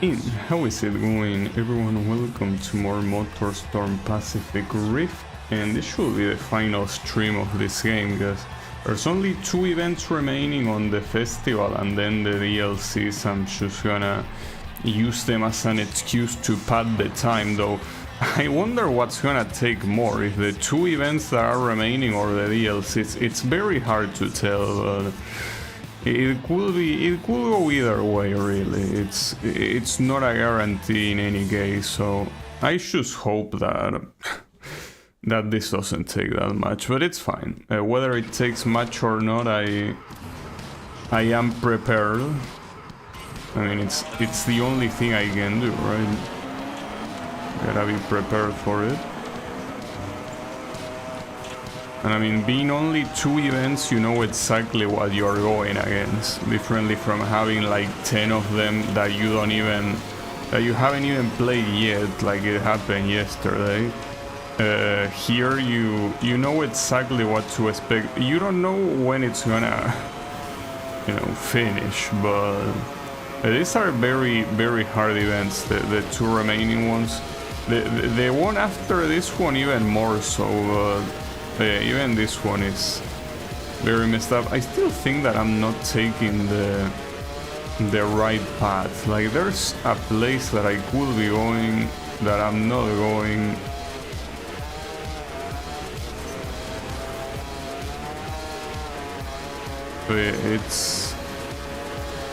in. How is it going, everyone? Welcome to more MotorStorm Pacific Rift, and this should be the final stream of this game because there's only 2 events remaining on the festival and then the DLCs. I'm just gonna use them as an excuse to pad the time, though I wonder what's gonna take more, if the 2 events that are remaining or the DLCs. It's very hard to tell. It could go either way, really. It's not a guarantee in any case, so I just hope that this doesn't take that much, but it's fine. Whether it takes much or not, I am prepared. I mean, it's the only thing I can do, right? Gotta be prepared for it. And I mean, being only 2 events, you know exactly what you're going against, differently from having like 10 of them that you haven't even played yet, like it happened yesterday. Here you know exactly what to expect. You don't know when it's gonna, finish, but these are very, very hard events, the 2 remaining ones. The one after this one even more so, even this one is very messed up. I still think that I'm not taking the right path. Like, there's a place that I could be going that I'm not going. It's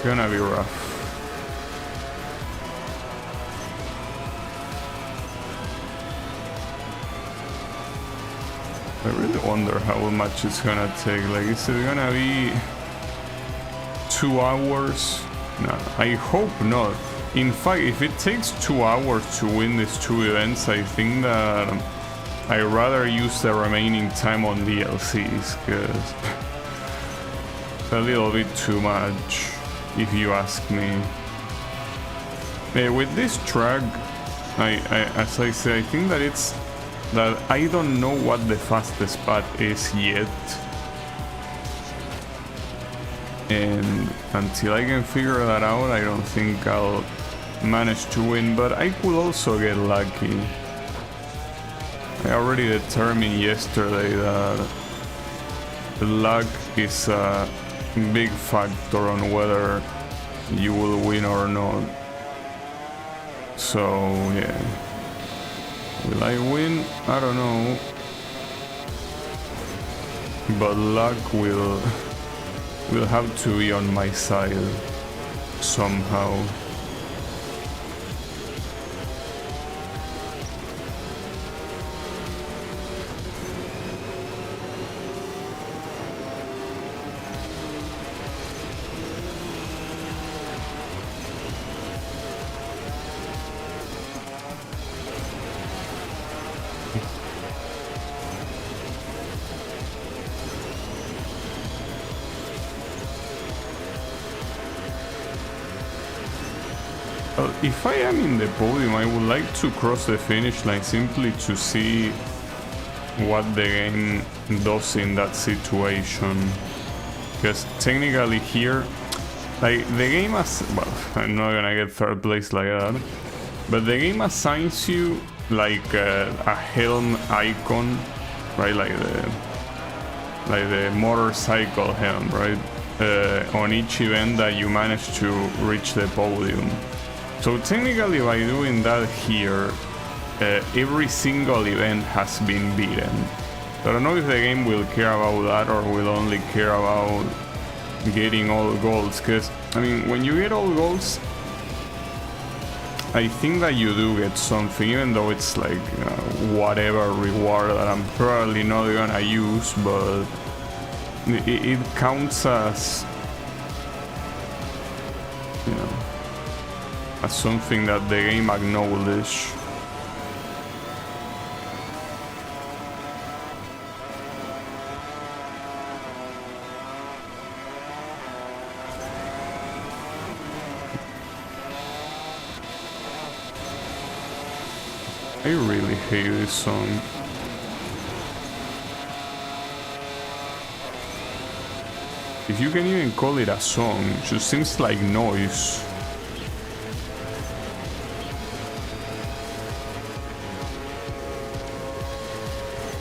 gonna be rough. I really wonder how much it's gonna take. Like, is it gonna be 2 hours? No, I hope not. In fact, if it takes 2 hours to win these 2 events, I think that I'd rather use the remaining time on DLCs, because it's a little bit too much, if you ask me. With this track, as I say, I think that that I don't know what the fastest path is yet, and until I can figure that out, I don't think I'll manage to win. But I could also get lucky. I already determined yesterday that the luck is a big factor on whether you will win or not. So yeah. Will I win? I don't know. But luck will have to be on my side somehow. If I am in the podium, I would like to cross the finish line simply to see what the game does in that situation. Because technically here, like, the game well, I'm not gonna get 3rd place like that, but the game assigns you like a helm icon, right? Like the motorcycle helm, right? On each event that you manage to reach the podium. So technically, by doing that here, every single event has been beaten. So I don't know if the game will care about that or will only care about getting all golds, because I mean, when you get all golds, I think that you do get something, even though it's like whatever reward that I'm probably not gonna use, but it counts as, as something that the game acknowledges. I really hate this song. If you can even call it a song, it just seems like noise.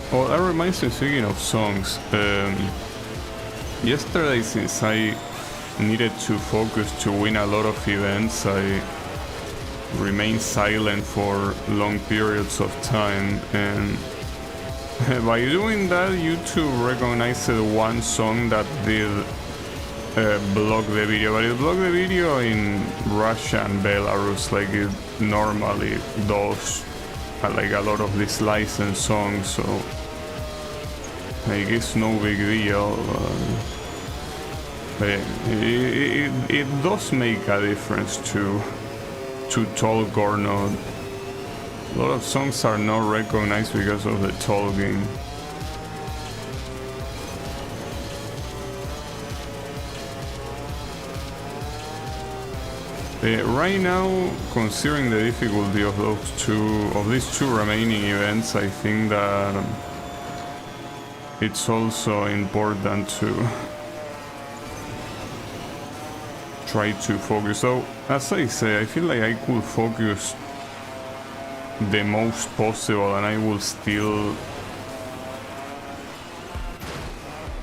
Oh, that reminds me, speaking of songs, yesterday, since I needed to focus to win a lot of events, I remained silent for long periods of time, and by doing that, YouTube recognized one song that did block the video, but it blocked the video in Russia and Belarus like it normally does, like a lot of these licensed songs, so like it's no big deal. But it does make a difference to talk or not. A lot of songs are not recognized because of the talking. Right now, considering the difficulty of these two remaining events, I think that it's also important to try to focus. So, as I say, I feel like I could focus the most possible, and I will still.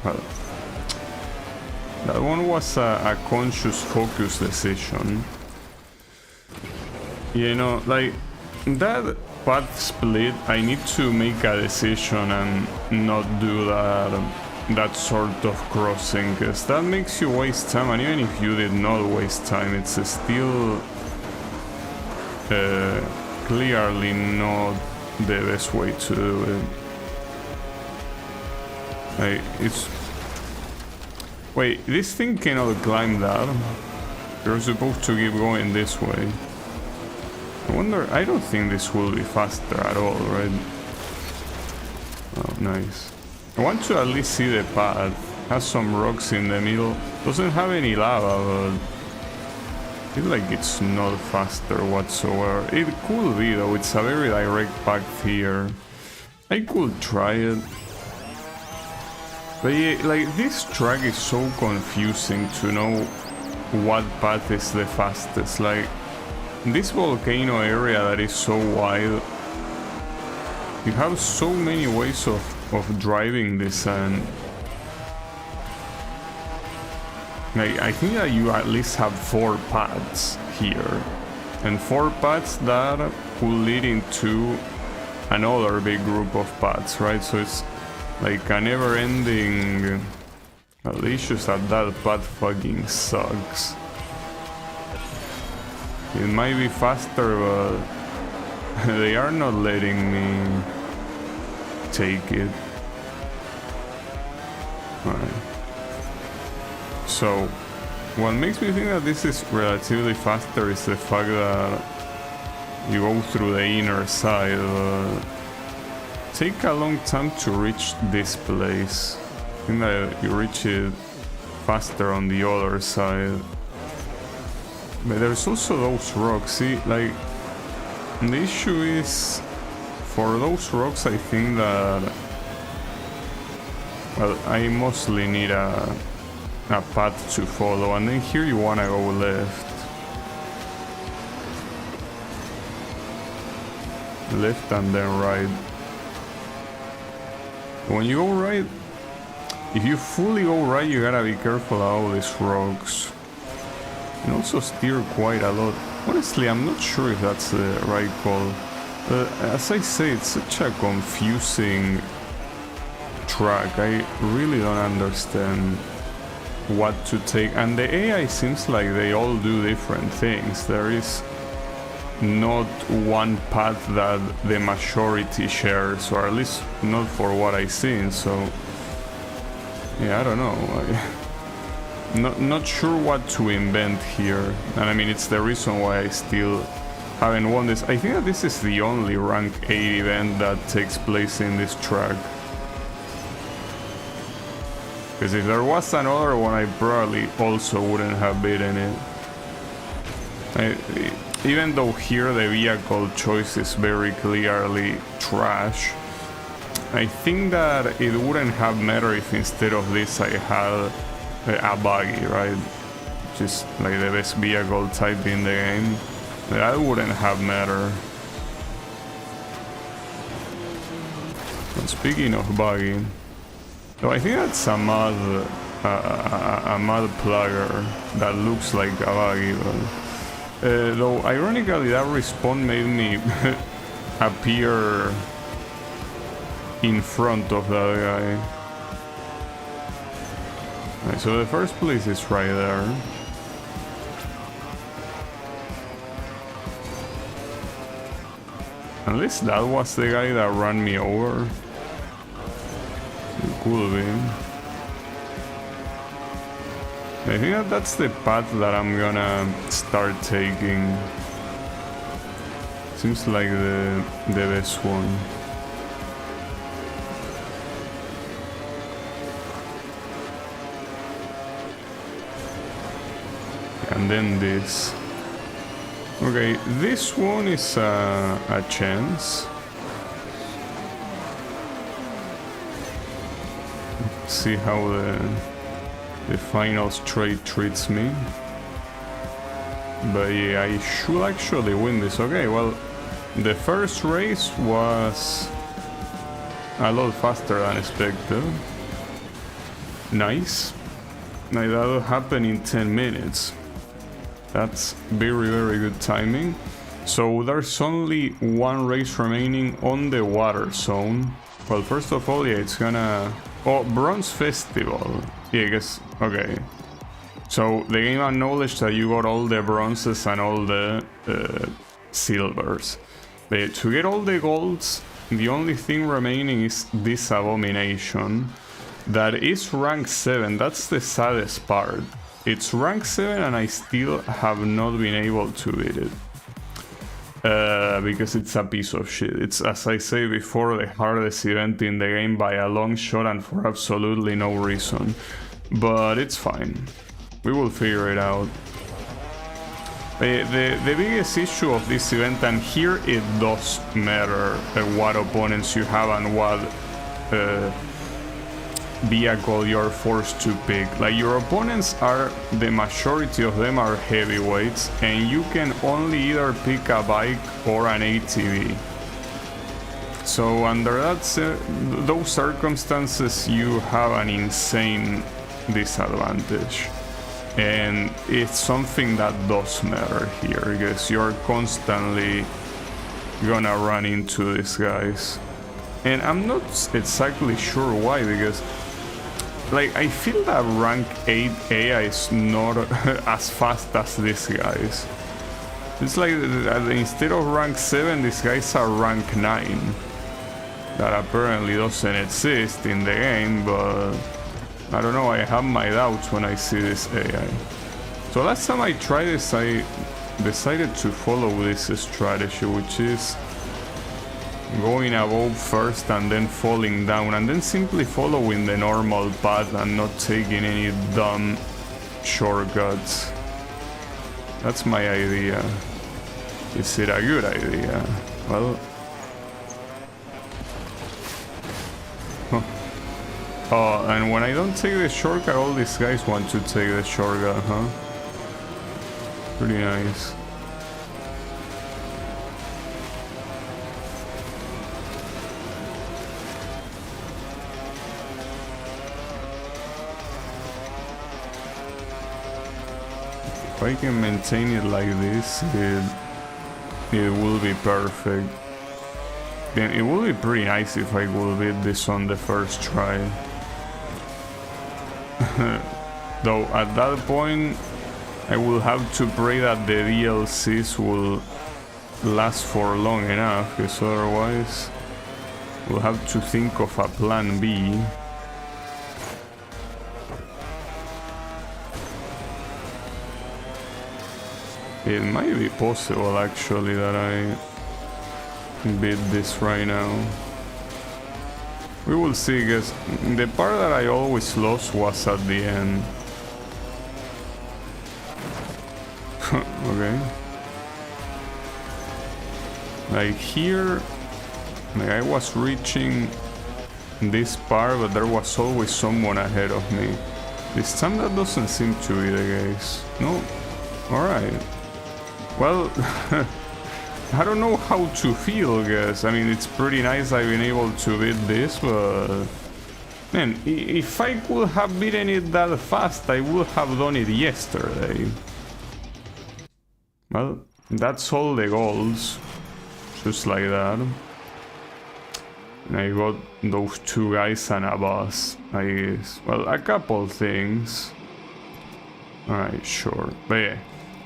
Well, that one was a conscious focus decision. You know, like that path split, I need to make a decision and not do that sort of crossing, because that makes you waste time, and even if you did not waste time, it's still clearly not the best way to do it. Like, it's... Wait, this thing cannot climb that. You're supposed to keep going this way. I wonder, I don't think this will be faster at all, right? Oh, nice. I want to at least see the path. Has some rocks in the middle. Doesn't have any lava, but I feel like it's not faster whatsoever. It could be though, it's a very direct path here. I could try it. But yeah, like this track is so confusing to know what path is the fastest. Like this volcano area that is so wide, you have so many ways of driving this, and like, I think that you at least have 4 paths here, and 4 paths that will lead into another big group of paths, right? So it's like a never-ending. Well, the issue is that path fucking sucks. It might be faster, but they are not letting me take it. Alright. So, what makes me think that this is relatively faster is the fact that you go through the inner side. Take a long time to reach this place. I think that you reach it faster on the other side. But there's also those rocks. See, like, the issue is, for those rocks, I think that, well, I mostly need a path to follow, and then here you wanna go left. Left and then right. When you go right, if you fully go right, you gotta be careful of all these rocks. And also steer quite a lot. Honestly, I'm not sure if that's the right call. As I say, it's such a confusing track. I really don't understand what to take. And the AI seems like they all do different things. There is not one path that the majority shares, or at least not for what I've seen. So yeah, I don't know. Not sure what to invent here, and I mean, it's the reason why I still haven't won this. I think that this is the only rank 8 event that takes place in this track, because if there was another one, I probably also wouldn't have beaten it. Even though here the vehicle choice is very clearly trash, I think that it wouldn't have mattered if instead of this I had a buggy, right? Just like the best vehicle type in the game. That wouldn't have mattered. And speaking of buggy, so I think that's a mud plugger that looks like a buggy, but though ironically that respawn made me appear in front of that guy. Right, so the first place is right there. At least that was the guy that ran me over. It could be. I think that's the path that I'm gonna start taking. Seems like the best one. And then this. Okay, this one is a chance. See how the final straight treats me. But yeah, I should actually win this. Okay, well, the first race was a lot faster than expected. Nice. Now that'll happen in 10 minutes. That's very, very good timing. So there's only one race remaining on the water zone. Well, first of all, yeah, it's gonna... Oh, Bronze Festival. Yeah, I guess... Okay. So the game acknowledged that you got all the bronzes and all the silvers. But to get all the golds, the only thing remaining is this abomination. That is rank 7. That's the saddest part. It's rank 7 and I still have not been able to beat it. Because it's a piece of shit. It's, as I say before, the hardest event in the game by a long shot and for absolutely no reason. But it's fine. We will figure it out. The biggest issue of this event, and here it does matter what opponents you have and what vehicle you're forced to pick. Like, your opponents are, the majority of them are heavyweights, and you can only either pick a bike or an ATV. So under those circumstances, you have an insane disadvantage. And it's something that does matter here, because you're constantly gonna run into these guys. And I'm not exactly sure why, because like, I feel that rank 8 AI is not as fast as these guys. It's like instead of rank 7, these guys are rank 9. That apparently doesn't exist in the game, but I don't know, I have my doubts when I see this AI. So last time I tried this, I decided to follow this strategy, which is going above first and then falling down, and then simply following the normal path and not taking any dumb shortcuts. That's my idea. Is it a good idea? Well... Oh, and when I don't take the shortcut, all these guys want to take the shortcut, huh? Pretty nice. If I can maintain it like this, it will be perfect. Then it will be pretty nice if I will beat this on the first try. Though at that point I will have to pray that the DLCs will last for long enough, because otherwise we'll have to think of a plan B. It might be possible actually that I beat this right now. We will see, because the part that I always lost was at the end. Okay. Like here, like I was reaching this part, but there was always someone ahead of me. This time that doesn't seem to be the case. No? Alright. Well, I don't know how to feel, guys. I mean, it's pretty nice I've been able to beat this, but man, if I could have beaten it that fast, I would have done it yesterday. Well, that's all the goals, just like that. And I got those 2 guys and a boss, I guess. Well, a couple things. Alright, sure. But yeah,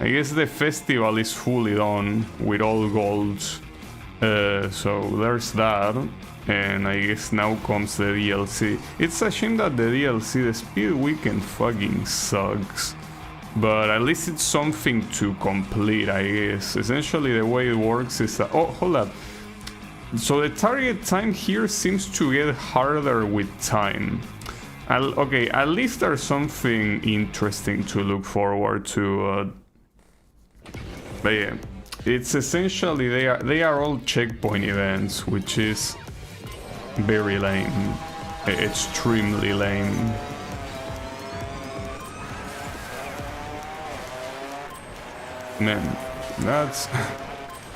I guess the festival is fully done with all golds. So there's that. And I guess now comes the DLC. It's a shame that the DLC, the Speed Weekend, fucking sucks. But at least it's something to complete, I guess. Essentially the way it works is that... Oh, hold up. So the target time here seems to get harder with time. Okay, at least there's something interesting to look forward to. But yeah, it's essentially they are all checkpoint events, which is very lame, extremely lame. Man, that's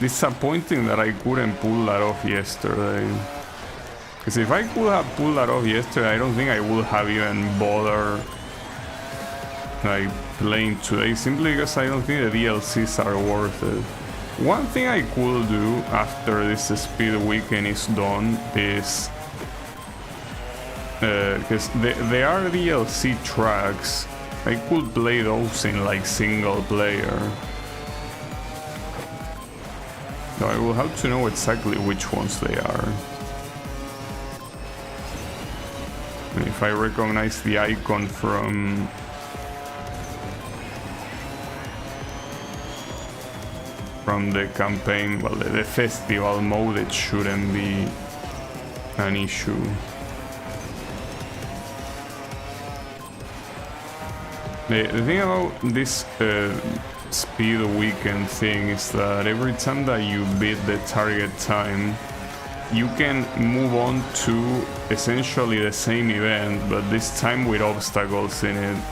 disappointing that I couldn't pull that off yesterday. Because if I could have pulled that off yesterday, I don't think I would have even bothered like playing today, simply because I don't think the DLCs are worth it. One thing I could do after this Speed Weekend is done is because there are DLC tracks, I could play those in like single player. So I will have to know exactly which ones they are. If I recognize the icon from the campaign, well, the festival mode, it shouldn't be an issue. The thing about this Speed Weekend thing is that every time that you beat the target time, you can move on to essentially the same event, but this time with obstacles in it.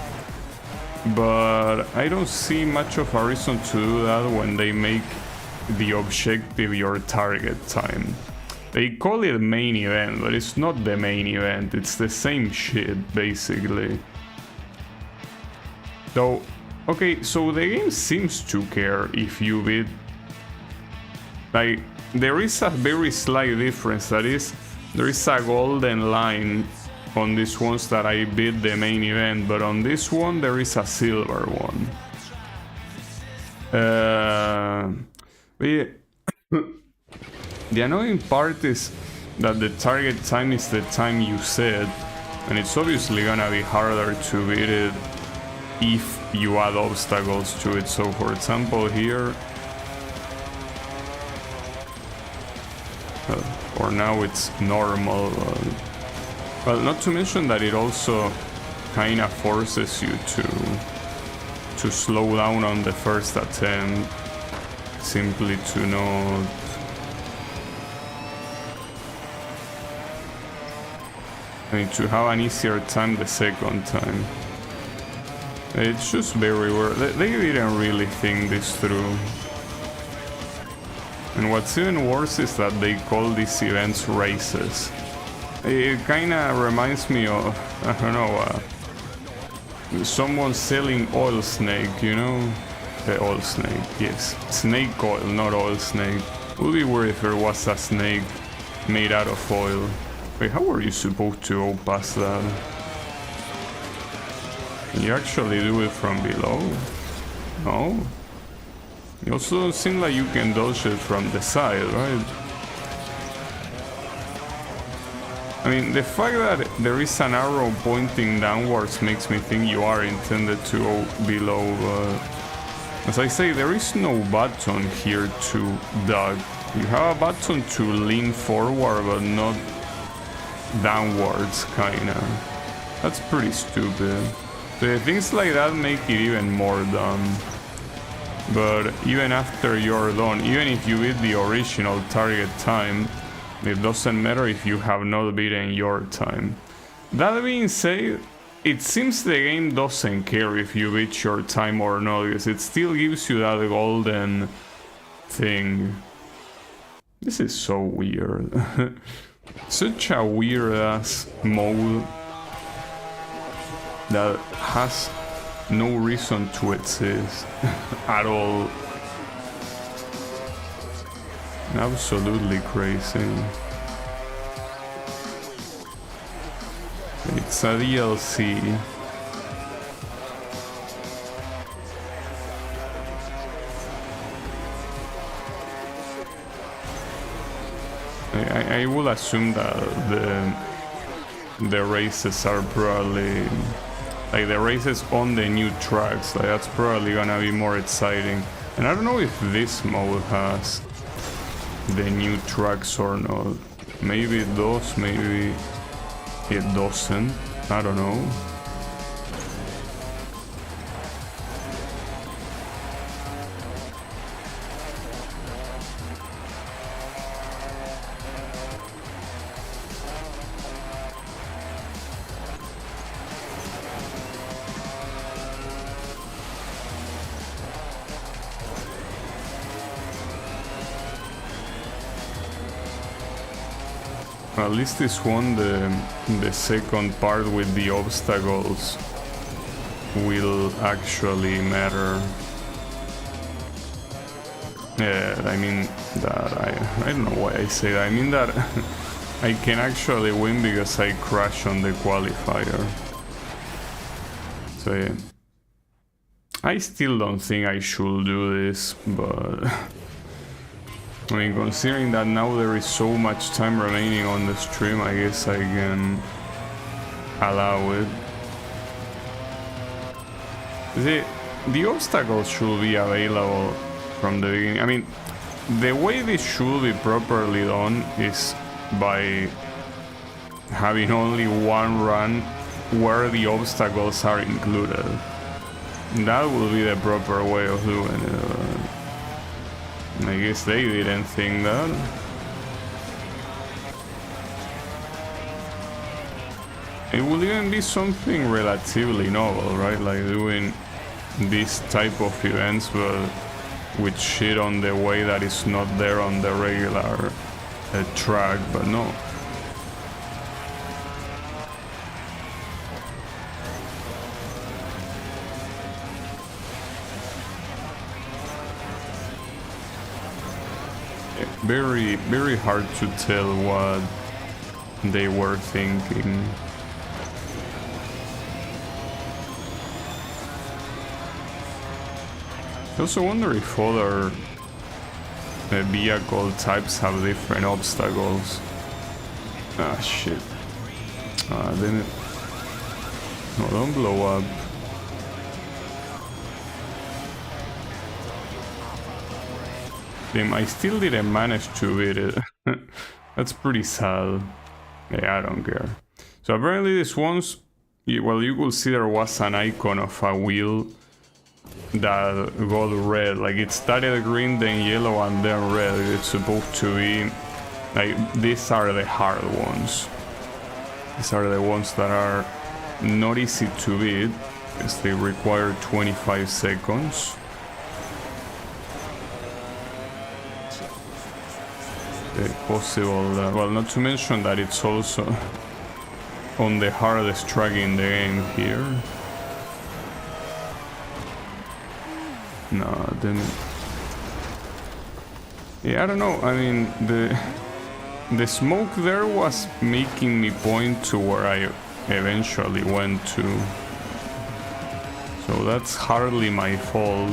But I don't see much of a reason to do that when they make the objective your target time. They call it main event, but it's not the main event, it's the same shit, basically. So, okay, so the game seems to care if you beat... Like, there is a very slight difference, that is, there is a golden line on these ones that I beat the main event, but on this one there is a silver one. But yeah. The annoying part is that the target time is the time you set, and it's obviously gonna be harder to beat it if you add obstacles to it. So for example here, or now it's normal. Well, not to mention that it also kinda forces you to slow down on the first attempt, simply to not... I mean, to have an easier time the second time. It's just very weird. They didn't really think this through. And what's even worse is that they call these events races. It kinda reminds me of, I don't know, someone selling oil snake, you know? The oil snake, yes. Snake oil, not oil snake. Would be weird if there was a snake made out of oil. Wait, how are you supposed to go past that? Can you actually do it from below? No? You also don't seem like you can dodge it from the side, right? I mean, the fact that there is an arrow pointing downwards makes me think you are intended to go below, but as I say, there is no button here to duck. You have a button to lean forward, but not downwards, kinda. That's pretty stupid. So things like that make it even more dumb. But even after you're done, even if you beat the original target time, it doesn't matter if you have not beaten your time. That being said, it seems the game doesn't care if you beat your time or not, because it still gives you that golden thing. This is so weird. Such a weird ass mode that has no reason to exist at all. Absolutely crazy. It's a DLC. I will assume that the races are probably like the races on the new tracks. Like that's probably gonna be more exciting. And I don't know if this mode has the new tracks or not. Maybe it does, maybe it doesn't. I don't know. At least this one, the second part with the obstacles will actually matter. Yeah, I mean that I don't know why I say that. I mean that I can actually win because I crash on the qualifier. So yeah. I still don't think I should do this, but I mean, considering that now there is so much time remaining on the stream, I guess I can allow it. The obstacles should be available from the beginning. I mean, the way this should be properly done is by having only one run where the obstacles are included. That will be the proper way of doing it. I guess they didn't think that. It would even be something relatively novel, right? Like doing this type of events, but with shit on the way that is not there on the regular track, but no. Very, very hard to tell what they were thinking. I also wonder if other vehicle types have different obstacles. Ah, shit. Ah, damn it. No, don't blow up. Damn, I still didn't manage to beat it. That's pretty sad. Yeah, I don't care. So apparently this one's... Well, you will see there was an icon of a wheel that got red. Like it started green, then yellow, and then red. It's supposed to be... Like, these are the hard ones. These are the ones that are not easy to beat, because they require 25 seconds. Possible, well, not to mention that it's also on the hardest track in the game here. No, then... Yeah, I don't know, I mean, the smoke there was making me point to where I eventually went to. So that's hardly my fault.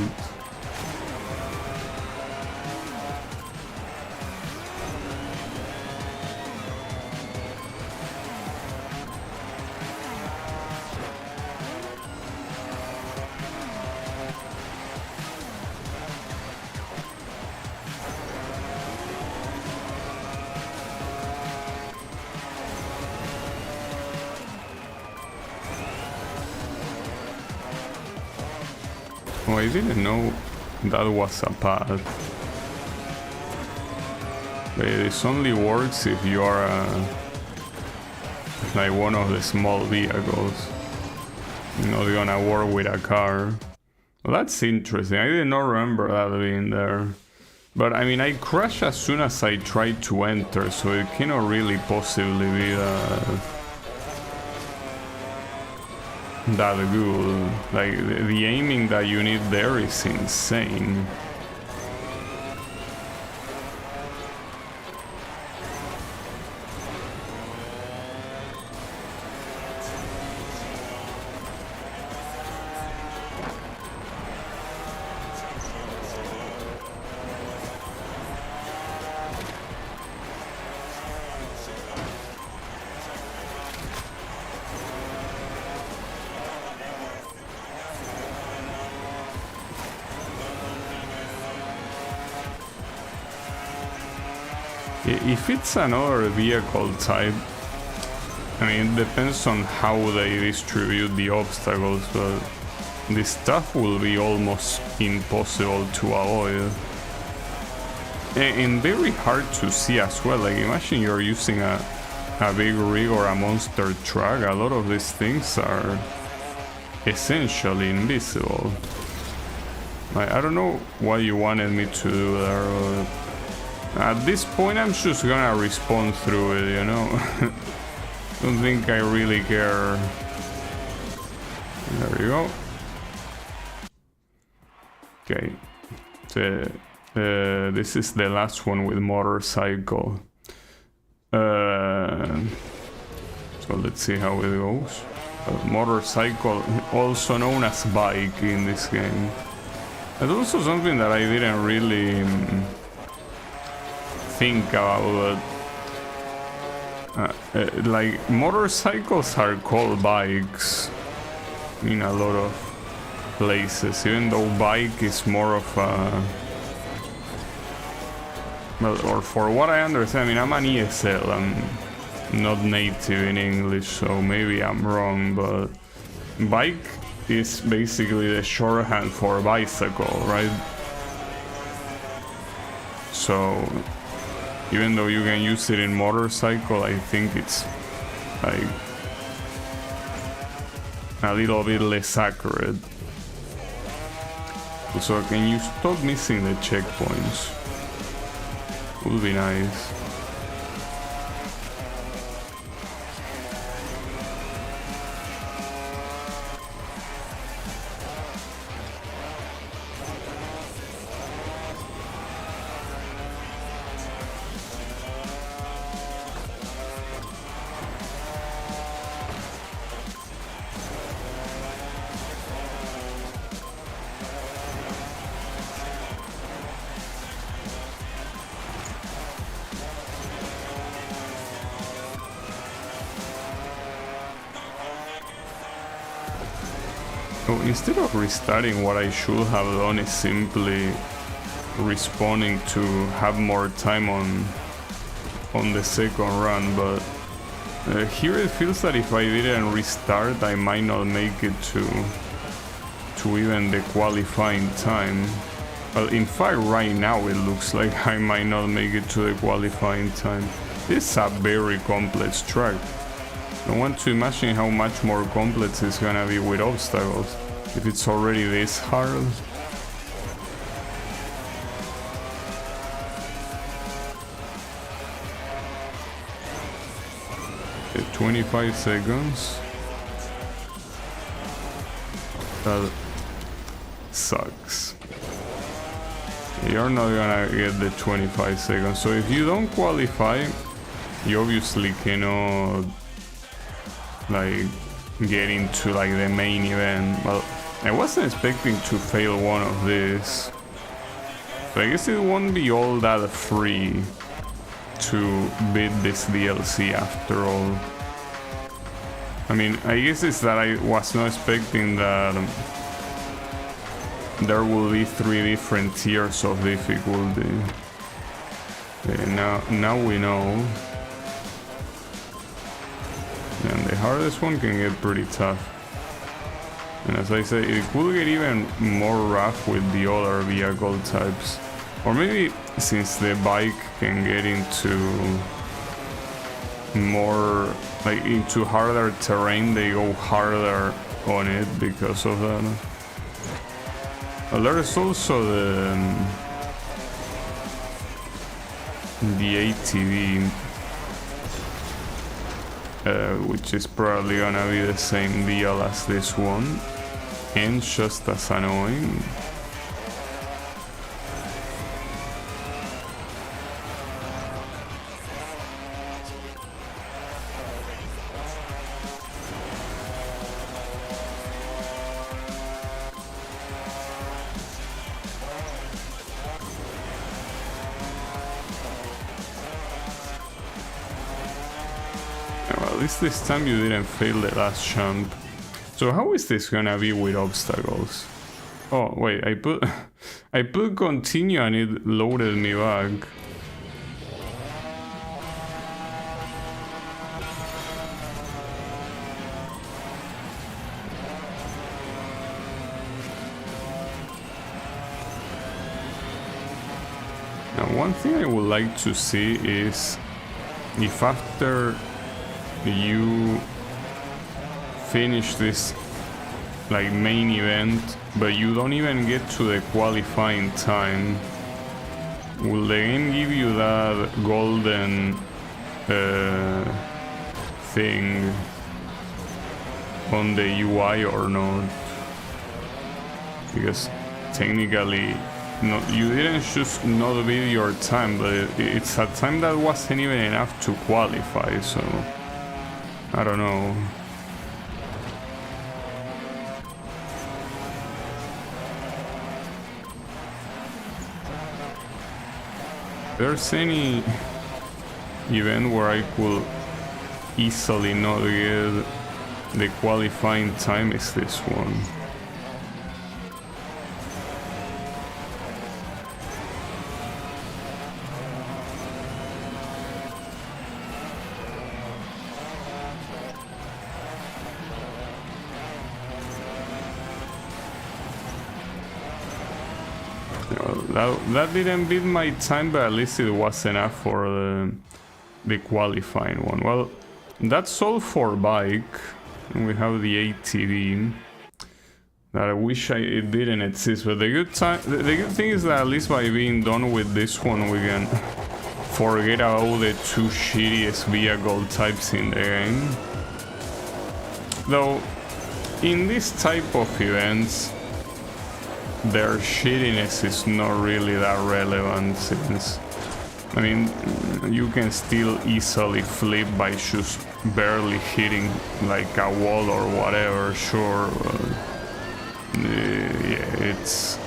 Oh, I didn't know that was a path. But this only works if you are like one of the small vehicles. You're not gonna work with a car. Well, that's interesting. I did not remember that being there. But I mean, I crash as soon as I try to enter, so it cannot really possibly be that good. Like, the aiming that you need there is insane. If it's another vehicle type, I mean, it depends on how they distribute the obstacles, but this stuff will be almost impossible to avoid. And very hard to see as well. Like, imagine you're using a big rig or a monster truck. A lot of these things are essentially invisible. Like, I don't know what you wanted me to do there, but at this point I'm just gonna respawn through it, you know? Don't think I really care. There you go. Okay. This is the last one with motorcycle. So let's see how it goes. Motorcycle, also known as bike in this game. That's also something that I didn't really think about. Like, motorcycles are called bikes in a lot of places, even though bike is more of a, well, or for what I understand, I mean, I'm an ESL, I'm not native in English, so maybe I'm wrong, but bike is basically the shorthand for bicycle, right? So even though you can use it in motorcycle, I think it's like a little bit less accurate. So can you stop missing the checkpoints? Would be nice. So instead of restarting, what I should have done is simply respawning to have more time on the second run, but here it feels that if I didn't restart, I might not make it to even the qualifying time. Well, in fact, right now it looks like I might not make it to the qualifying time. This is a very complex track. I want to imagine how much more complex it's gonna be with obstacles, if it's already this hard. Okay, 25 seconds. That sucks. You're not gonna get the 25 seconds, so if you don't qualify, you obviously cannot like get into like the main event. Well, I wasn't expecting to fail one of these, so I guess it won't be all that free to beat this DLC after all. I mean, I guess it's that I was not expecting that there will be 3 different tiers of difficulty. Okay, now we know. And the hardest one can get pretty tough. And as I say, it could get even more rough with the other vehicle types. Or maybe since the bike can get into more, like into harder terrain, they go harder on it because of that. Well, there's also the ATV, which is probably gonna be the same deal as this one, and just as annoying. At least this time you didn't fail the last jump. So how is this gonna be with obstacles? Oh wait, I put continue and it loaded me back. Now one thing I would like to see is if after you finish this like main event but you don't even get to the qualifying time, will the game give you that golden thing on the UI or not? Because technically you didn't just not beat your time, but it's a time that wasn't even enough to qualify, so I don't know. If there's any event where I could easily not get the qualifying time, is this one. That didn't beat my time, but at least it was enough for the qualifying one. Well, that's all for bike. We have the ATV that I wish it didn't exist, but the good thing is that at least by being done with this one, we can forget about the two shittiest vehicle types in the game. Though, in this type of events, their shittiness is not really that relevant, since, I mean, you can still easily flip by just barely hitting like a wall or whatever, sure. Yeah, it's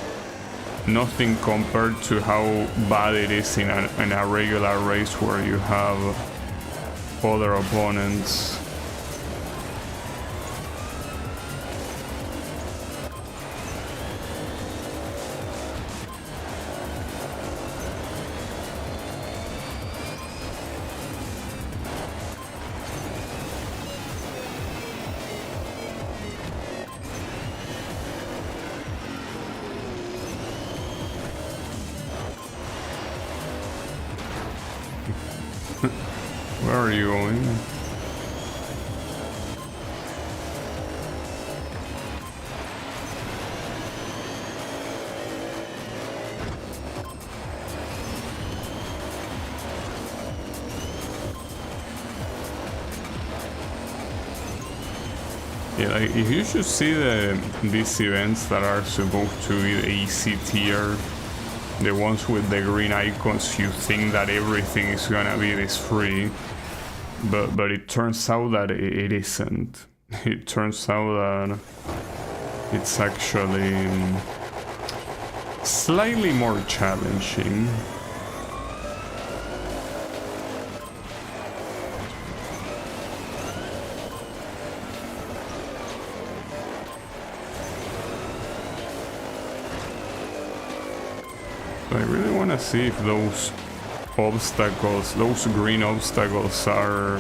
nothing compared to how bad it is in a regular race where you have other opponents. Where are you going? Yeah, like if you should see these events that are supposed to be the easy tier, the ones with the green icons, you think that everything is gonna be this free, but it turns out that it isn't. It turns out that it's actually slightly more challenging. I really want to see if those obstacles, those green obstacles, are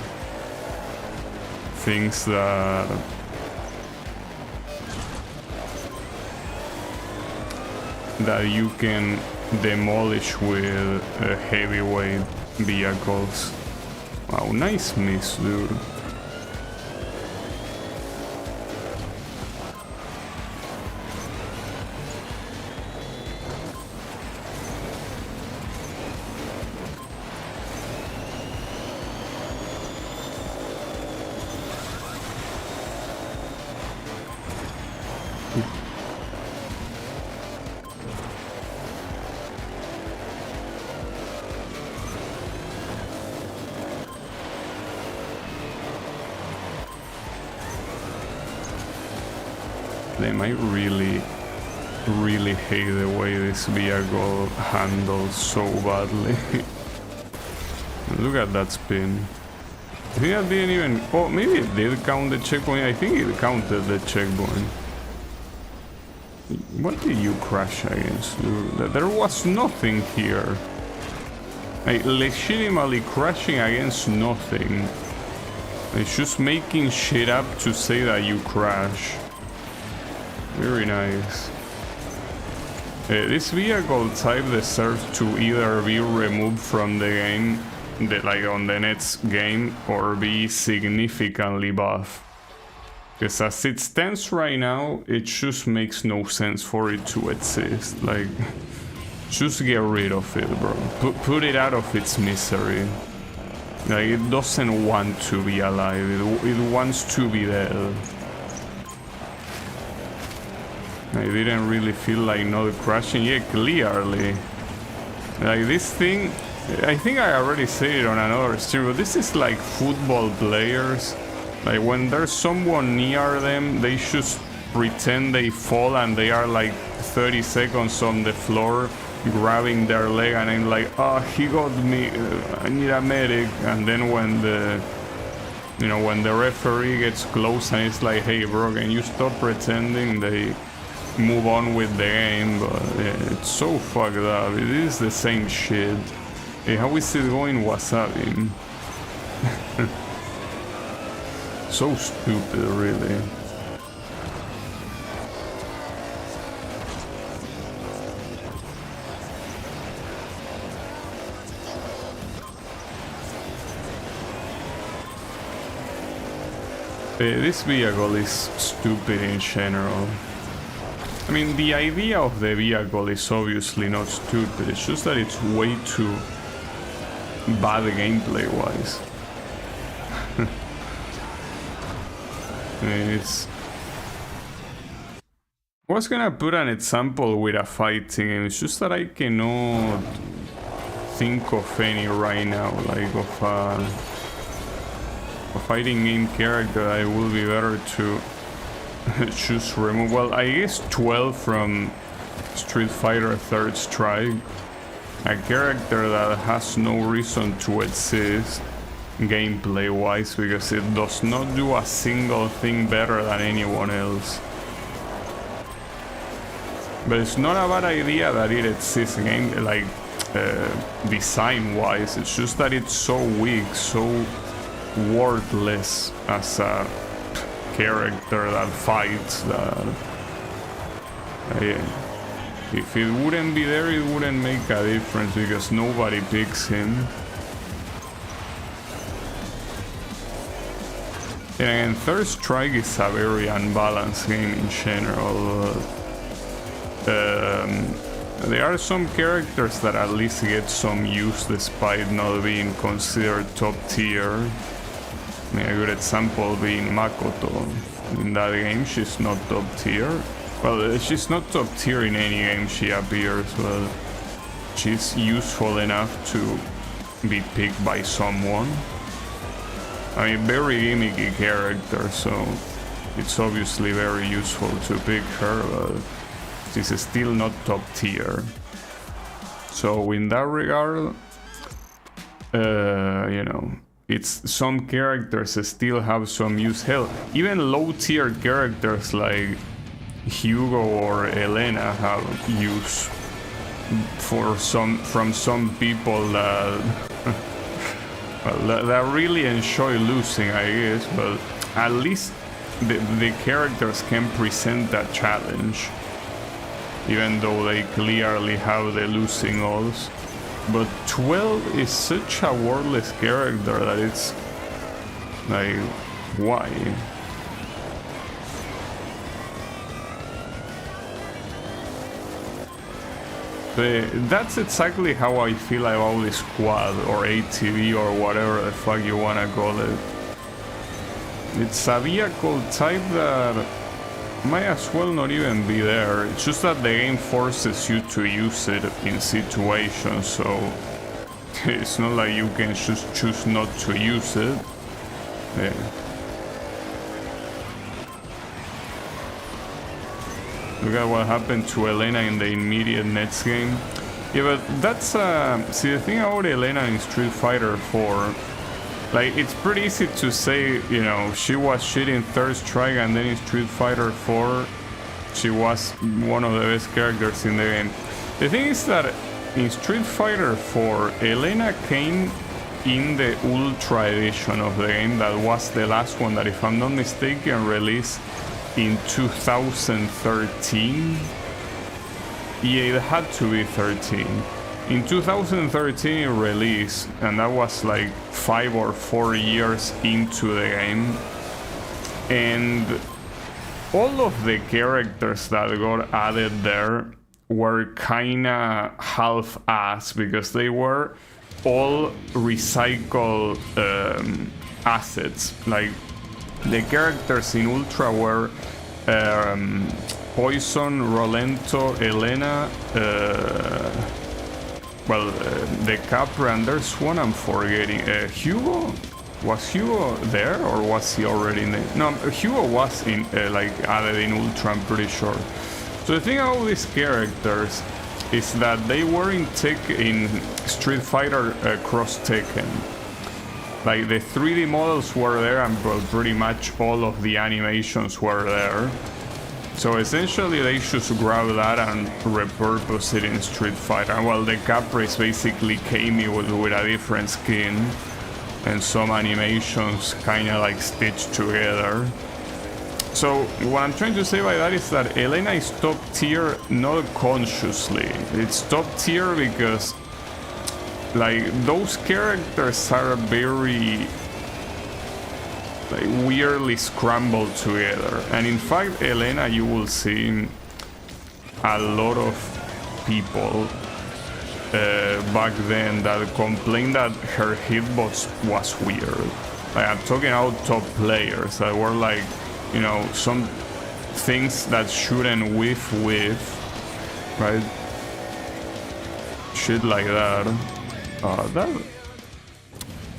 things that you can demolish with heavyweight vehicles. Wow, nice miss, dude. them. I really hate the way this vehicle handles so badly. Look at that spin. I think that didn't even... Oh, maybe it did count the checkpoint. I think it counted the checkpoint. What did you crash against? There was nothing here. Like, legitimately crashing against nothing. It's just making shit up to say that you crash. Very nice. This vehicle type deserves to either be removed from the game, like on the next game, or be significantly buffed. Because as it stands right now, it just makes no sense for it to exist. Like, just get rid of it, bro. Put it out of its misery. Like, it doesn't want to be alive. It wants to be dead. I didn't really feel like not crashing. Yeah, clearly. Like, this thing, I think I already said it on another stream, but this is like football players. Like, when there's someone near them, they just pretend they fall and they are like 30 seconds on the floor grabbing their leg, and I'm like, oh, he got me, I need a medic. And then when the, you know, when the referee gets close and it's like, hey bro, can you stop pretending, they move on with the game. But yeah, it's so fucked up. It is the same shit. Hey, how is it going, Wasabi? So stupid, really. This vehicle is stupid in general. I mean, the idea of the vehicle is obviously not stupid, it's just that it's way too bad gameplay-wise. It's... I was gonna put an example with a fighting game, it's just that I cannot think of any right now, like of a fighting game character. I will be better to just remove. Well, I guess 12 from Street Fighter Third Strike, a character that has no reason to exist gameplay wise, because it does not do a single thing better than anyone else. But it's not a bad idea that it exists game, like design wise. It's just that it's so weak, so worthless as a character that fights, that if it wouldn't be there, it wouldn't make a difference, because nobody picks him. And Third Strike is a very unbalanced game in general. There are some characters that at least get some use despite not being considered top tier. I mean, a good example being Makoto. In that game, she's not top tier. Well, she's not top tier in any game she appears, but she's useful enough to be picked by someone. I mean, very gimmicky character, so it's obviously very useful to pick her, but she's still not top tier. So in that regard, you know, it's some characters still have some use. Hell, even low tier characters like Hugo or Elena have use for from some people that well, that really enjoy losing, I guess, but at least the characters can present that challenge, even though they clearly have the losing odds. But 12 is such a worthless character that it's like, why? That's exactly how I feel about the squad, or ATV, or whatever the fuck you wanna call it. It's a vehicle type that might as well not even be there. It's just that the game forces you to use it in situations, so it's not like you can just choose not to use it. Yeah. Look at what happened to Elena in the immediate next game. Yeah, but that's see, the thing about Elena in Street Fighter 4, like, it's pretty easy to say, you know, she was shit in Third Strike, and then in Street Fighter 4 she was one of the best characters in the game. The thing is that in Street Fighter 4, Elena came in the Ultra edition of the game. That was the last one that, if I'm not mistaken, released in 2013. Yeah, it had to be 13. In 2013 it released, and that was like 5 or 4 years into the game. And all of the characters that got added there were kinda half-assed, because they were all recycled assets. Like, the characters in Ultra were Poison, Rolento, Elena, the Capra, and there's one I'm forgetting. Hugo? Was Hugo there, or was he already in the... No, Hugo was in like added in Ultra, I'm pretty sure. So the thing about these characters is that they were in Street Fighter Cross Tekken. Like, the 3D models were there, and pretty much all of the animations were there. So essentially they should grab that and repurpose it in Street Fighter. Well, the Capris basically came with a different skin, and some animations kinda like stitched together. So what I'm trying to say by that is that Elena is top tier not consciously. It's top tier because, like, those characters are very, like, weirdly scrambled together. And in fact, Elena, you will see a lot of people back then that complained that her hitbox was weird. Like, I'm talking about top players that were like, you know, some things that shouldn't whiff with, right? Shit like that.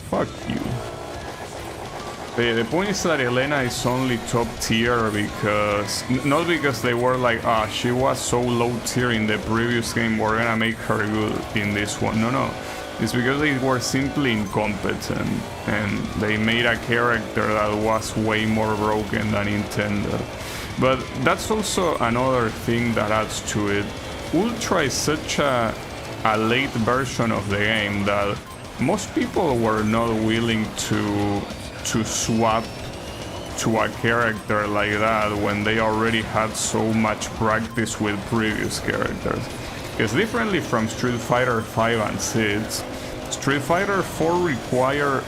Fuck you. The point is that Elena is only top tier because... Not because they were like, she was so low tier in the previous game, we're gonna make her good in this one. No. It's because they were simply incompetent, and they made a character that was way more broken than intended. But that's also another thing that adds to it. Ultra is such a late version of the game that most people were not willing to swap to a character like that when they already had so much practice with previous characters. Because differently from Street Fighter 5 and 6, Street Fighter 4 require,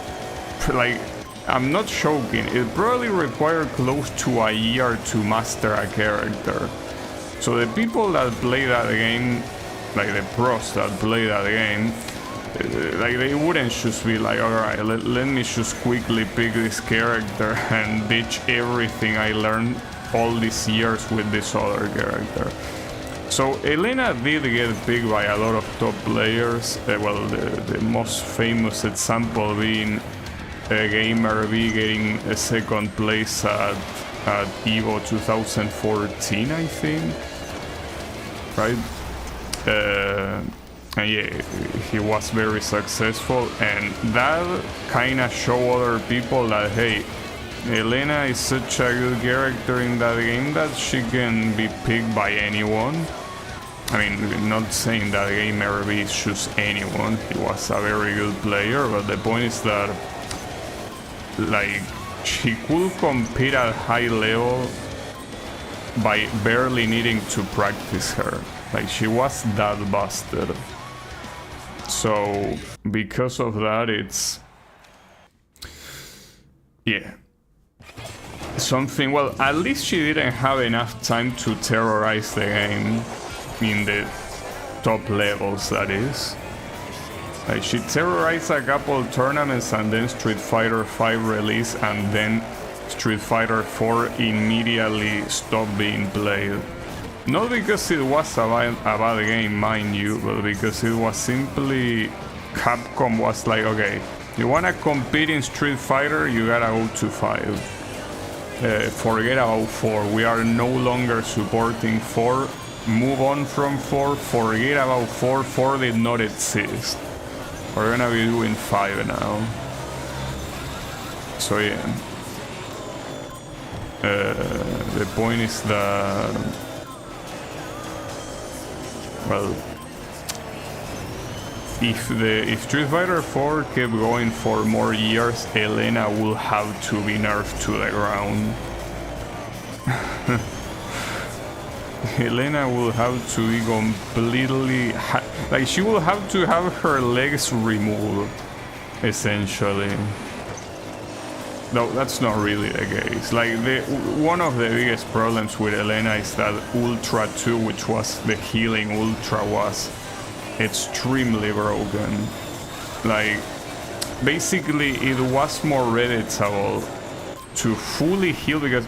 like, I'm not joking, it probably required close to a year to master a character. So the people that play that game, like the pros that play that game, like, they wouldn't just be like, alright, let me just quickly pick this character and ditch everything I learned all these years with this other character. So Elena did get picked by a lot of top players. Well, the most famous example being Gamer B getting a second place at EVO 2014, I think, right? And yeah, he was very successful, and that kind of show other people that, hey, Elena is such a good character in that game that she can be picked by anyone. I mean, not saying that Gamer B is just anyone, he was a very good player, but the point is that, like, she could compete at high level by barely needing to practice her. Like, she was that busted. So because of that, it's, yeah, something. Well, at least she didn't have enough time to terrorize the game in the top levels, that is. Like, she terrorized a couple tournaments, and then Street Fighter 5 release, and then Street Fighter 4 immediately stopped being played. Not because it was a bad game, mind you, but because it was simply, Capcom was like, okay, you wanna compete in Street Fighter, you gotta go to 5. forget about 4. We are no longer supporting 4. Move on from 4. Forget about 4. 4 did not exist. We're gonna be doing 5 now. So yeah. The point is that, well, if Street Fighter 4 kept going for more years, Elena will have to be nerfed to the ground. Elena will have to be completely like, she will have to have her legs removed, essentially. No, that's not really the case. Like, one of the biggest problems with Elena is that Ultra 2, which was the healing Ultra, was extremely broken. Like, basically it was more readable to fully heal, because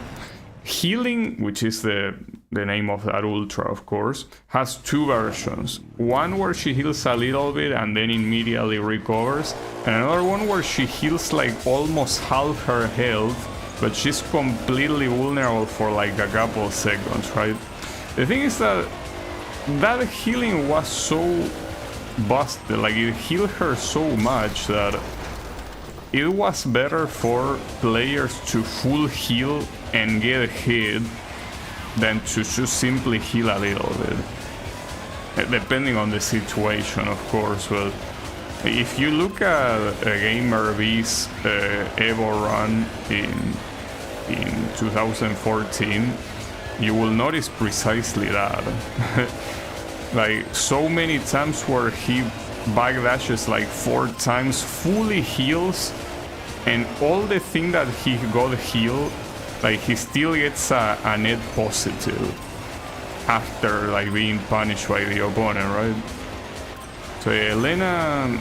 healing, which is the name of that Ultra, of course, has 2 versions. One where she heals a little bit and then immediately recovers, and another one where she heals like almost half her health, but she's completely vulnerable for like a couple seconds, right? The thing is that that healing was so busted, like it healed her so much that it was better for players to full heal and get hit than to just simply heal a little bit, depending on the situation, of course. But if you look at Gamer V's Evo run in 2014, you will notice precisely that. Like, so many times where he backdashes like 4 times, fully heals, and all the thing that he got healed, like, he still gets a net positive after like being punished by the opponent, right? So Elena,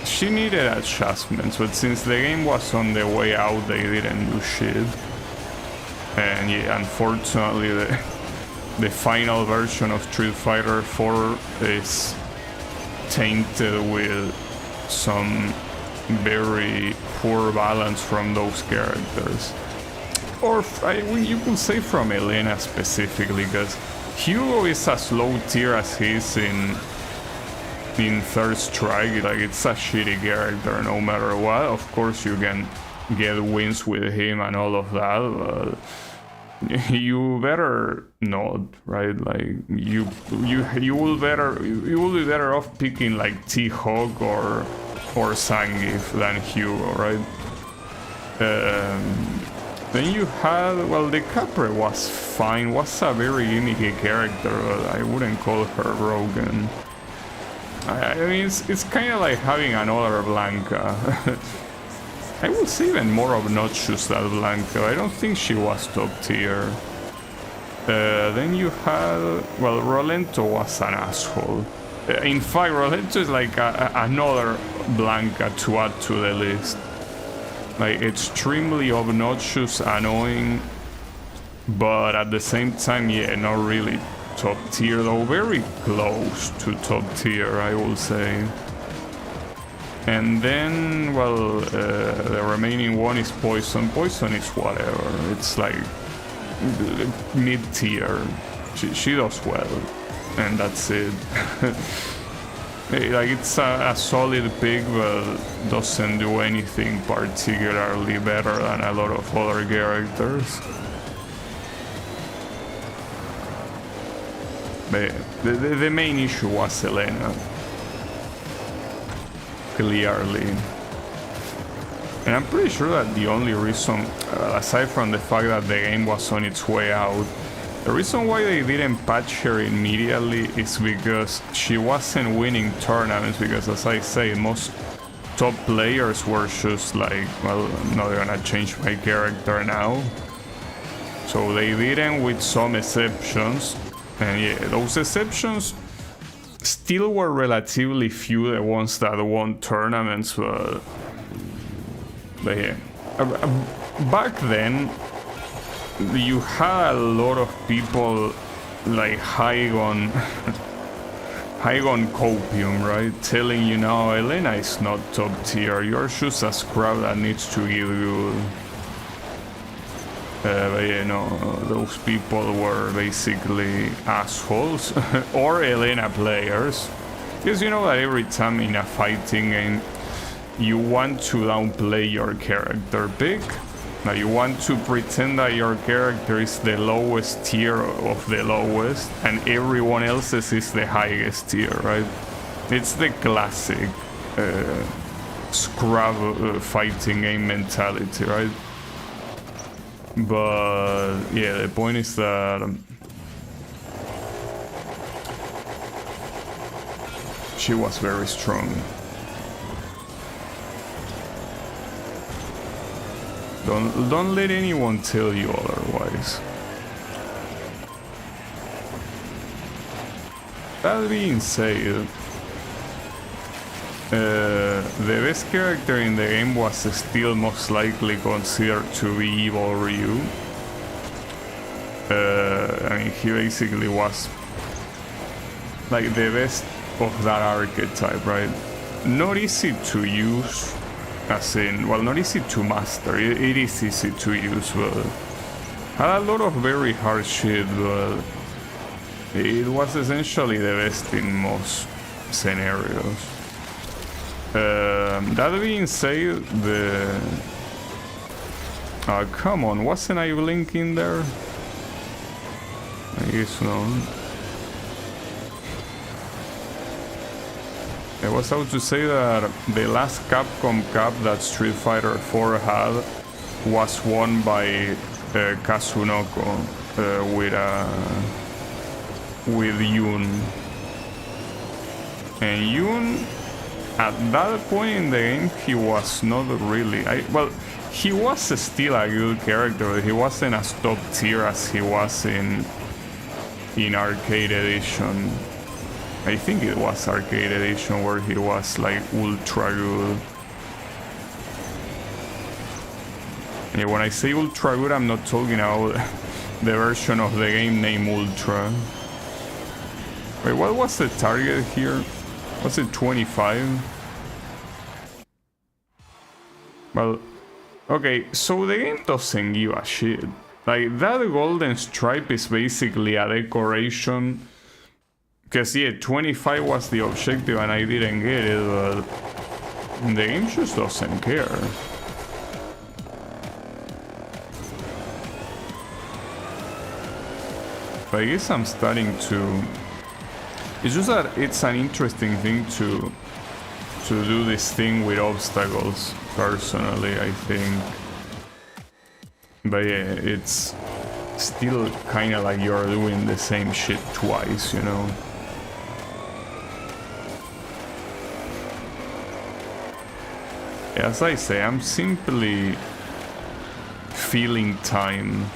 she needed adjustments, but since the game was on the way out, they didn't do shit. And yeah, unfortunately, the final version of Street Fighter 4 is tainted with some very poor balance from those characters. Or you could say from Elena specifically, because Hugo is as low tier as he is in Third Strike. Like, it's a shitty character no matter what. Of course you can get wins with him and all of that, but you better not, right? Like, you will be better off picking like T-Hawk or Zangief than Hugo, right? Then you had, well, the Capra was fine, was a very gimmicky character, but I wouldn't call her broken. I mean, it's kind of like having another Blanca. I would say even more obnoxious than Blanca. I don't think she was top tier. Then you had, well, Rolento was an asshole. In fact, Rolento is like another Blanca to add to the list. Like, extremely obnoxious, annoying, but at the same time, yeah, not really top tier, though very close to top tier, I will say. And then, well, the remaining one is Poison. Poison is whatever, it's like mid-tier. She does well, and that's it. Like, it's a solid pick, but doesn't do anything particularly better than a lot of other characters. The main issue was Elena, clearly. And I'm pretty sure that the only reason, aside from the fact that the game was on its way out, the reason why they didn't patch her immediately is because she wasn't winning tournaments, because, as I say, most top players were just like, well, I'm not gonna change my character now. So they didn't, with some exceptions. And yeah, those exceptions still were relatively few, the ones that won tournaments, but yeah. Back then, you had a lot of people like high on copium, right? Telling you, now Elena is not top tier, you're just a scrub that needs to give you. But you know, those people were basically assholes or Elena players. Because you know that every time in a fighting game you want to downplay your character big. Now you want to pretend that your character is the lowest tier of the lowest and everyone else's is the highest tier, right? It's the classic scrub fighting game mentality, right? But yeah, the point is that she was very strong. Don't let anyone tell you otherwise. That being said, the best character in the game was still most likely considered to be Evil Ryu. I mean, he basically was like the best of that archetype, right? Not easy to use, as in, well, not easy to master. It is easy to use, but had a lot of very hard shit, but it was essentially the best in most scenarios. That being said, come on, wasn't I blinking there? I guess not. I was about to say that the last Capcom Cup that Street Fighter 4 had was won by Kazunoko with Yun. And Yun, at that point in the game, he was not really... well, he was still a good character, but he wasn't as top tier as he was in Arcade Edition. I think it was Arcade Edition where he was like ultra good. And when I say ultra good, I'm not talking about the version of the game named Ultra. Wait, what was the target here? Was it 25? Well, okay, so the game doesn't give a shit. Like, that golden stripe is basically a decoration. Because, yeah, 25 was the objective and I didn't get it, but the game just doesn't care. But I guess I'm starting to... It's just that it's an interesting thing to do this thing with obstacles, personally, I think. But yeah, it's still kind of like you're doing the same shit twice, you know? As I say, I'm simply feeling time.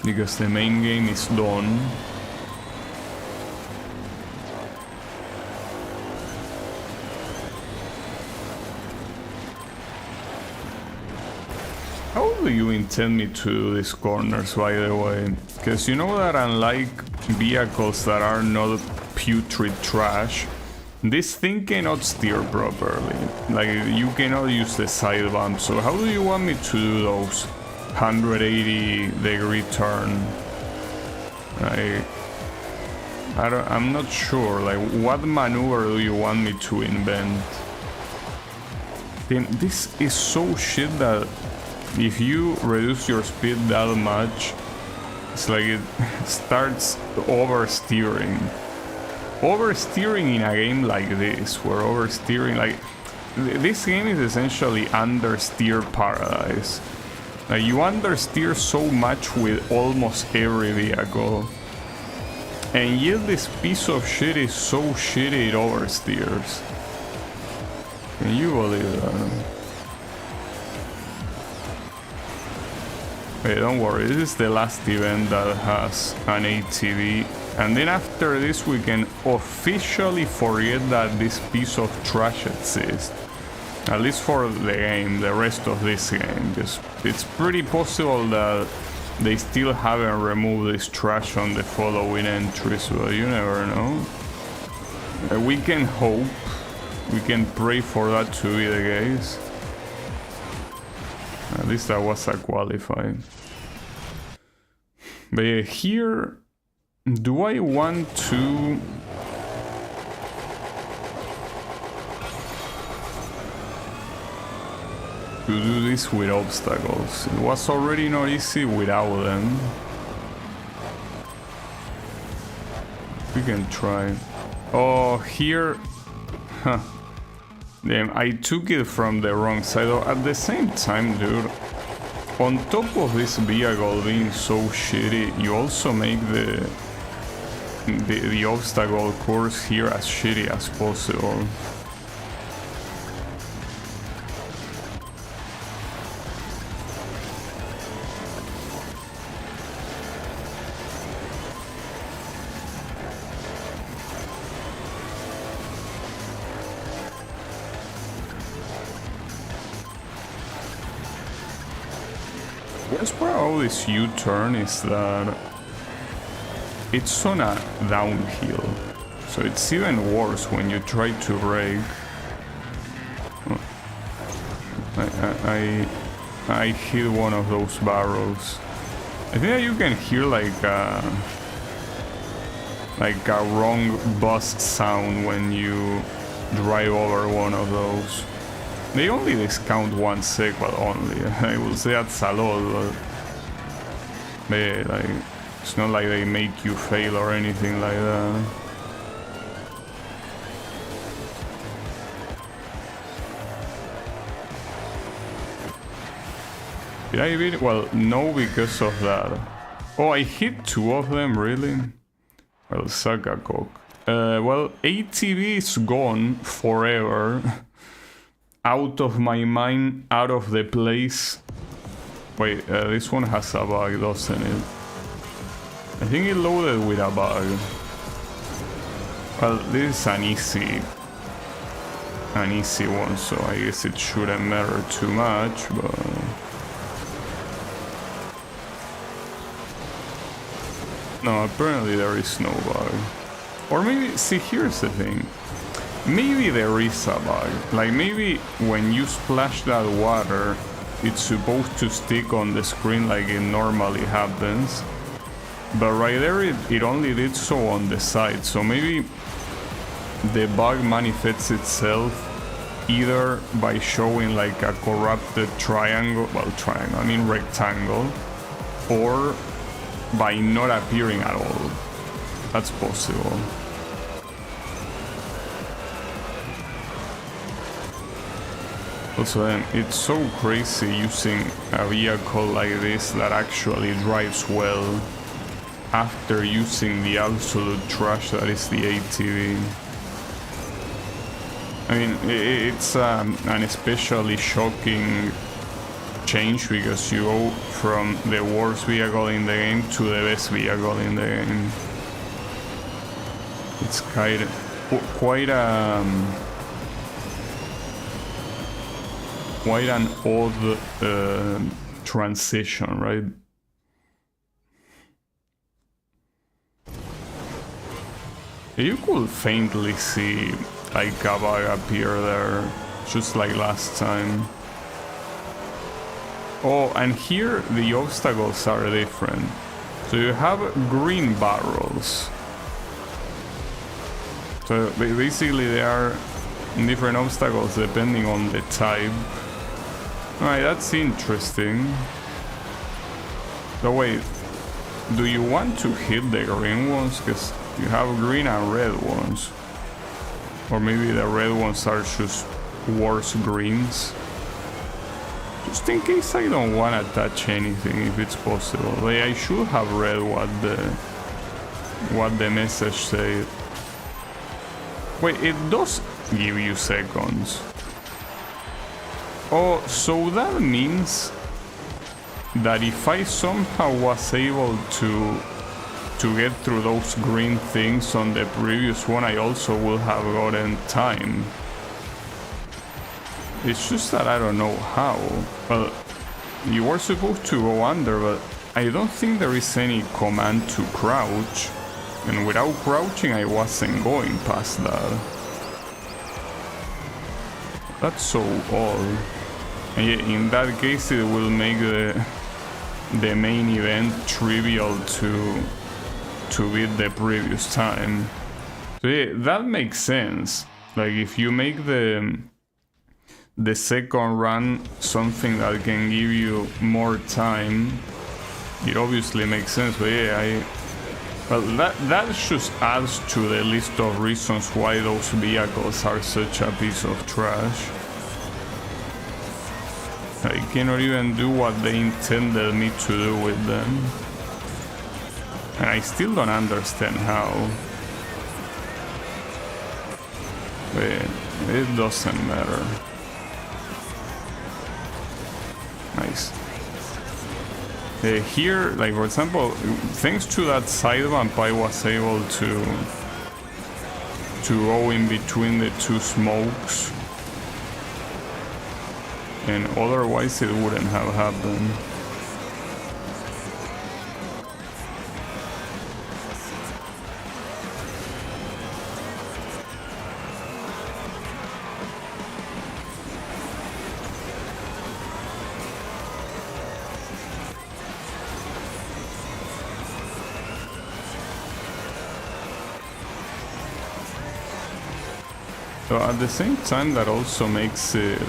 Because the main game is done. How do you intend me to do these corners, by the way? Because you know that unlike vehicles that are not putrid trash, this thing cannot steer properly. Like, you cannot use the side bump, so how do you want me to do those 180-degree turn? I'm not sure, like, what maneuver do you want me to invent? Then this is so shit that if you reduce your speed that much, it's like it starts oversteering. Oversteering in a game like this, where oversteering, like, this game is essentially understeer paradise. Like, you understeer so much with almost every vehicle, and yet this piece of shit is so shitty it oversteers. Can you believe that? Hey, don't worry, this is the last event that has an ATV. And then after this we can officially forget that this piece of trash exists. At least for the game, the rest of this game. Because it's pretty possible that they still haven't removed this trash on the following entries, but you never know. We can hope. We can pray for that to be the case. At least that was a qualify. But yeah, here, do I want to... do this with obstacles? It was already not easy without them. We can try. Oh, here... Huh. Damn, I took it from the wrong side. At the same time, dude, on top of this vehicle being so shitty, you also make the obstacle course here as shitty as possible. What's probably this U-turn is that it's on a downhill, so it's even worse when you try to brake. Oh. I hit one of those barrels. I think that you can hear like a wrong bust sound when you drive over one of those. They only discount 1 sec, but only. I will say that's a lot, but they, like, it's not like they make you fail or anything like that. Did I beat it? Well, no, because of that. Oh, I hit 2 of them, really? Well, suck a cock. Well, ATV is gone forever. Out of my mind, out of the place. Wait, this one has a bug, doesn't it? I think it loaded with a bug. Well, this is an easy one, so I guess it shouldn't matter too much, but... No, apparently there is no bug. Or maybe, see, here's the thing. Maybe there is a bug. Like, maybe when you splash that water, it's supposed to stick on the screen like it normally happens. But right there, it only did so on the side. So maybe the bug manifests itself either by showing like a corrupted triangle, well, triangle, I mean rectangle, or by not appearing at all. That's possible. Also, it's so crazy using a vehicle like this that actually drives well after using the absolute trash that is the ATV. I mean, it's an especially shocking change because you go from the worst vehicle in the game to the best vehicle in the game. It's quite an odd transition, right? You could faintly see like a bug appear there, just like last time. Oh, and here the obstacles are different. So you have green barrels. So basically they are different obstacles depending on the type. Alright, that's interesting. So wait, do you want to hit the green ones? Because you have green and red ones. Or maybe the red ones are just worse greens. Just in case I don't want to touch anything, if it's possible. Like, I should have read what the message said. Wait, it does give you seconds. Oh, so that means that if I somehow was able to get through those green things on the previous one, I also will have gotten time. It's just that I don't know how. Well, you were supposed to go under, but I don't think there is any command to crouch. And without crouching, I wasn't going past that. That's so odd. And yeah, in that case it will make the main event trivial to beat the previous time. So yeah, that makes sense. Like if you make the second run something that can give you more time, it obviously makes sense. But yeah, well, that just adds to the list of reasons why those vehicles are such a piece of trash. I cannot even do what they intended me to do with them. And I still don't understand how. But it doesn't matter. Nice. Here, like for example, thanks to that side bump, I was able to go in between the two smokes, and otherwise it wouldn't have happened. So at the same time, that also makes it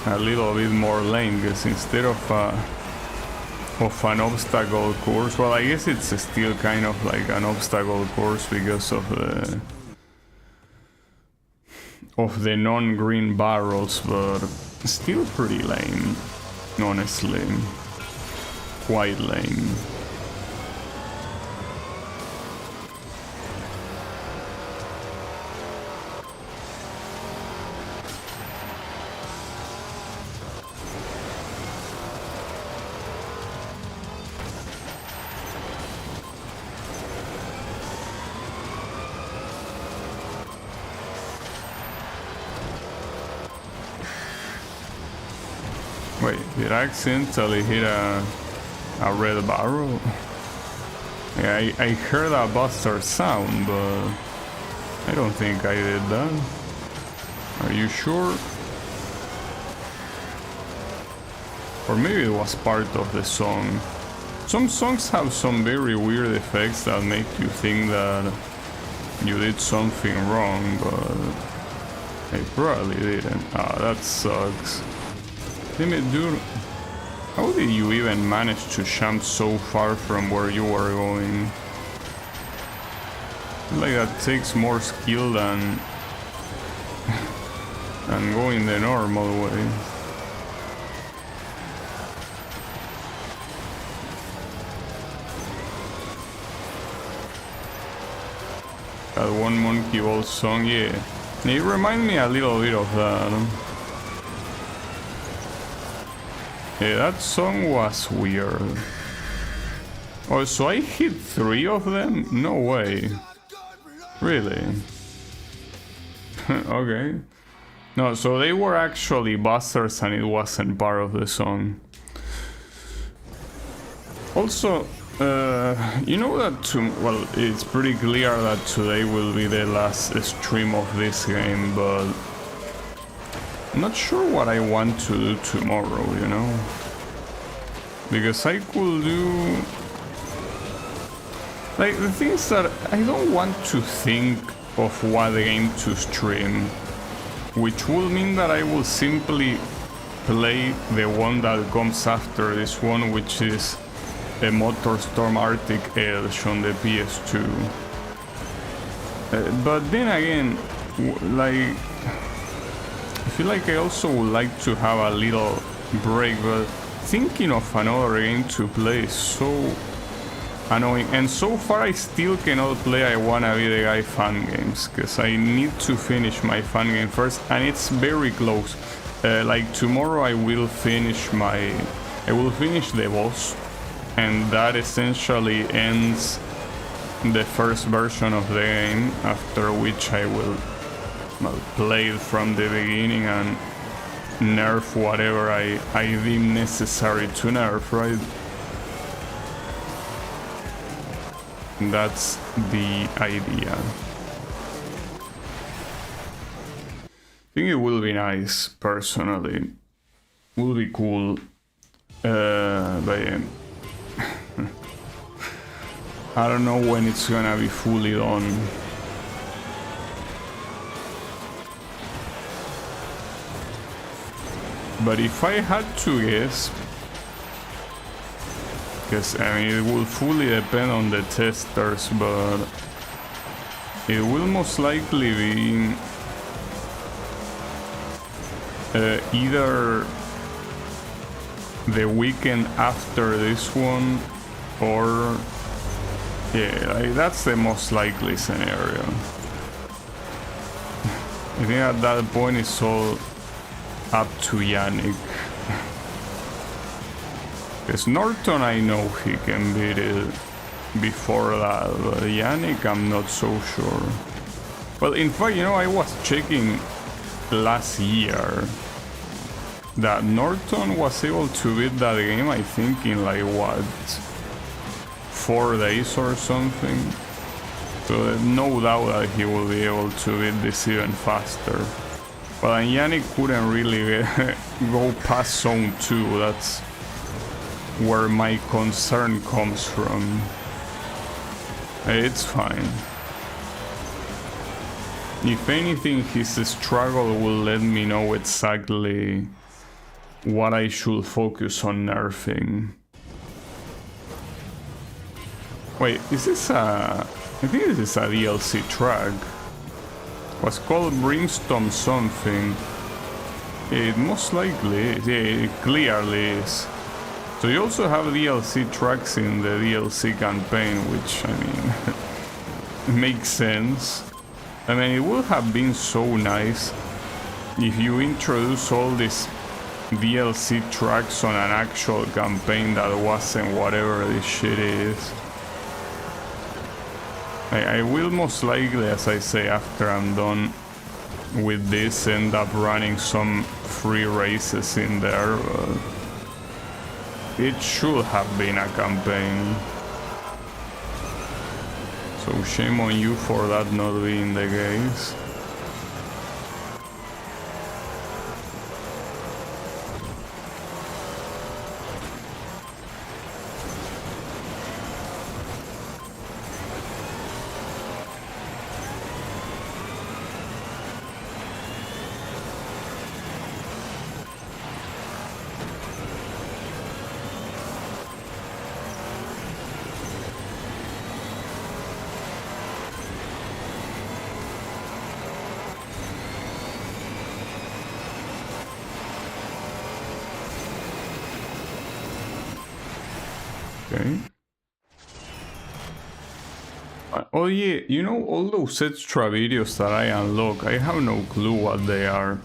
a little bit more lame, because instead of an obstacle course, well, I guess it's still kind of like an obstacle course because of the non-green barrels, but still pretty lame, honestly, quite lame. Wait, did I accidentally hit a red barrel? Yeah, I heard a buster sound, but I don't think I did that. Are you sure? Or maybe it was part of the song. Some songs have some very weird effects that make you think that you did something wrong, but I probably didn't. Ah, that sucks. Damn it, dude. How did you even manage to jump so far from where you were going? I feel like that takes more skill than going the normal way. That one Monkey Ball song, yeah. It reminds me a little bit of that. Yeah, that song was weird. Oh, so I hit 3 of them? No way. Really? Okay. No, so they were actually busters and it wasn't part of the song. Also, you know that, well, it's pretty clear that today will be the last stream of this game, but I'm not sure what I want to do tomorrow, you know? Because I could do... Like, the thing is that I don't want to think of what game to stream, which will mean that I will simply play the one that comes after this one, which is a MotorStorm Arctic Edge on the PS2. But then again, like... I feel like I also would like to have a little break, but thinking of another game to play is so annoying. And so far I still cannot play I Wanna Be the Guy fan games, because I need to finish my fan game first, and it's very close. Like tomorrow I will finish the boss, and that essentially ends the first version of the game, after which I will play it from the beginning and nerf whatever I deem necessary to nerf, right? That's the idea. I think it will be nice, personally, will be cool. But yeah. I don't know when it's gonna be fully done. But if I had to guess, because I mean it will fully depend on the testers, but it will most likely be either the weekend after this one, or yeah, like, that's the most likely scenario. I think at that point it's all up to Yannick. Because Norton, I know he can beat it before that, but Yannick, I'm not so sure. Well, in fact, you know, I was checking last year that Norton was able to beat that game, I think, in like what, 4 days or something. So no doubt that he will be able to beat this even faster. But Yannick couldn't really go past zone 2. That's where my concern comes from. It's fine. If anything, his struggle will let me know exactly what I should focus on nerfing. Wait, is this a... I think this is a DLC track. It was called Brimstone something. It most likely is. Yeah, it clearly is. So you also have DLC tracks in the DLC campaign, which, I mean, makes sense. I mean, it would have been so nice if you introduce all these DLC tracks on an actual campaign that wasn't whatever this shit is. I will most likely, as I say, after I'm done with this, end up running some free races in there, but it should have been a campaign. So shame on you for that not being the case. Okay. Oh yeah, you know, all those extra videos that I unlock, I have no clue what they are.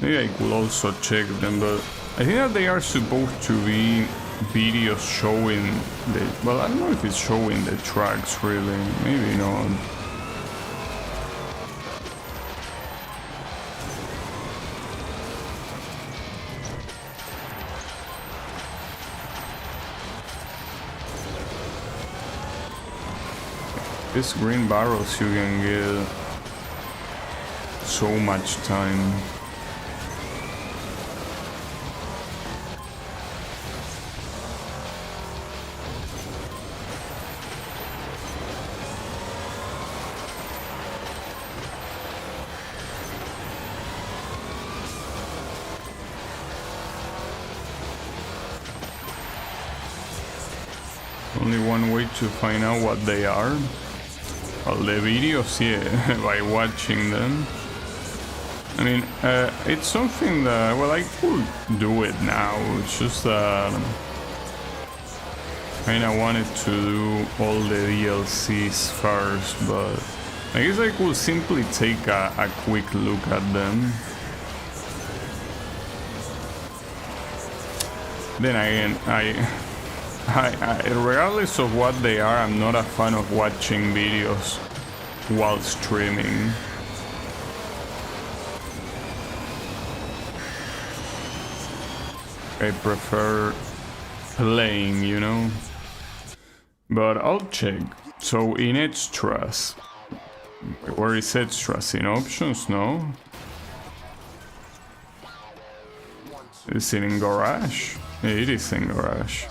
Maybe I could also check them, but I think that they are supposed to be videos showing the... Well, I don't know if it's showing the tracks really, maybe not. These green barrels, you can get so much time. Only one way to find out what they are. Well, the videos, yeah, by watching them. I mean, it's something that, well, I could do it now. It's just that I kinda wanted to do all the DLCs first, but I guess I could simply take a quick look at them. Then again, regardless of what they are, I'm not a fan of watching videos while streaming. I prefer playing, you know? But I'll check. So in extras, where is extras? In options? No? Is it in garage? Yeah, it is in garage.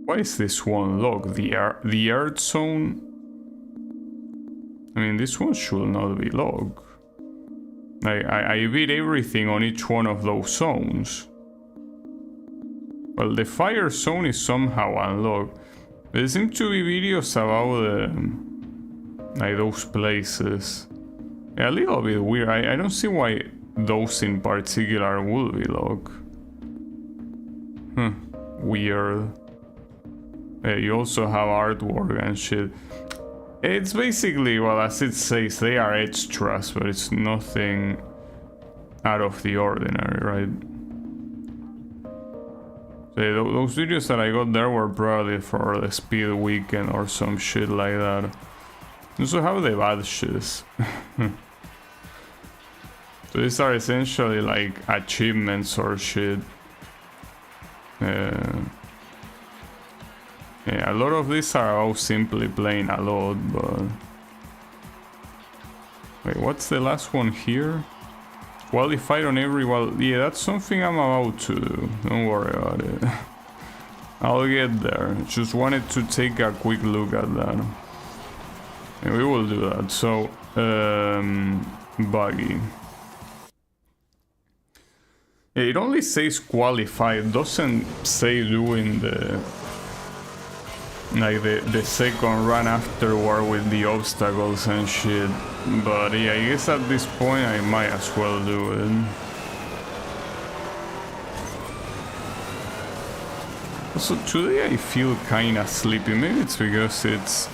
Why is this one locked? The earth zone? I mean, this one should not be locked. I beat everything on each one of those zones. Well, the fire zone is somehow unlocked. There seem to be videos about like those places. Yeah, a little bit weird. I don't see why those in particular will be locked. Weird. You also have artwork and shit. It's basically, well, as it says, they are extras, but it's nothing out of the ordinary, right? So those videos that I got there were probably for the speed weekend or some shit like that. Also have the bad shits. So these are essentially like achievements or shit. Yeah, a lot of these are all simply playing a lot, but... Wait, what's the last one here? Qualified on every... Well, yeah, that's something I'm about to do. Don't worry about it. I'll get there. Just wanted to take a quick look at that. And we will do that. So, buggy. It only says qualified. It doesn't say doing the... Like the second run afterward with the obstacles and shit. But yeah, I guess at this point I might as well do it. Also today I feel kinda sleepy. Maybe it's because it's...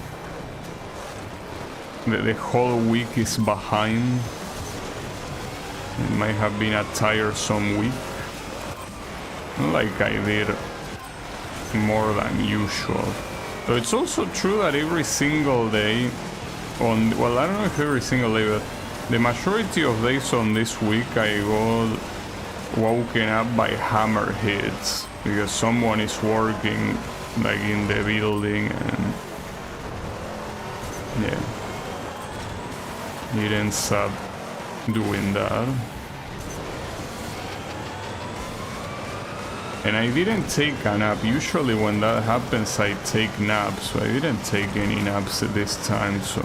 The whole week is behind. It might have been a tiresome week. Not like I did more than usual. So it's also true that every single day on, well, I don't know if every single day, but the majority of days on this week I got woken up by hammer hits because someone is working like in the building and yeah, it ends up doing that. And I didn't take a nap. Usually when that happens I take naps, but I didn't take any naps at this time, so...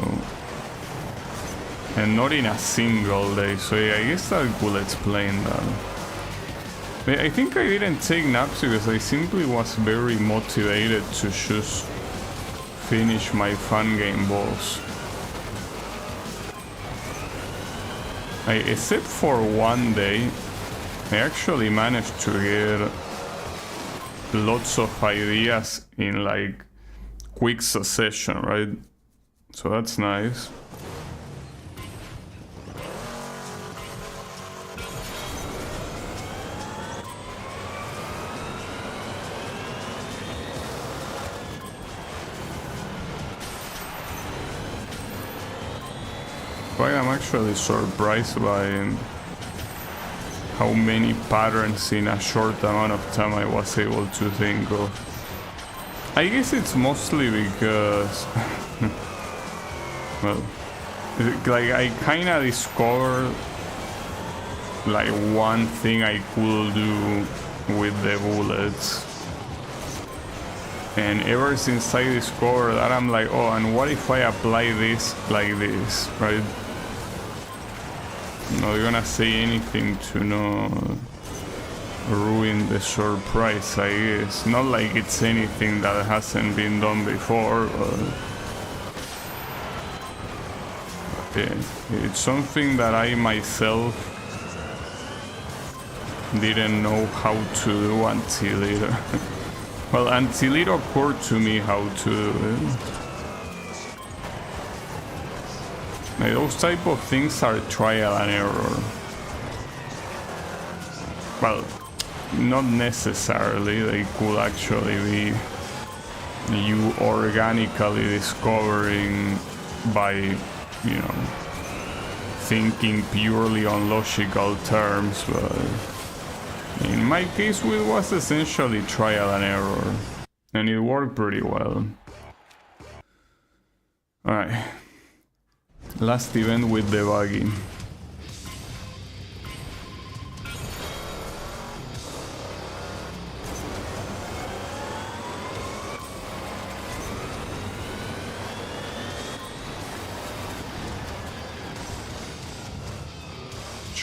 And not in a single day, so yeah, I guess that could explain that. But I think I didn't take naps because I simply was very motivated to just finish my fun game boss. Except for one day, I actually managed to get lots of ideas in like quick succession, right? So that's nice. But I'm actually surprised by how many patterns in a short amount of time I was able to think of. I guess it's mostly because well, like I kinda discovered like one thing I could do with the bullets, and ever since I discovered that, I'm like, oh, and what if I apply this like this, right? Not gonna say anything to not ruin the surprise, I guess. Not like it's anything that hasn't been done before, but yeah, it's something that I myself didn't know how to do until it well, until it occurred to me how to do it. Like, those type of things are trial and error. Well, not necessarily. They could actually be you organically discovering by, you know, thinking purely on logical terms, but in my case it was essentially trial and error, and it worked pretty well. Alright. Last event with the buggy.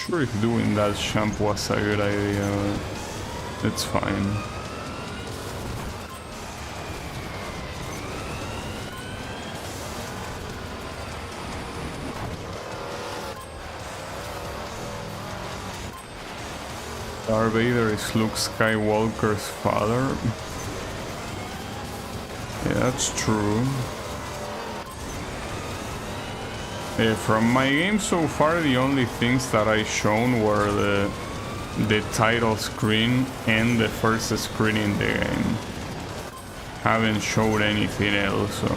sure if doing that champ was a good idea. It's fine. Darth Vader is Luke Skywalker's father. Yeah, that's true. From my game so far, the only things that I shown were the title screen and the first screen in the game. Haven't showed anything else, so...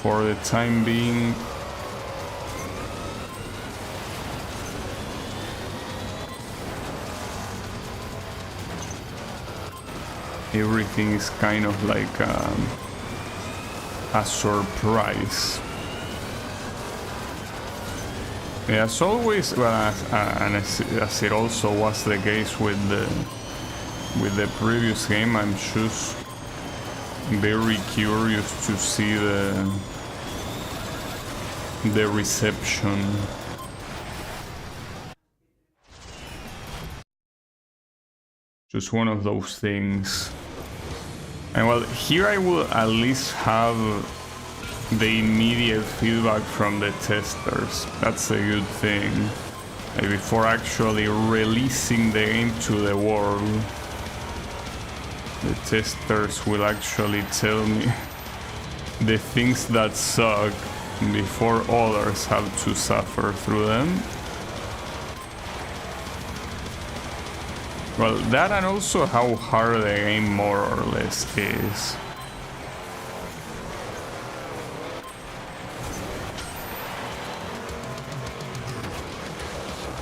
For the time being... everything is kind of like a surprise. Yeah, as always, well, and as it also was the case with the previous game, I'm just very curious to see the reception. Just one of those things. And well, here I will at least have the immediate feedback from the testers. That's a good thing. Like before actually releasing the game to the world, the testers will actually tell me the things that suck before others have to suffer through them. Well, that and also how hard the game more or less is.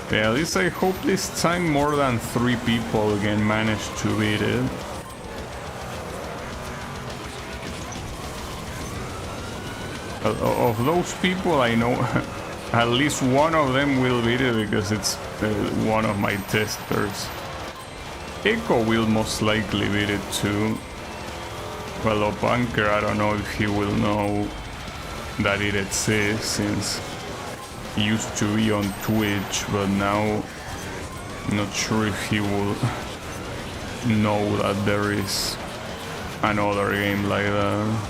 Yeah, at least I hope this time more than 3 people can manage to beat it. Of those people, I know at least one of them will beat it because it's one of my testers. Echo will most likely beat it too. Well, Bunker, I don't know if he will know that it exists, since he used to be on Twitch, but now I'm not sure if he will know that there is another game like that.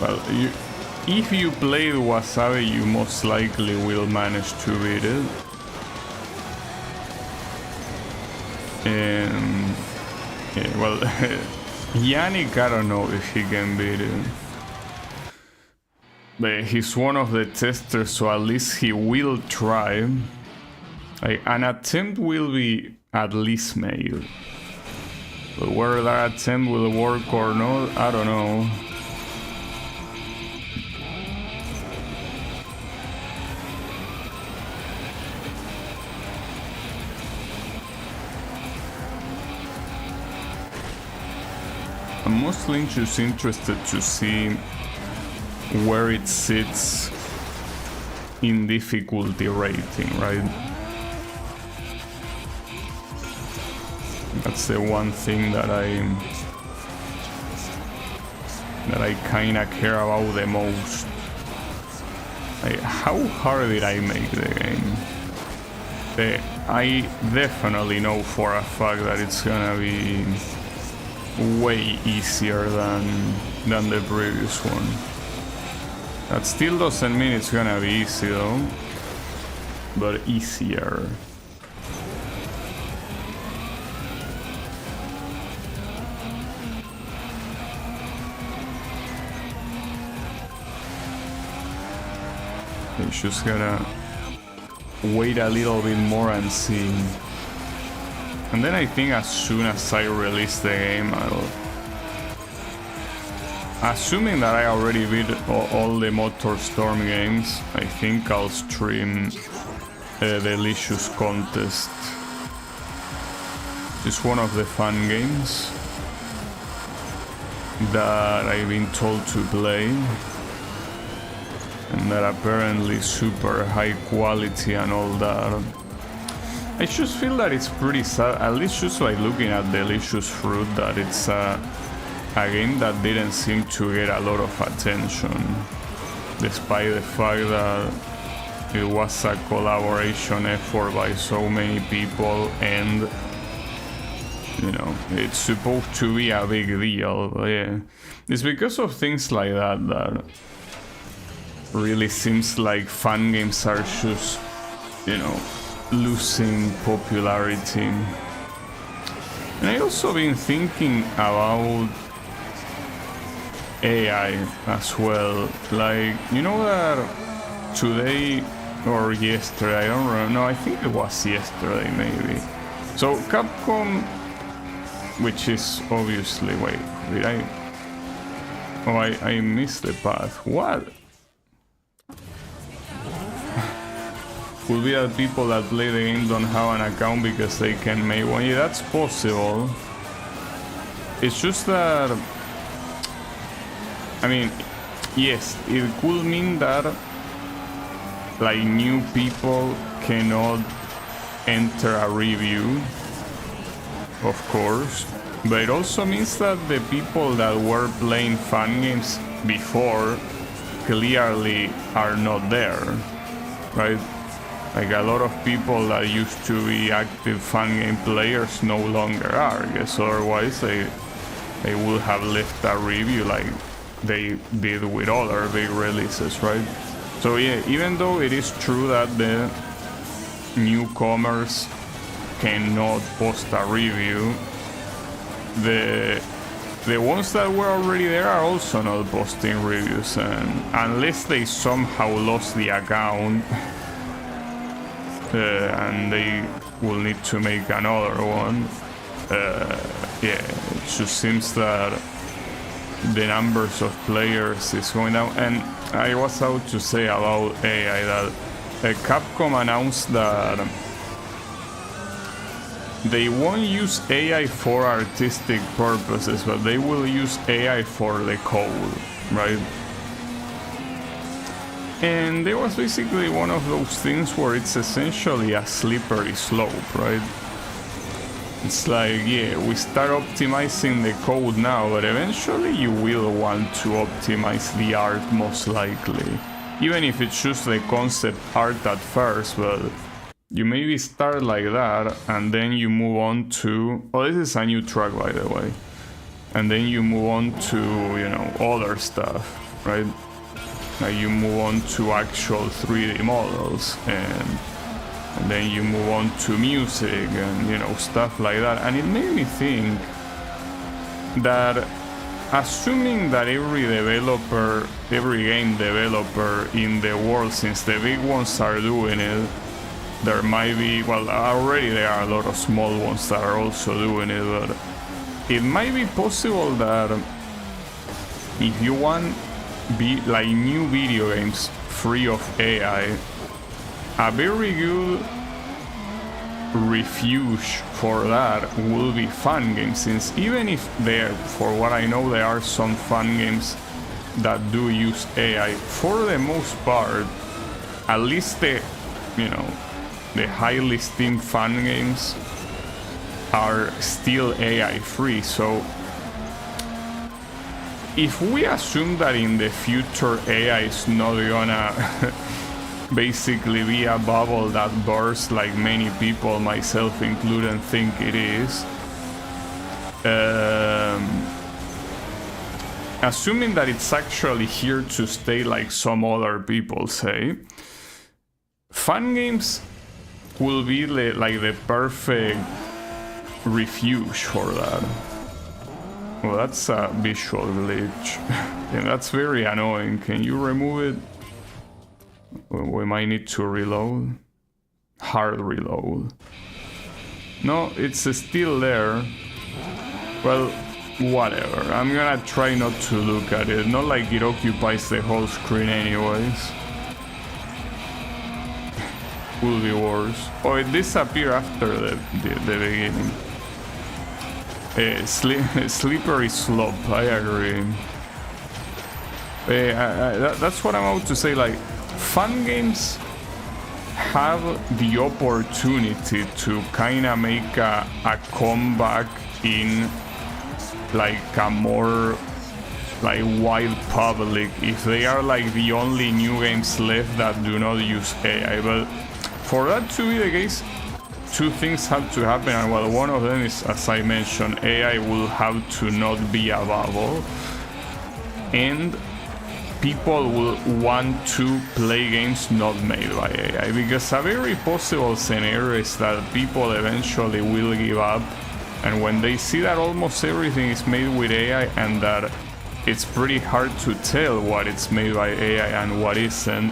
Well, if you played Wasabi, you most likely will manage to beat it. And yeah, well, Yannick, I don't know if he can beat it. But he's one of the testers, so at least he will try. Like, an attempt will be at least made. But whether that attempt will work or not, I don't know. I'm mostly just interested to see where it sits in difficulty rating, right? That's the one thing that I kinda care about the most. Like, how hard did I make the game? I definitely know for a fact that it's gonna be way easier than the previous one. That still doesn't mean it's gonna be easy though, but easier. You just gotta wait a little bit more and see. And then I think as soon as I release the game, assuming that I already beat all the MotorStorm games, I think I'll stream the Delicious Contest. It's one of the fun games that I've been told to play, and that apparently super high quality and all that. I just feel that it's pretty sad, at least just like looking at Delicious Fruit, that it's a game that didn't seem to get a lot of attention, despite the fact that it was a collaboration effort by so many people, and you know, it's supposed to be a big deal. But yeah, it's because of things like that that really seems like fun games are just, you know, losing popularity. And I also been thinking about AI as well. Like, you know that today or yesterday, I don't remember, no, I think it was yesterday maybe. So Capcom, which is obviously, wait, did I? Oh, I missed the path. What? Could be that people that play the game don't have an account because they can make one. Yeah, that's possible. It's just that, I mean, yes, it could mean that like new people cannot enter a review, of course, but it also means that the people that were playing fun games before clearly are not there, right? Like a lot of people that used to be active fun game players no longer are. I guess otherwise they would have left a review like they did with other big releases, right? So yeah, even though it is true that the newcomers cannot post a review, the ones that were already there are also not posting reviews, and unless they somehow lost the account and they will need to make another one, yeah, it just seems that the numbers of players is going down. And I was out to say about AI that Capcom announced that they won't use AI for artistic purposes, but they will use AI for the code, right? And there was basically one of those things where it's essentially a slippery slope, right? It's like, yeah, we start optimizing the code now, but eventually you will want to optimize the art most likely. Even if it's just the concept art at first, but you maybe start like that, and then you move on to... Oh, this is a new track, by the way. And then you move on to, you know, other stuff, right? Like you move on to actual 3D models, and then you move on to music and, you know, stuff like that. And it made me think that, assuming that every developer, every game developer in the world, since the big ones are doing it, there might be, well, already there are a lot of small ones that are also doing it, but it might be possible that if you want like new video games free of AI, a very good refuge for that will be fun games, since even if there, for what I know, there are some fun games that do use AI, for the most part, at least the, you know, the highly esteemed fun games are still AI free. So if we assume that in the future AI is not gonna basically be a bubble that bursts like many people, myself included, think it is, assuming that it's actually here to stay like some other people say, fun games will be like the perfect refuge for that. Well, that's a visual glitch, and that's very annoying. Can you remove it? We might need to reload. Hard reload. No, it's still there. Well, whatever. I'm gonna try not to look at it. Not like it occupies the whole screen anyways. Will be worse. Oh, it disappeared after the beginning. Slippery slope, I agree. That's what I'm about to say, like, fun games have the opportunity to kind of make a comeback in like a more like wide public, if they are like the only new games left that do not use AI. But for that to be the case, two things have to happen, and well, one of them is, as I mentioned, AI will have to not be a bubble, and people will want to play games not made by AI, because a very possible scenario is that people eventually will give up, and when they see that almost everything is made with AI and that it's pretty hard to tell what it's made by AI and what isn't,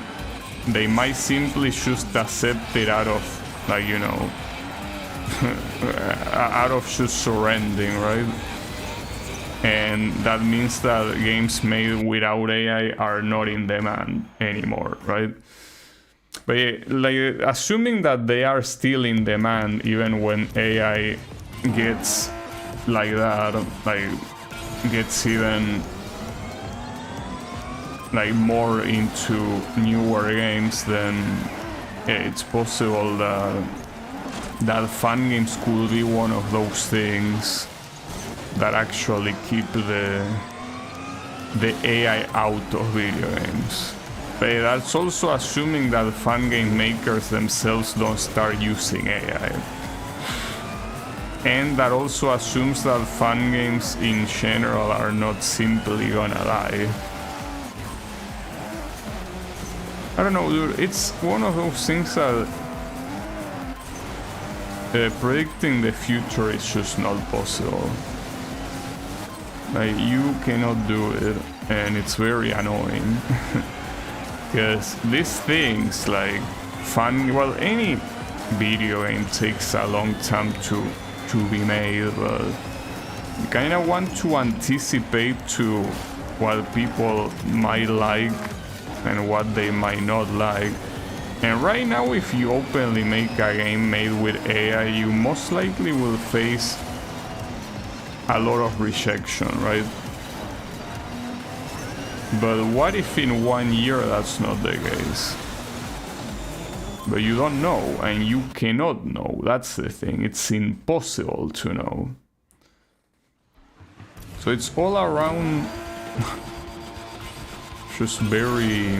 they might simply just accept it out of, like, you know, out of just surrendering, right? And that means that games made without AI are not in demand anymore, right? But yeah, like, assuming that they are still in demand even when AI gets like that, like gets even like more into newer games, then yeah, it's possible that fun games could be one of those things that actually keep the AI out of video games. But that's also assuming that fun game makers themselves don't start using AI. And that also assumes that fun games in general are not simply gonna die. I don't know, dude, it's one of those things that predicting the future is just not possible. Like, you cannot do it, and it's very annoying. Because these things, like fun, well, any video game takes a long time to be made, but you kind of want to anticipate to what people might like and what they might not like. And right now, if you openly make a game made with AI, you most likely will face a lot of rejection, right? But what if in 1 year that's not the case? But you don't know, and you cannot know. That's the thing. It's impossible to know. So it's all around just very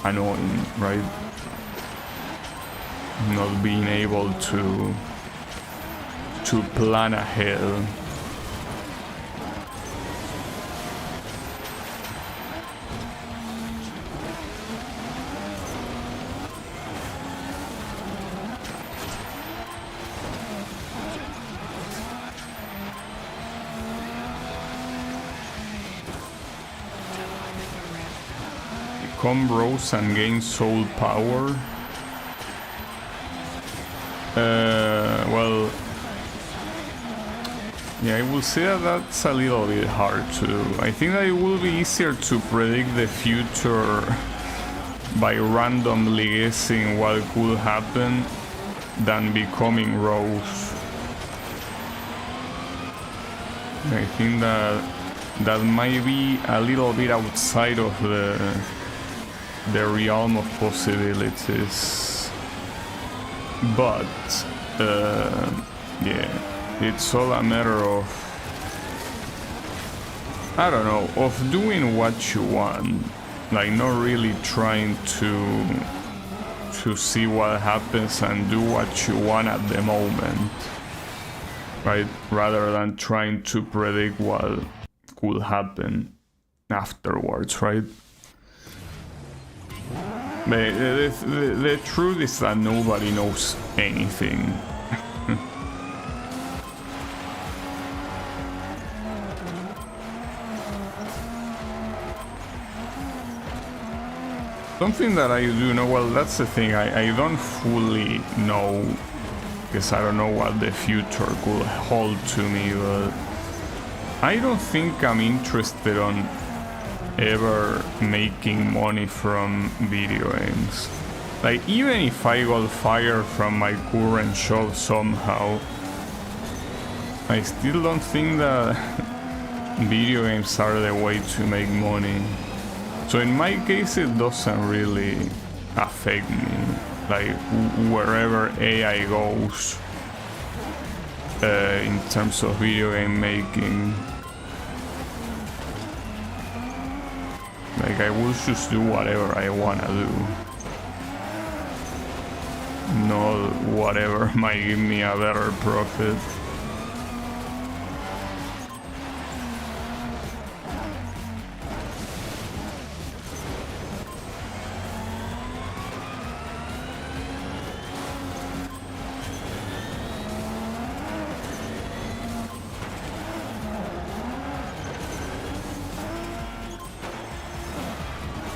annoying, right? Not being able to plan ahead. Become rose and gain soul power. Well, yeah, I will say that that's a little bit hard to do. I think that it will be easier to predict the future by randomly guessing what could happen than becoming rose. I think that might be a little bit outside of the realm of possibilities, but yeah, it's all a matter of, I don't know, of doing what you want, like not really trying to see what happens and do what you want at the moment, right, rather than trying to predict what could happen afterwards, right? But the truth is that nobody knows anything. Something that I do know, well, that's the thing, I don't fully know, because I don't know what the future could hold to me, but I don't think I'm interested on ever making money from video games. Like, even if I got fired from my current job somehow, I still don't think that video games are the way to make money. So in my case, it doesn't really affect me, like wherever AI goes in terms of video game making. Like I will just do whatever I wanna do, not whatever might give me a better profit.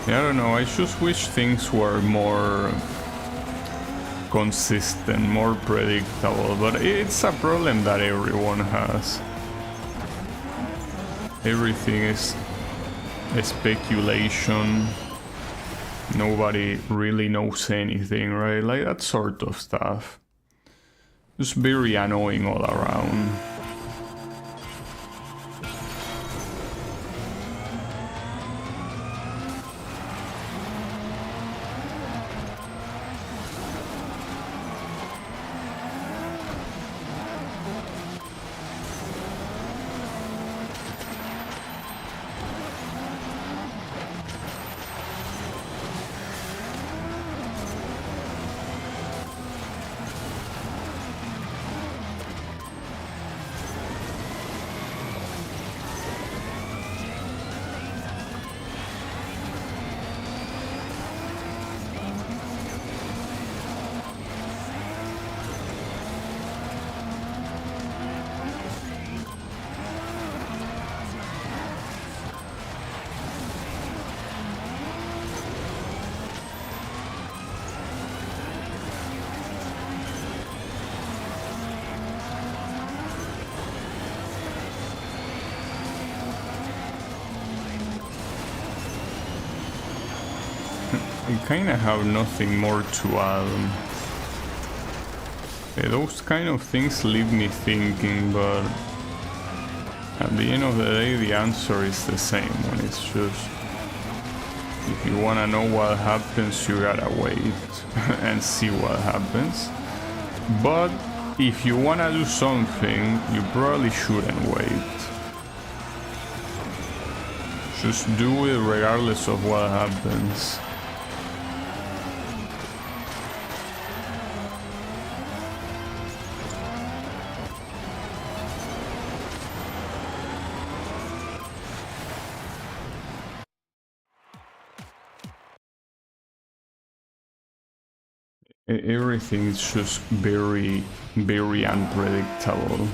I don't know, I just wish things were more consistent, more predictable, but it's a problem that everyone has. Everything is speculation. Nobody really knows anything, right? Like that sort of stuff. Just very annoying all around. I kinda have nothing more to add. Those kind of things leave me thinking, but at the end of the day the answer is the same when it's just, if you wanna know what happens, you gotta wait and see what happens. But if you wanna do something, you probably shouldn't wait. Just do it regardless of what happens. Everything is just very, very unpredictable.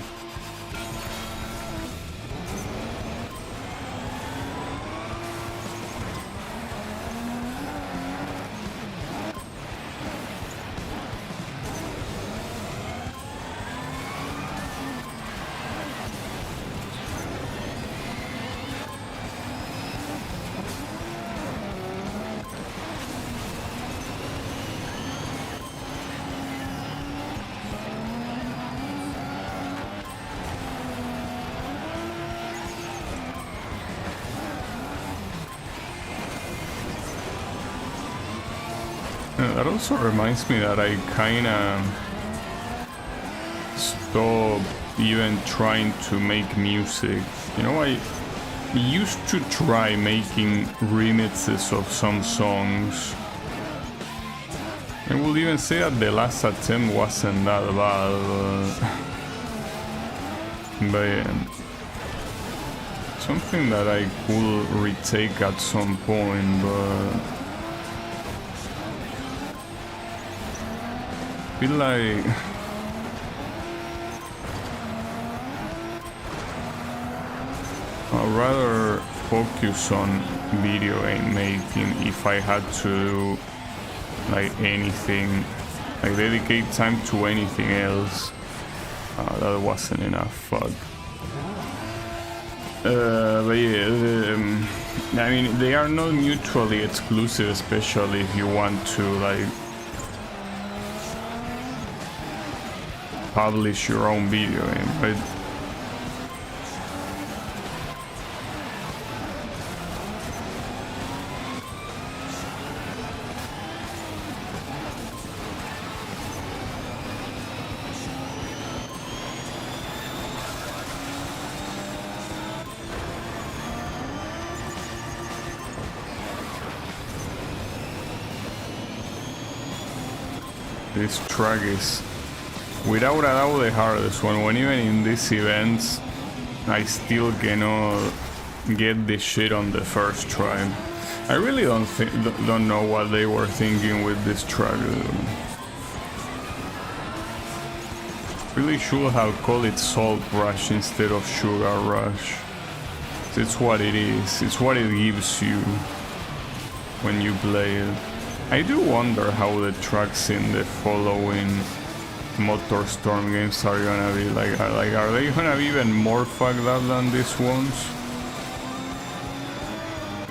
That also reminds me that I kinda stopped even trying to make music. You know, I used to try making remixes of some songs. I would even say that the last attempt wasn't that bad, but yeah, something that I could retake at some point, but I feel like I'd rather focus on video game making if I had to do like anything, like dedicate time to anything else. That wasn't enough, fuck. But yeah, I mean, they are not mutually exclusive, especially if you want to like publish your own video game, right? This track is without a doubt the hardest one. When even in these events, I still cannot get this shit on the first try. I really don't know what they were thinking with this track. Really should have called it Salt Rush instead of Sugar Rush. It's what it is. It's what it gives you when you play it. I do wonder how the tracks in the following MotorStorm games are gonna be. Like, are they gonna be even more fucked up than these ones?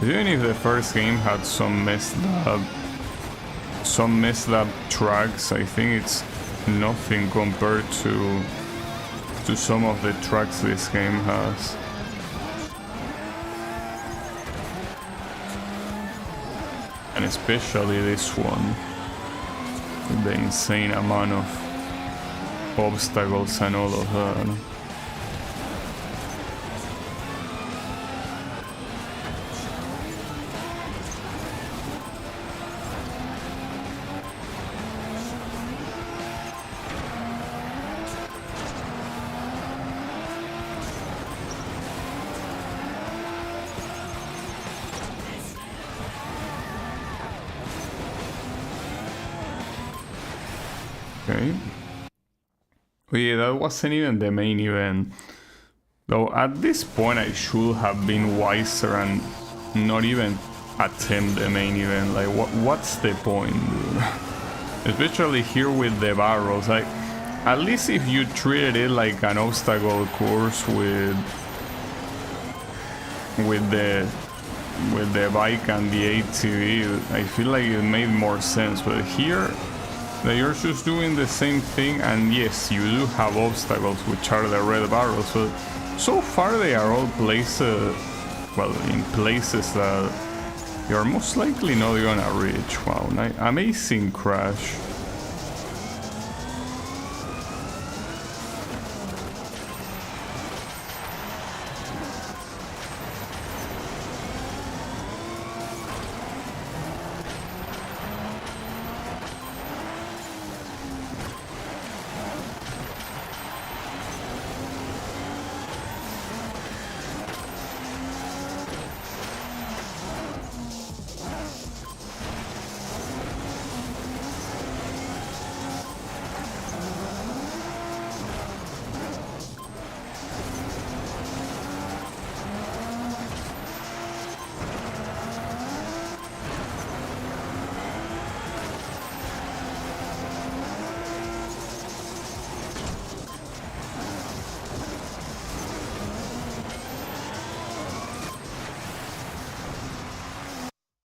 Even if the first game had some messed up tracks, I think it's nothing compared to some of the tracks this game has. And especially this one, the insane amount of obstacles and all of that. Okay. Oh yeah, that wasn't even the main event. Though at this point I should have been wiser and not even attempt the main event. Like, what's the point, dude? Especially here with the barrels. Like, at least if you treated it like an obstacle course with the bike and the ATV, I feel like it made more sense. But here, they are just doing the same thing, and yes, you do have obstacles, which are the red barrels, but so far they are all places, well, in places that you're most likely not gonna reach. Wow, amazing crash.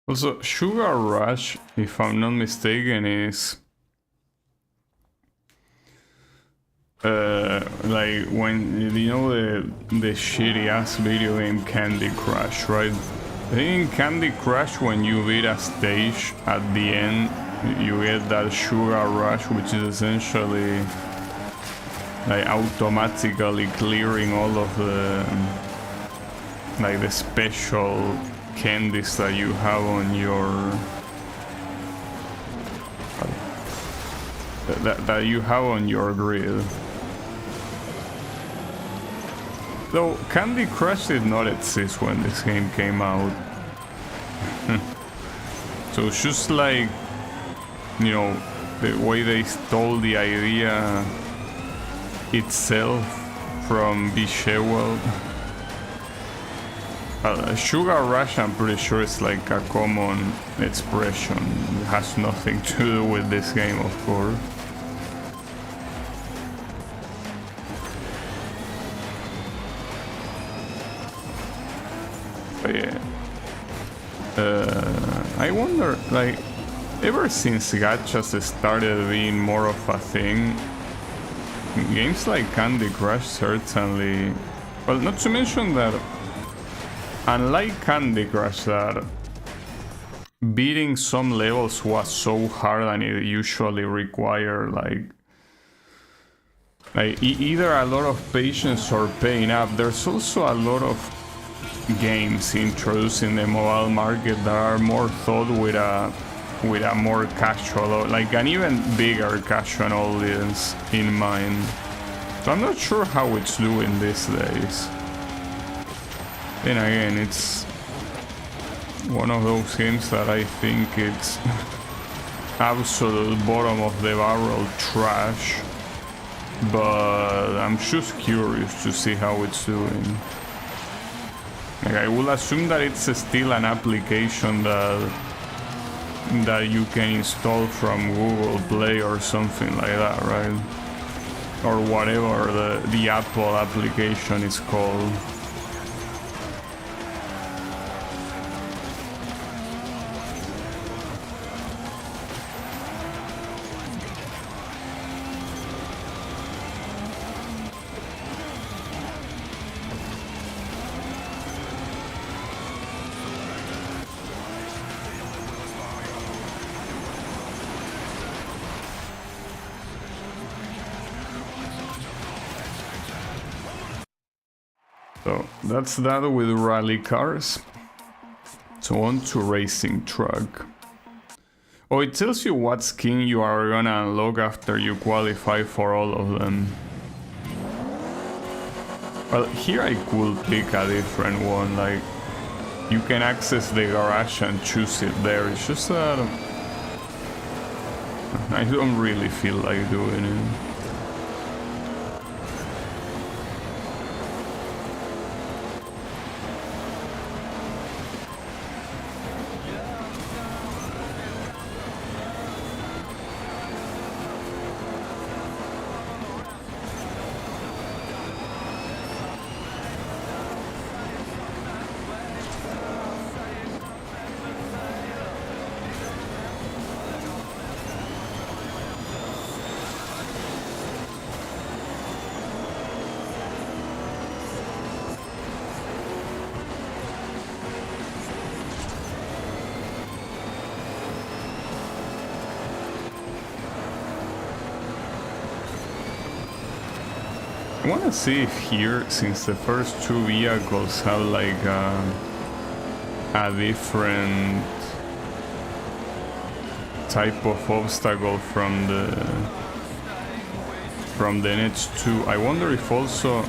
Also, Sugar Rush, if I'm not mistaken, is like when you know the shitty ass video game Candy Crush, right? I think in Candy Crush, when you beat a stage at the end, you get that Sugar Rush, which is essentially like automatically clearing all of the like the special candies that you have on your that you have on your grid. Though Candy Crush did not exist when this game came out. So it's just like, you know, the way they stole the idea itself from Bishewell. Sugar Rush, I'm pretty sure it's like a common expression. It has nothing to do with this game, of course. But yeah. I wonder, like, ever since gachas started being more of a thing, games like Candy Crush certainly... Well, not to mention that unlike Candy Crush, that beating some levels was so hard and it usually required like either a lot of patience or paying up. There's also a lot of games introduced in the mobile market that are more thought with a with a more casual, like an even bigger casual audience in mind. So I'm not sure how it's doing these days. Then again, it's one of those games that I think it's absolute bottom of the barrel trash, but I'm just curious to see how it's doing. Like, I will assume that it's still an application that you can install from Google Play or something like that, right? Or whatever the Apple application is called. So that's that with rally cars. So on to racing truck. Oh, it tells you what skin you are gonna unlock after you qualify for all of them. Well, here I could pick a different one, like you can access the garage and choose it there. It's just that I don't really feel like doing it. I want to see if here, since the first two vehicles have like a different type of obstacle from the next two, I wonder if also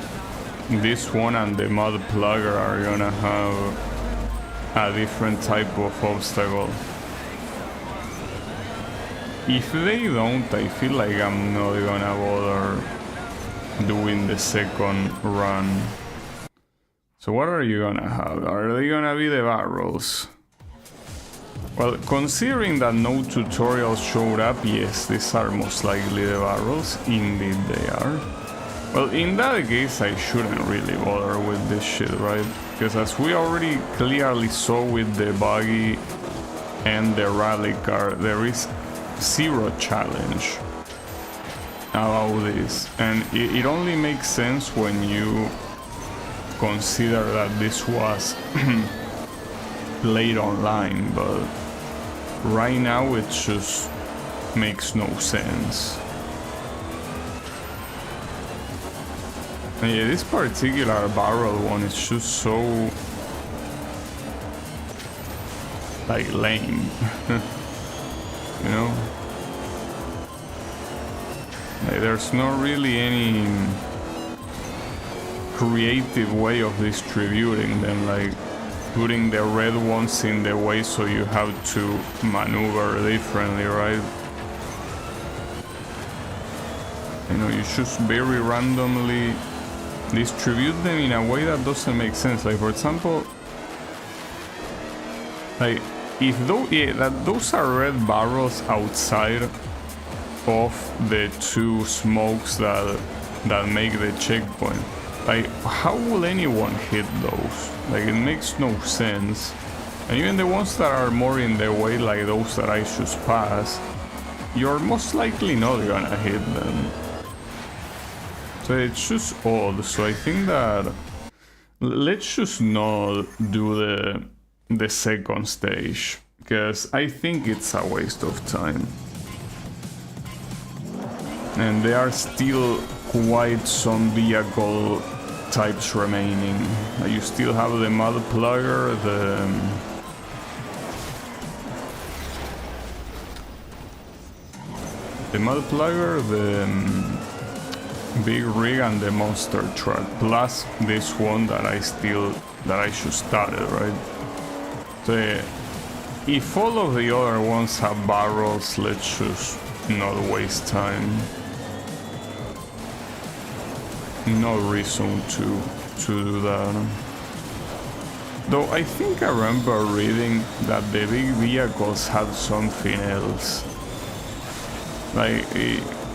this one and the mud plugger are gonna have a different type of obstacle. If they don't, I feel like I'm not gonna bother doing the second run. So what are you gonna have? Are they gonna be the barrels? Well, considering that no tutorials showed up, yes, these are most likely the barrels. Indeed they are. Well, in that case, I shouldn't really bother with this shit, right? Because as we already clearly saw with the buggy and the rally car, there is zero challenge about this, and it only makes sense when you consider that this was played online, but right now it just makes no sense. And yeah, this particular barrel one is just so like lame. You know? Like, there's not really any creative way of distributing them, like putting the red ones in the way so you have to maneuver differently, right? You know, you just very randomly distribute them in a way that doesn't make sense. Like, for example, like if those are red barrels outside of the two smokes that make the checkpoint. Like, how will anyone hit those? Like, it makes no sense. And even the ones that are more in the way, like those that I just passed, you're most likely not gonna hit them. So it's just odd. So I think that let's just not do the second stage, because I think it's a waste of time. And there are still quite some vehicle types remaining. You still have the mud plugger, the multiplier, the big rig, and the monster truck, plus this one that I should started, right? So if all of the other ones have barrels, let's just not waste time. No reason to do that. Though I think I remember reading that the big vehicles had something else. Like,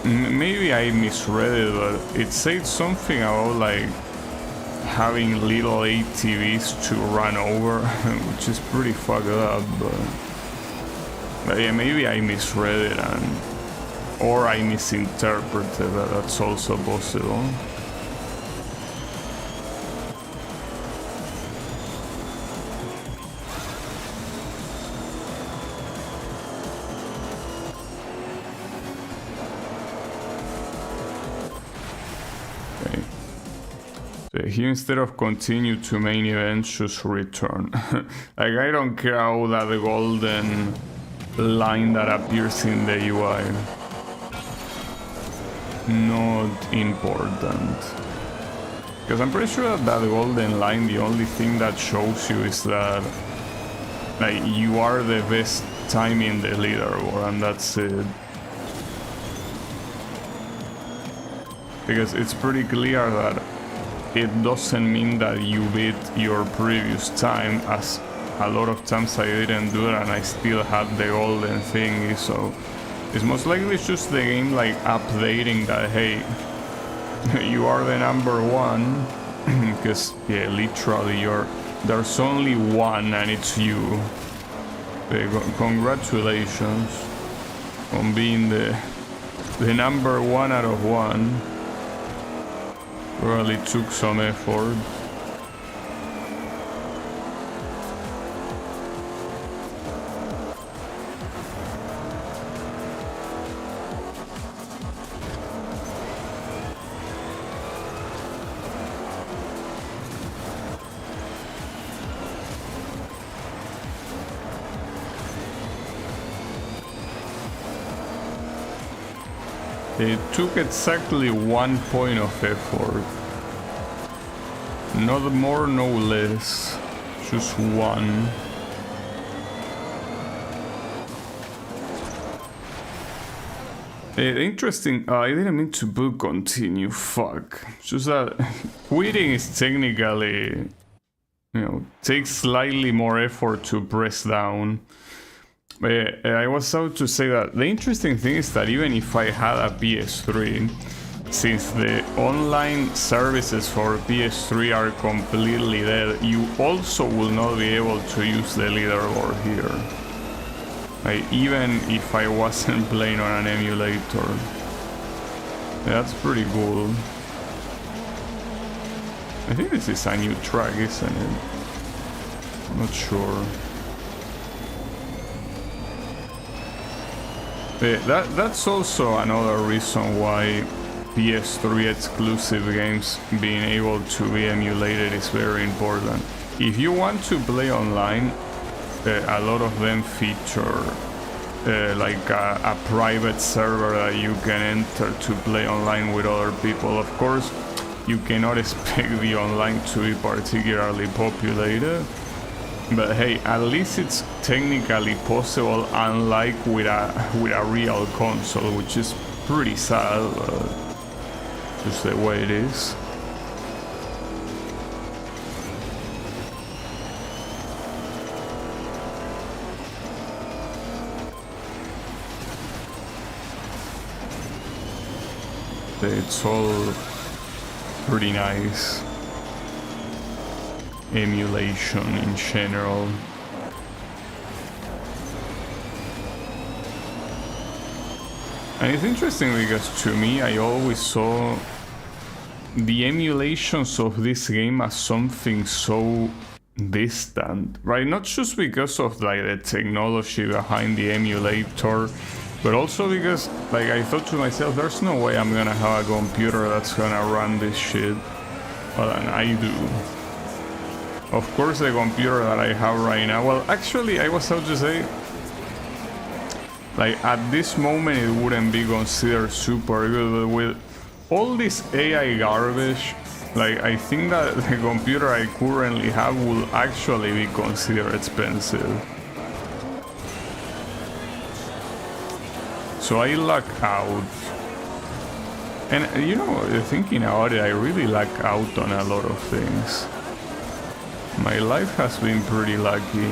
maybe I misread it, but it said something about like having little ATVs to run over, which is pretty fucked up, but yeah, maybe I misread it, or I misinterpreted that. That's also possible. Here, instead of continue to main event, just return. Like, I don't care about that golden line that appears in the UI. Not important. Because I'm pretty sure that that golden line, the only thing that shows you is that like you are the best time in the leaderboard, and that's it. Because it's pretty clear that it doesn't mean that you beat your previous time, as a lot of times I didn't do that and I still had the golden thingy, so it's most likely just the game like updating that, hey, you are the number one, because yeah, literally there's only one and it's you. Congratulations on being the number one out of one. Really took some effort. It took exactly 1 point of effort. Not more, no less. Just one. Interesting. I didn't mean to book continue. Fuck. Just that quitting is technically, takes slightly more effort to press down. I was about to say that the interesting thing is that even if I had a PS3, since the online services for PS3 are completely dead, you also will not be able to use the leaderboard here. Even if I wasn't playing on an emulator. That's pretty cool. I think this is a new track, isn't it? I'm not sure. That's also another reason why PS3 exclusive games being able to be emulated is very important. If you want to play online, a lot of them feature like a private server that you can enter to play online with other people. Of course, you cannot expect the online to be particularly populated, but hey, at least it's technically possible, unlike with a real console, which is pretty sad, just the way it is. It's all pretty nice. Emulation in general. And it's interesting because to me, I always saw the emulations of this game as something so distant, right? Not just because of like the technology behind the emulator, but also because like I thought to myself, there's no way I'm gonna have a computer that's gonna run this shit. Well, and I do. Of course, the computer that I have right now, well, actually, I was about to say, Like at this moment it wouldn't be considered super good, but with all this AI garbage, like I think that the computer I currently have will actually be considered expensive. So I luck out. And you know, thinking about it, I really luck out on a lot of things. My life has been pretty lucky.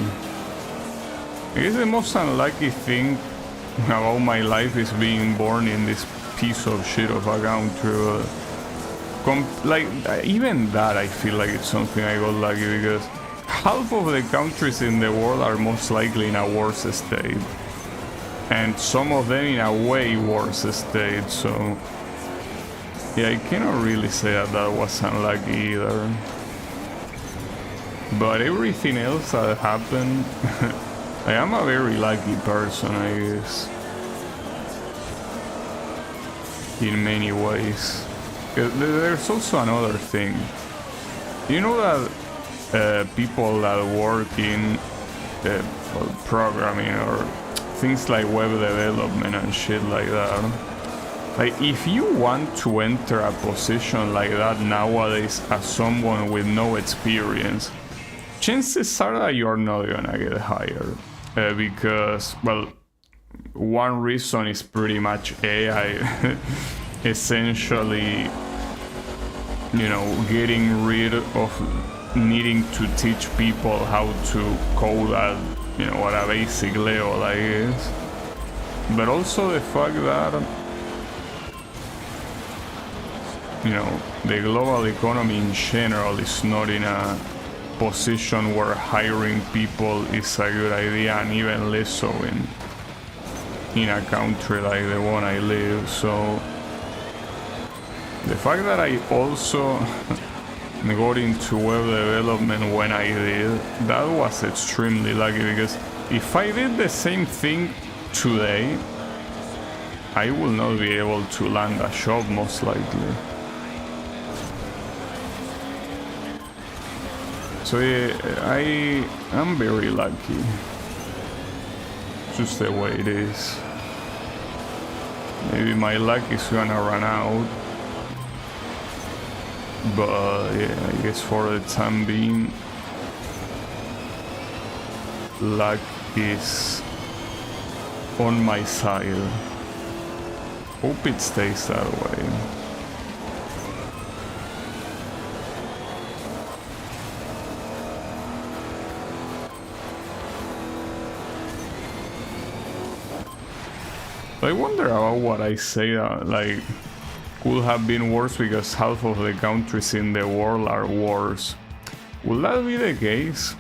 I guess the most unlucky thing about my life is being born in this piece of shit of a country. Like, even that I feel like it's something I got lucky, because half of the countries in the world are most likely in a worse state. And some of them in a way worse state, so... yeah, I cannot really say that that was unlucky either. But everything else that happened... I am a very lucky person, I guess. In many ways. There's also another thing. You know that people that work in programming or things like web development and shit like that, like if you want to enter a position like that nowadays as someone with no experience, chances are that you're not gonna get hired. Because, well, one reason is pretty much AI essentially, you know, getting rid of needing to teach people how to code at, you know, at a basic level, I guess. But also the fact that, you know, the global economy in general is not in a position where hiring people is a good idea, and even less so in a country like the one I live. So the fact that I also got into web development when I did, that was extremely lucky, because if I did the same thing today, I will not be able to land a job most likely. So yeah, I am very lucky. Just the way it is. Maybe my luck is gonna run out. But yeah, I guess for the time being, luck is on my side. Hope it stays that way. I wonder about what I say that, like, could have been worse because half of the countries in the world are worse. Will that be the case?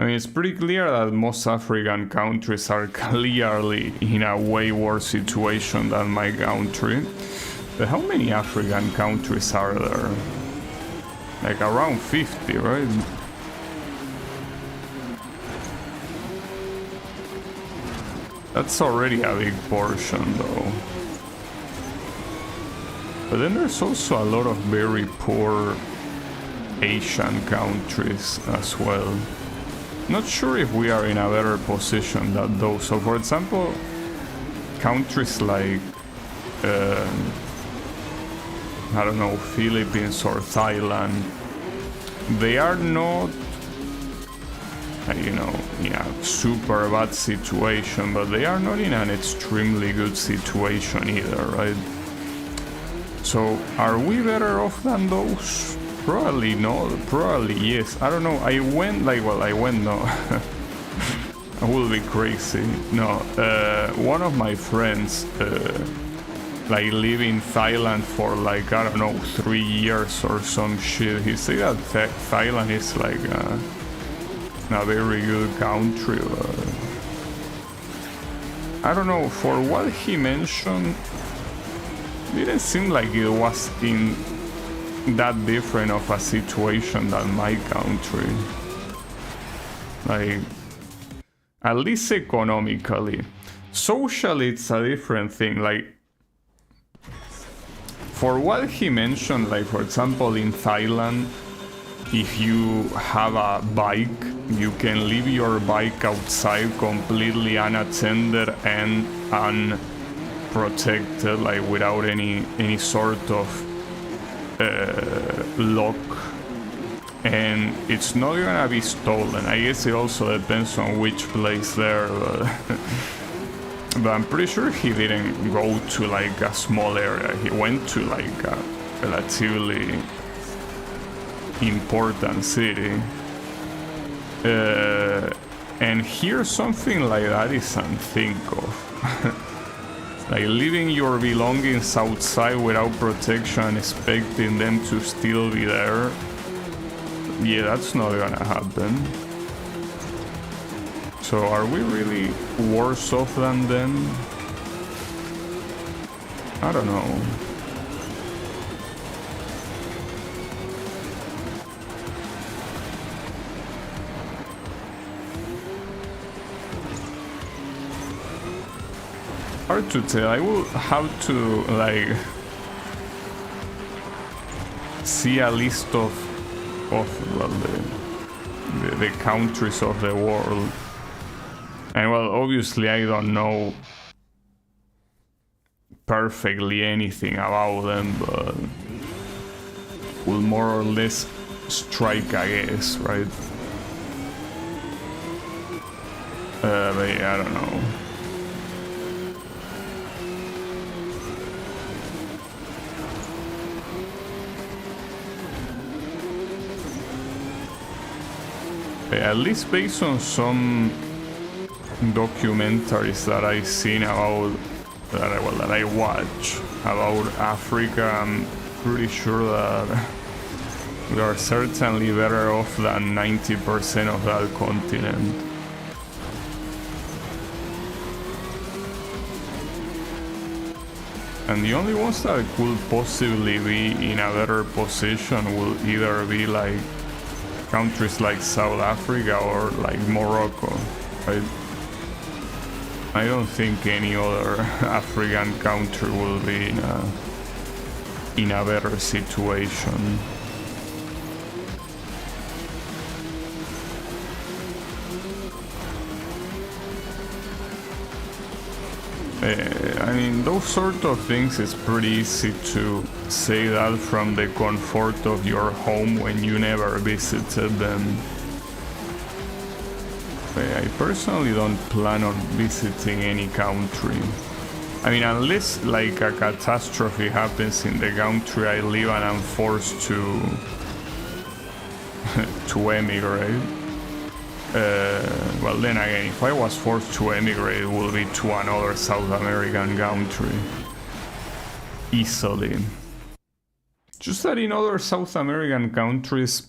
I mean, it's pretty clear that most African countries are clearly in a way worse situation than my country. But how many African countries are there? Like around 50, right? That's already a big portion, though. But then there's also a lot of very poor Asian countries as well. Not sure if we are in a better position than those. So, for example, countries like, I don't know, Philippines or Thailand, they are not, you know, in a super bad situation, but they are not in an extremely good situation either, right? So, are we better off than those? Probably not, probably yes. I don't know, I went, no. I will be crazy. No, one of my friends, like, live in Thailand for, like, I don't know, 3 years or some shit. He said that Thailand is, like, a very good country. I don't know, for what he mentioned, didn't seem like it was in that different of a situation than my country. Like, at least economically. Socially, it's a different thing. Like, for what he mentioned, like, for example, in Thailand, if you have a bike, you can leave your bike outside completely unattended and unprotected, like without any sort of lock, and it's not gonna be stolen. I guess it also depends on which place there, but I'm pretty sure he didn't go to like a small area. He went to like a relatively important city, and here something like that is unthinkable. Like leaving your belongings outside without protection and expecting them to still be there. Yeah, that's not gonna happen. So are we really worse off than them? I don't know. Hard to tell. I will have to like see a list of well, the countries of the world, and well, obviously I don't know perfectly anything about them, but will more or less strike a guess, right? But yeah, I don't know. At least based on some documentaries that I've seen about that I watch about Africa, I'm pretty sure that we are certainly better off than 90% of that continent. And the only ones that could possibly be in a better position will either be like countries like South Africa or like Morocco, right? I don't think any other African country will be in a better situation. I mean, those sort of things, it's pretty easy to say that from the comfort of your home when you never visited them. I personally don't plan on visiting any country. I mean, unless like a catastrophe happens in the country I live and I'm forced to emigrate. Well, then again, if I was forced to emigrate, it would be to another South American country. Easily. Just that in other South American countries,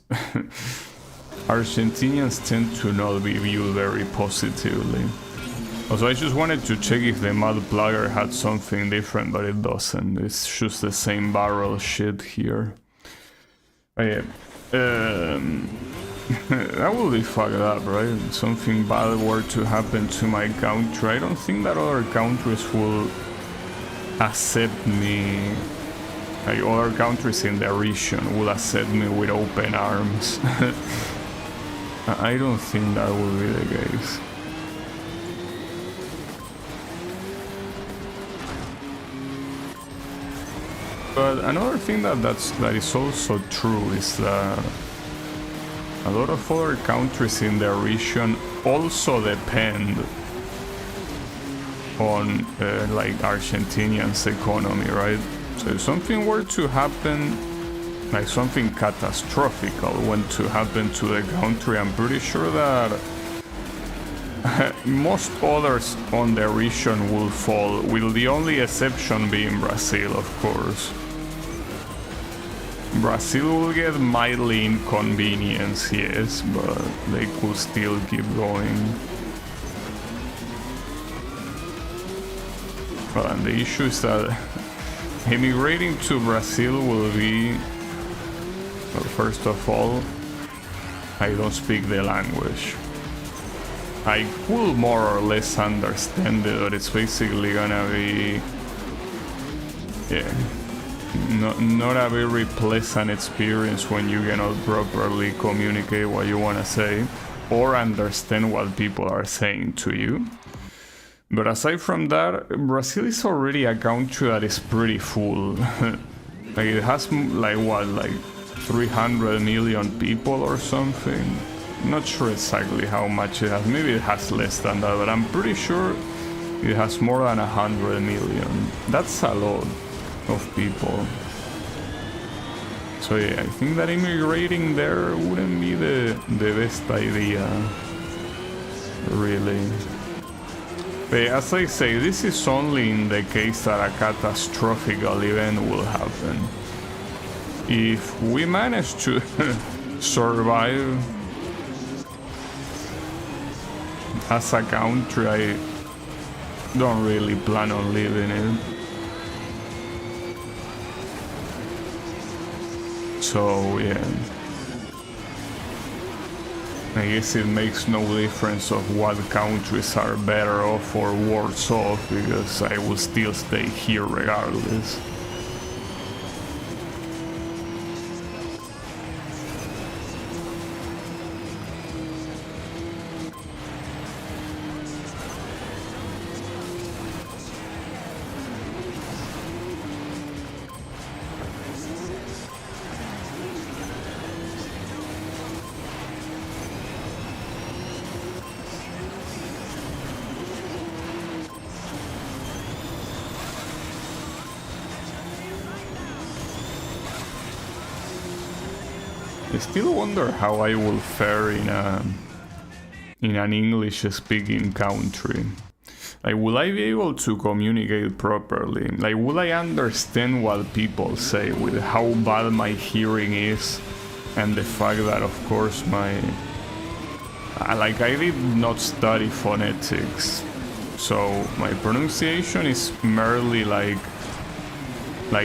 Argentinians tend to not be viewed very positively. Also, I just wanted to check if the mud plugger had something different, but it doesn't. It's just the same barrel shit here. But yeah. That will be fucked up, right? Something bad were to happen to my country. I don't think that other countries will accept me. Like other countries in the region will accept me with open arms. I don't think that will be the case. But another thing that is also true is that a lot of other countries in the region also depend on like Argentinians' economy, right? So if something were to happen, like something catastrophical went to happen to the country, I'm pretty sure that most others on the region will fall, with the only exception being Brazil, of course. Brazil will get mildly inconvenienced, yes, but they could still keep going. Well, and the issue is that immigrating to Brazil will be, well, first of all, I don't speak the language. I could more or less understand it, but it's basically gonna be, yeah. not a very pleasant experience when you cannot properly communicate what you want to say or understand what people are saying to you. But aside from that, Brazil is already a country that is pretty full. Like it has like what, like 300 million people or something. Not sure exactly how much it has. Maybe it has less than that, but I'm pretty sure it has more than 100 million. That's a lot of people. So yeah, I think that immigrating there wouldn't be the best idea, really. But as I say, this is only in the case that a catastrophic event will happen. If we manage to survive as a country, I don't really plan on living it. So yeah, I guess it makes no difference of what countries are better off or worse off, because I will still stay here regardless. I still wonder how I will fare in an English-speaking country. Like, will I be able to communicate properly? Like, will I understand what people say with how bad my hearing is, and the fact that, of course, I did not study phonetics, so my pronunciation is merely like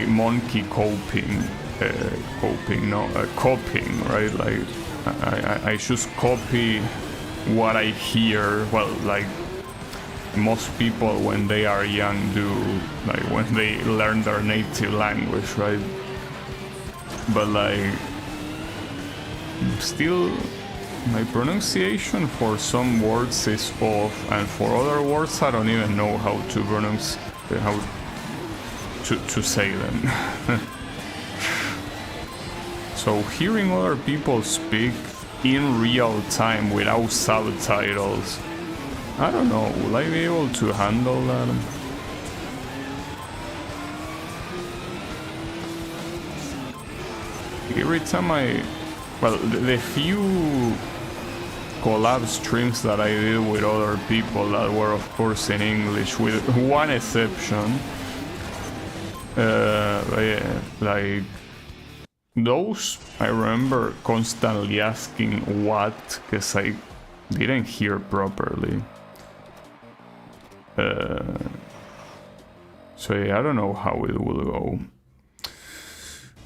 monkey coping. Copying, right? Like I just copy what I hear. Well, like most people when they are young do, like when they learn their native language, right? But like still, my pronunciation for some words is off, and for other words I don't even know how to pronounce, how to say them. So hearing other people speak in real time without subtitles, I don't know, will I be able to handle that? Every time the few collab streams that I did with other people that were of course in English, with one exception, yeah, like those, I remember constantly asking what, because I didn't hear properly. So yeah, I don't know how it will go.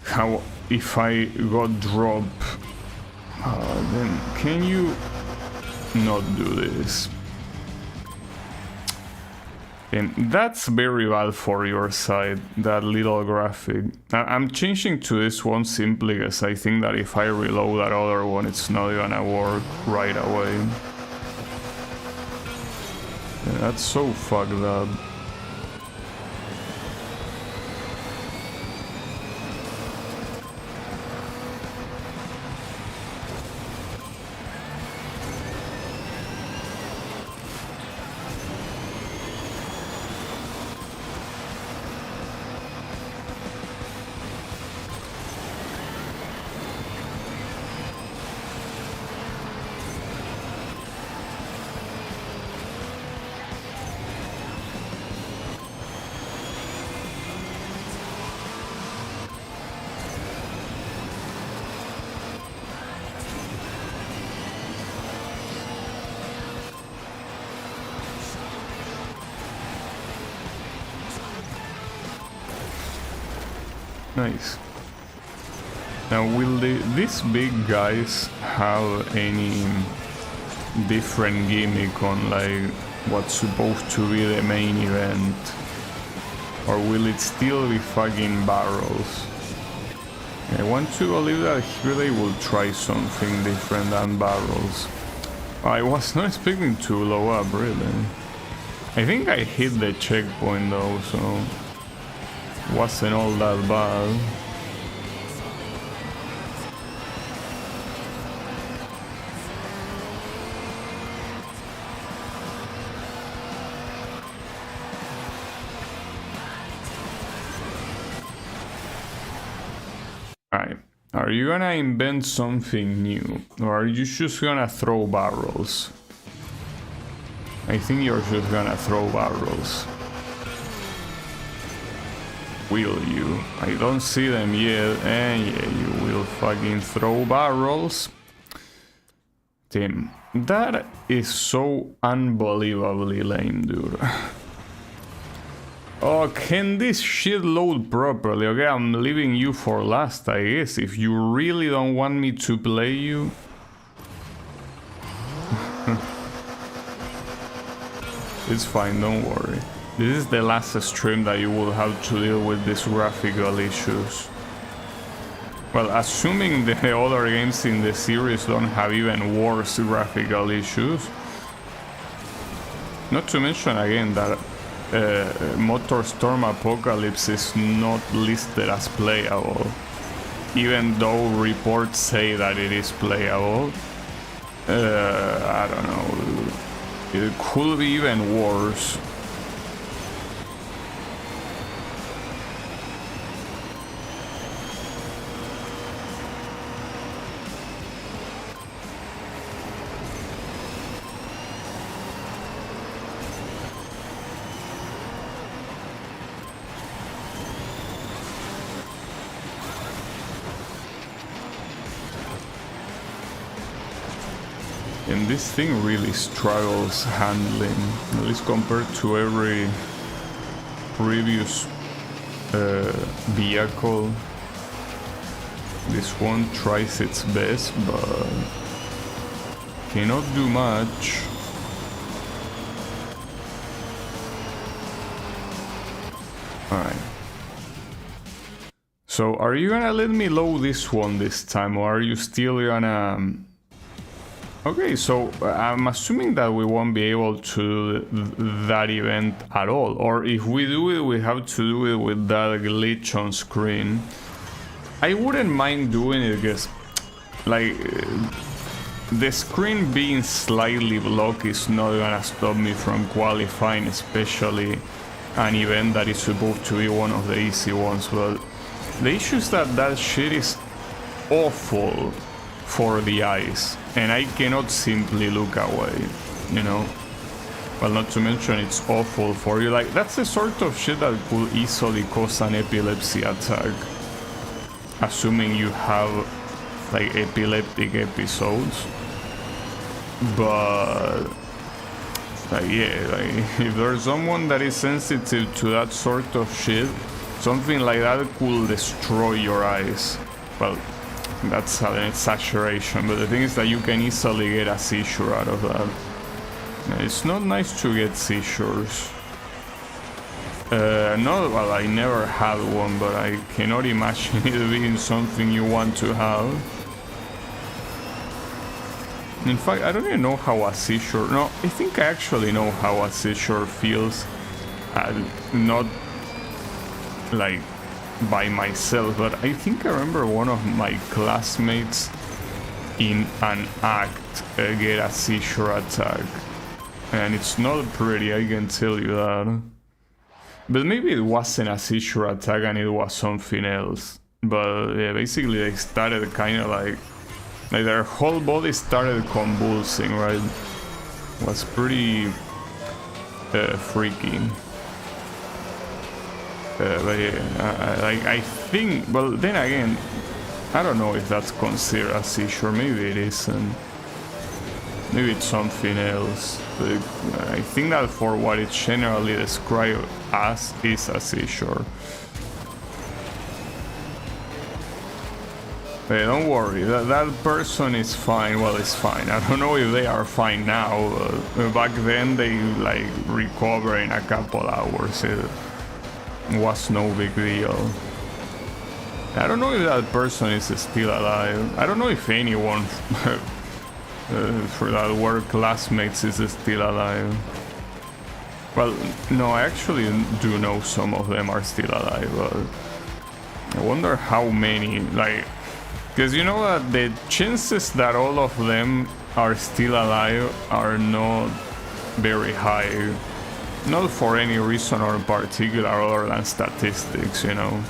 How, if I got dropped, then can you not do this? And that's very bad for your side, that little graphic. I'm changing to this one simply because I think that if I reload that other one, it's not gonna work right away. Yeah, that's so fucked up. Nice. Now, will these big guys have any different gimmick on like what's supposed to be the main event? Or will it still be fucking barrels? I want to believe that here they will try something different than barrels. I was not expecting to blow up, really. I think I hit the checkpoint though, so wasn't all that bad. Alright, are you gonna invent something new, or are you just gonna throw barrels? I think you're just gonna throw barrels. Will you? I don't see them yet, and yeah, you will fucking throw barrels. Damn, that is so unbelievably lame, dude. Oh, can this shit load properly? Okay, I'm leaving you for last, I guess. If you really don't want me to play you. It's fine, don't worry. This is the last stream that you will have to deal with these graphical issues. Well, assuming the other games in the series don't have even worse graphical issues. Not to mention again that MotorStorm Apocalypse is not listed as playable, even though reports say that it is playable. I don't know, it could be even worse. And this thing really struggles handling, at least compared to every previous vehicle. This one tries its best, but cannot do much. Alright. So, are you gonna let me load this one this time, or are you still gonna... Okay, so I'm assuming that we won't be able to do that event at all, or if we do it, we have to do it with that glitch on screen. I wouldn't mind doing it because, like, the screen being slightly blocked is not gonna stop me from qualifying, especially an event that is supposed to be one of the easy ones, but the issue is that that shit is awful for the eyes, and I cannot simply look away, you know? Well, not to mention it's awful for you. Like, that's the sort of shit that could easily cause an epilepsy attack, assuming you have, like, epileptic episodes. But, like, yeah, like, if there's someone that is sensitive to that sort of shit, something like that could destroy your eyes. Well, that's an exaggeration, but the thing is that you can easily get a seizure out of that. It's not nice to get seizures. No, well, I never had one, but I cannot imagine it being something you want to have. In fact, I don't even know how a seizure... No, I think I actually know how a seizure feels. Not, like, by myself, but I think I remember one of my classmates in an act get a seizure attack, and it's not pretty, I can tell you that. But maybe it wasn't a seizure attack and it was something else. But yeah, basically they started kind of like their whole body started convulsing, right? It was pretty freaky. But yeah, I think, well, then again, I don't know if that's considered a seizure. Maybe it isn't. Maybe it's something else. But I think that for what it's generally described as is a seizure. But don't worry, that person is fine. Well, it's fine. I don't know if they are fine now. Back then, they like recover in a couple hours. was no big deal. I don't know if that person is still alive. I don't know if anyone for that were classmates is still alive. Well, no, I actually do know some of them are still alive, but I wonder how many, like, because you know that the chances that all of them are still alive are not very high. Not for any reason or particular other than statistics, you know.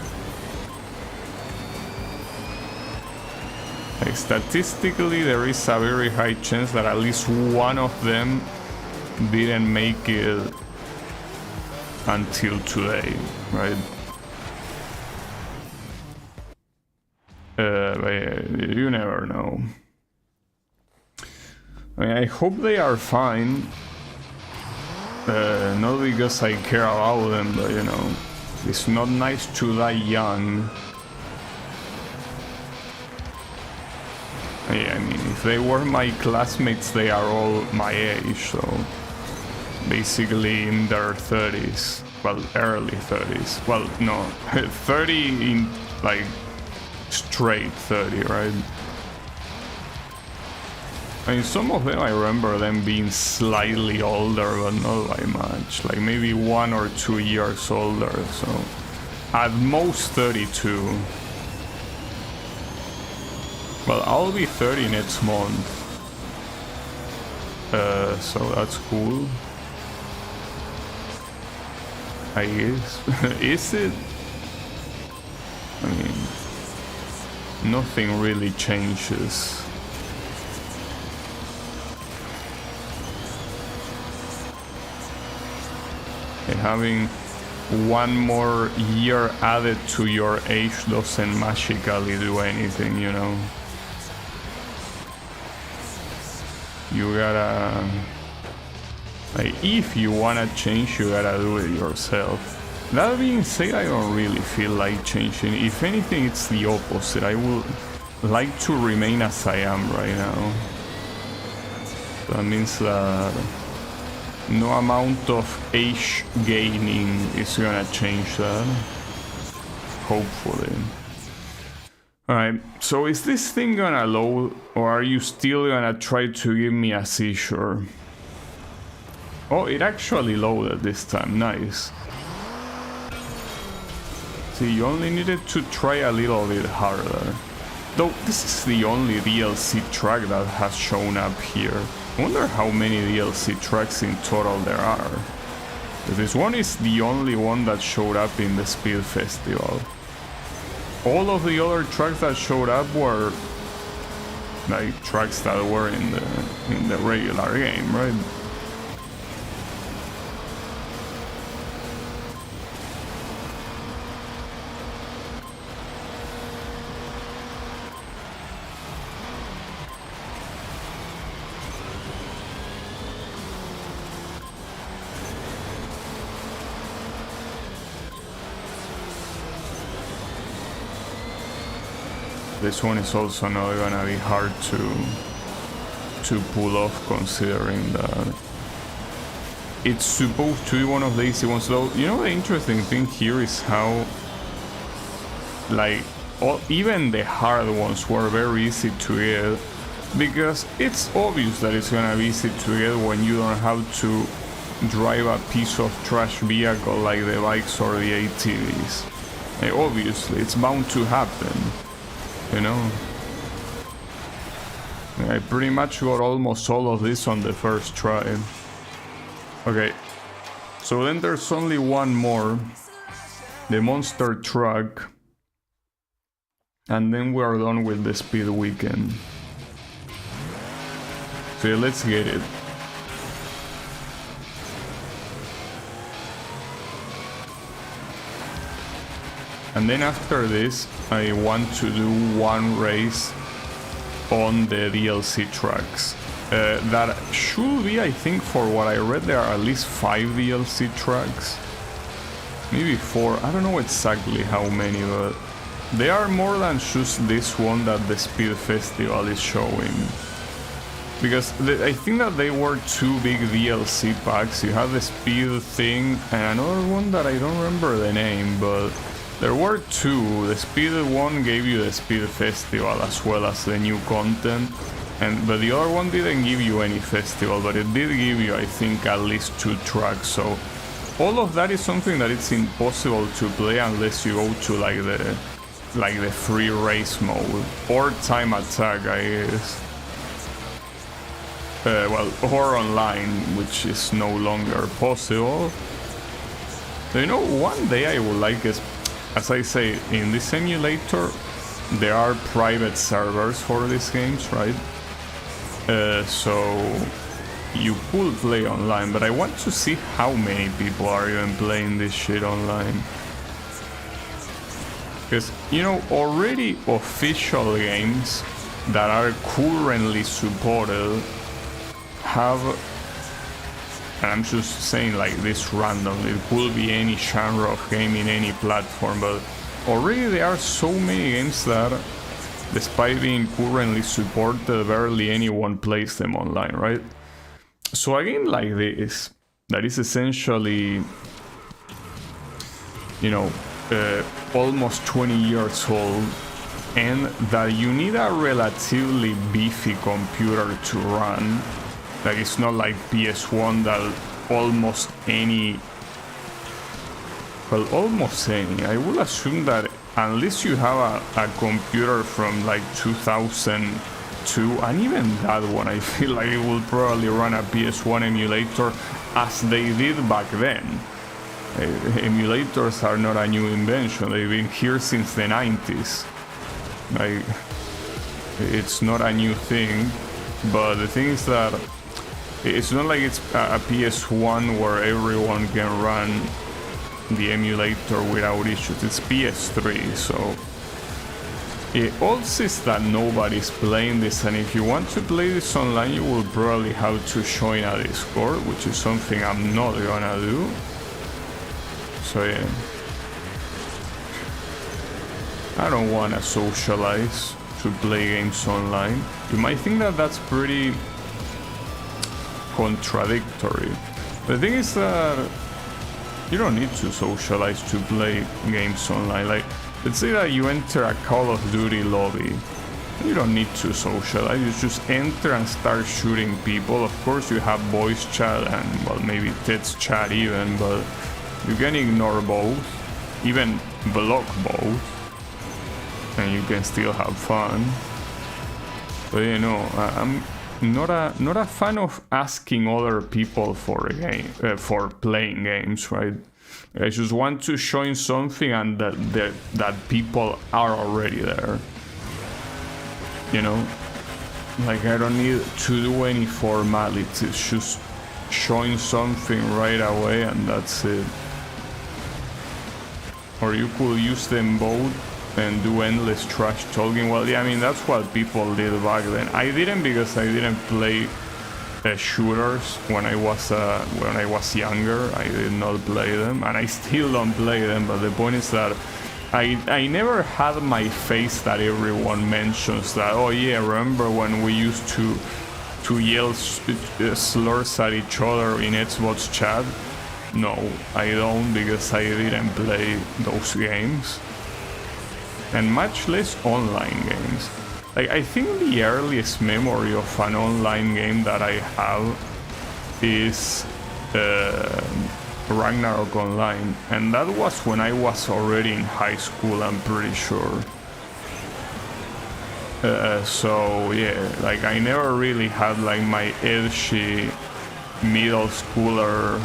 Like, statistically, there is a very high chance that at least one of them didn't make it until today, right? But you never know. I mean, I hope they are fine. Not because I care about them, but you know, it's not nice to die young. Yeah, I mean, if they were my classmates, they are all my age, so basically in their 30s, well, early 30s. Well, no, 30 in, like, straight 30, right? I mean, some of them, I remember them being slightly older, but not by much. Like, maybe 1 or 2 years older, so at most 32. Well, I'll be 30 next month. So that's cool. I guess. Is it? I mean, nothing really changes. And having one more year added to your age doesn't magically do anything, you know. You gotta, like, if you wanna change, you gotta do it yourself. That being said, I don't really feel like changing. If anything, it's the opposite. I would like to remain as I am right now. That means that no amount of age gaining is gonna change that. Hopefully. Alright, so is this thing gonna load, or are you still gonna try to give me a seizure? Oh, it actually loaded this time, nice. See, you only needed to try a little bit harder. Though this is the only DLC track that has shown up here. I wonder how many DLC tracks in total there are. This one is the only one that showed up in the Speed Festival. All of the other tracks that showed up were like tracks that were in the regular game, right? This one is also not gonna be hard to pull off, considering that it's supposed to be one of the easy ones. Though, you know, the interesting thing here is how, like, even the hard ones were very easy to get, because it's obvious that it's gonna be easy to get when you don't have to drive a piece of trash vehicle like the bikes or the ATVs. Like, obviously, it's bound to happen. You know, I pretty much got almost all of this on the first try. Okay, so then there's only one more, the monster truck, and then we are done with the speed weekend. So yeah, let's get it. And then after this, I want to do one race on the DLC tracks. That should be, I think, for what I read, there are at least 5 DLC tracks. Maybe 4, I don't know exactly how many, but they are more than just this one that the Speed Festival is showing. Because I think that they were two big DLC packs. You had the speed thing and another one that I don't remember the name, but there were two. The speed one gave you the speed festival as well as the new content, but the other one didn't give you any festival, but it did give you, I think, at least 2 tracks. So all of that is something that it's impossible to play unless you go to like the free race mode or time attack, I guess. Well, or online, which is no longer possible. So, you know, one day I would like is, as I say, in this emulator, there are private servers for these games, right? So you could play online, but I want to see how many people are even playing this shit online. Because, you know, already official games that are currently supported have, and I'm just saying like this randomly, it could be any genre of game in any platform, but already there are so many games that, despite being currently supported, barely anyone plays them online, right? So a game like this, that is essentially, you know, almost 20 years old, and that you need a relatively beefy computer to run. Like, it's not like PS1 that almost any, I will assume that unless you have a computer from like 2002, and even that one, I feel like it will probably run a PS1 emulator as they did back then. Emulators are not a new invention, they've been here since the 90s. Like, it's not a new thing, but the thing is that it's not like it's a PS1 where everyone can run the emulator without issues. It's PS3, so it also is that nobody's playing this, and if you want to play this online, you will probably have to join a Discord, which is something I'm not gonna do. So yeah, I don't wanna socialize to play games online. You might think that that's pretty contradictory. The thing is that you don't need to socialize to play games online. Like, let's say that you enter a Call of Duty lobby. You don't need to socialize, you just enter and start shooting people. Of course you have voice chat and, well, maybe text chat even, but you can ignore both, even block both, and you can still have fun. But you know, I'm not a fan of asking other people for a game, for playing games, right? I just want to join something and that people are already there. You know, like, I don't need to do any formalities, just join something right away and that's it. Or you could use them both and do endless trash talking. Well, yeah, I mean, that's what people did back then. I didn't, because I didn't play shooters when I was younger. I did not play them, and I still don't play them. But the point is that I never had my face that everyone mentions. That, oh yeah, remember when we used to yell slurs at each other in Xbox chat? No, I don't, because I didn't play those games. And much less online games. Like, I think the earliest memory of an online game that I have is Ragnarok Online, and that was when I was already in high school, I'm pretty sure. So yeah, like, I never really had like my edgy middle schooler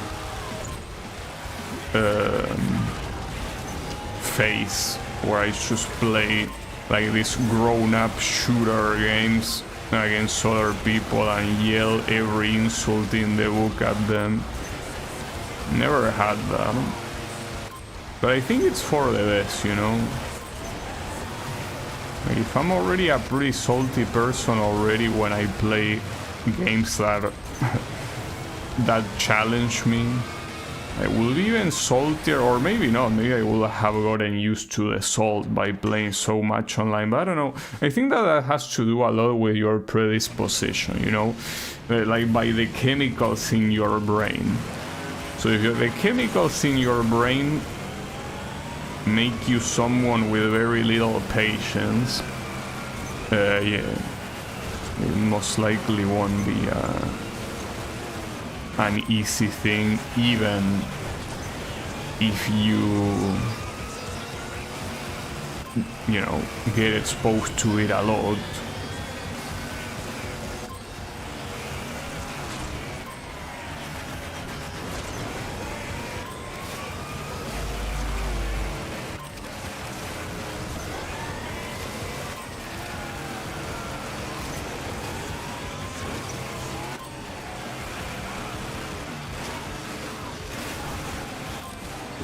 phase where I just play like these grown-up shooter games against other people and yell every insult in the book at them. Never had that. But I think it's for the best, you know? Like, if I'm already a pretty salty person already when I play games that that challenge me, I will be even saltier, or maybe not, maybe I will have gotten used to the salt by playing so much online, but I don't know. I think that has to do a lot with your predisposition, you know, like by the chemicals in your brain. So if the chemicals in your brain make you someone with very little patience, yeah, it most likely won't be an easy thing, even if you know, get exposed to it a lot.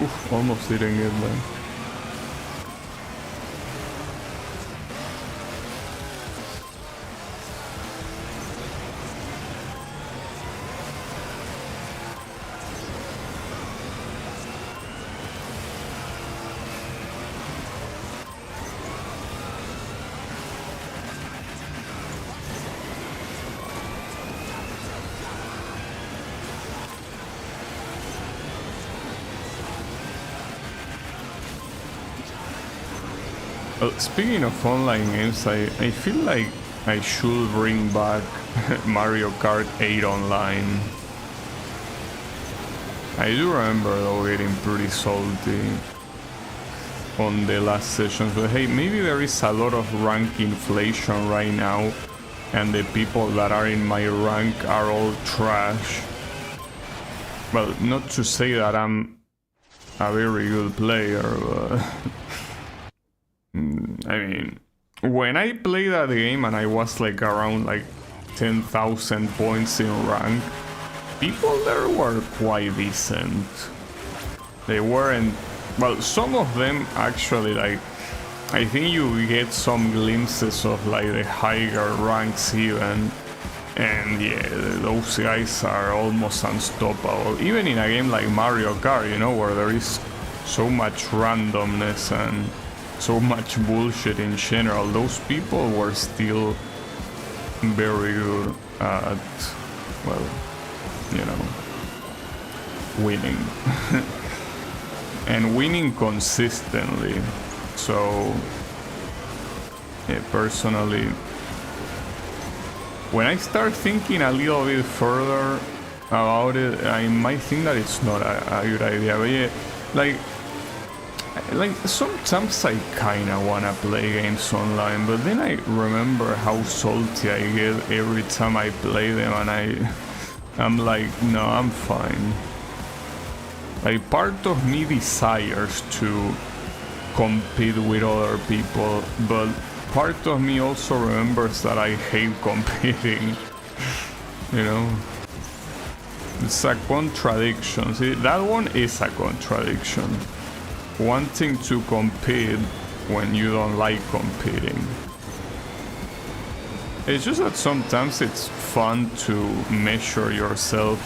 Oof, almost didn't get there. Well, speaking of online games, I feel like I should bring back Mario Kart 8 Online. I do remember though getting pretty salty on the last sessions, but hey, maybe there is a lot of rank inflation right now, and the people that are in my rank are all trash. Well, not to say that I'm a very good player, but I mean, when I played that game and I was like around like 10,000 points in rank, people there were quite decent. They weren't, well, some of them actually, like, I think you get some glimpses of like the higher ranks even, and yeah, those guys are almost unstoppable. Even in a game like Mario Kart, you know, where there is so much randomness and so much bullshit in general, those people were still very good at, well, you know, winning. And winning consistently. So, yeah, personally, when I start thinking a little bit further about it, I might think that it's not a good idea. But yeah, like sometimes I kinda wanna play games online, but then I remember how salty I get every time I play them, and I'm like, no, I'm fine. Like, part of me desires to compete with other people, but part of me also remembers that I hate competing. You know? It's a contradiction. See, that one is a contradiction. Wanting to compete when you don't like competing. It's just that sometimes it's fun to measure yourself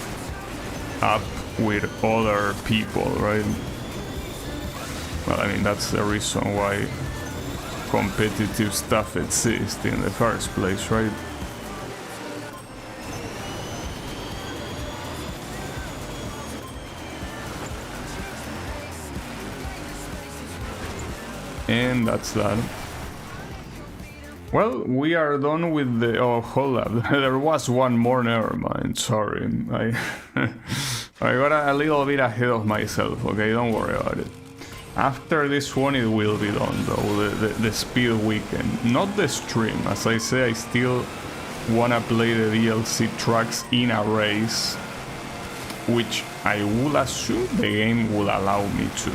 up with other people, right? Well, I mean, that's the reason why competitive stuff exists in the first place, right? And that's that. Well, we are done with the... Oh, hold up. There was one more, never mind. Sorry. I got a little bit ahead of myself, okay? Don't worry about it. After this one, it will be done, though. The speed weekend. Not the stream. As I say, I still wanna play the DLC tracks in a race, which I will assume the game will allow me to.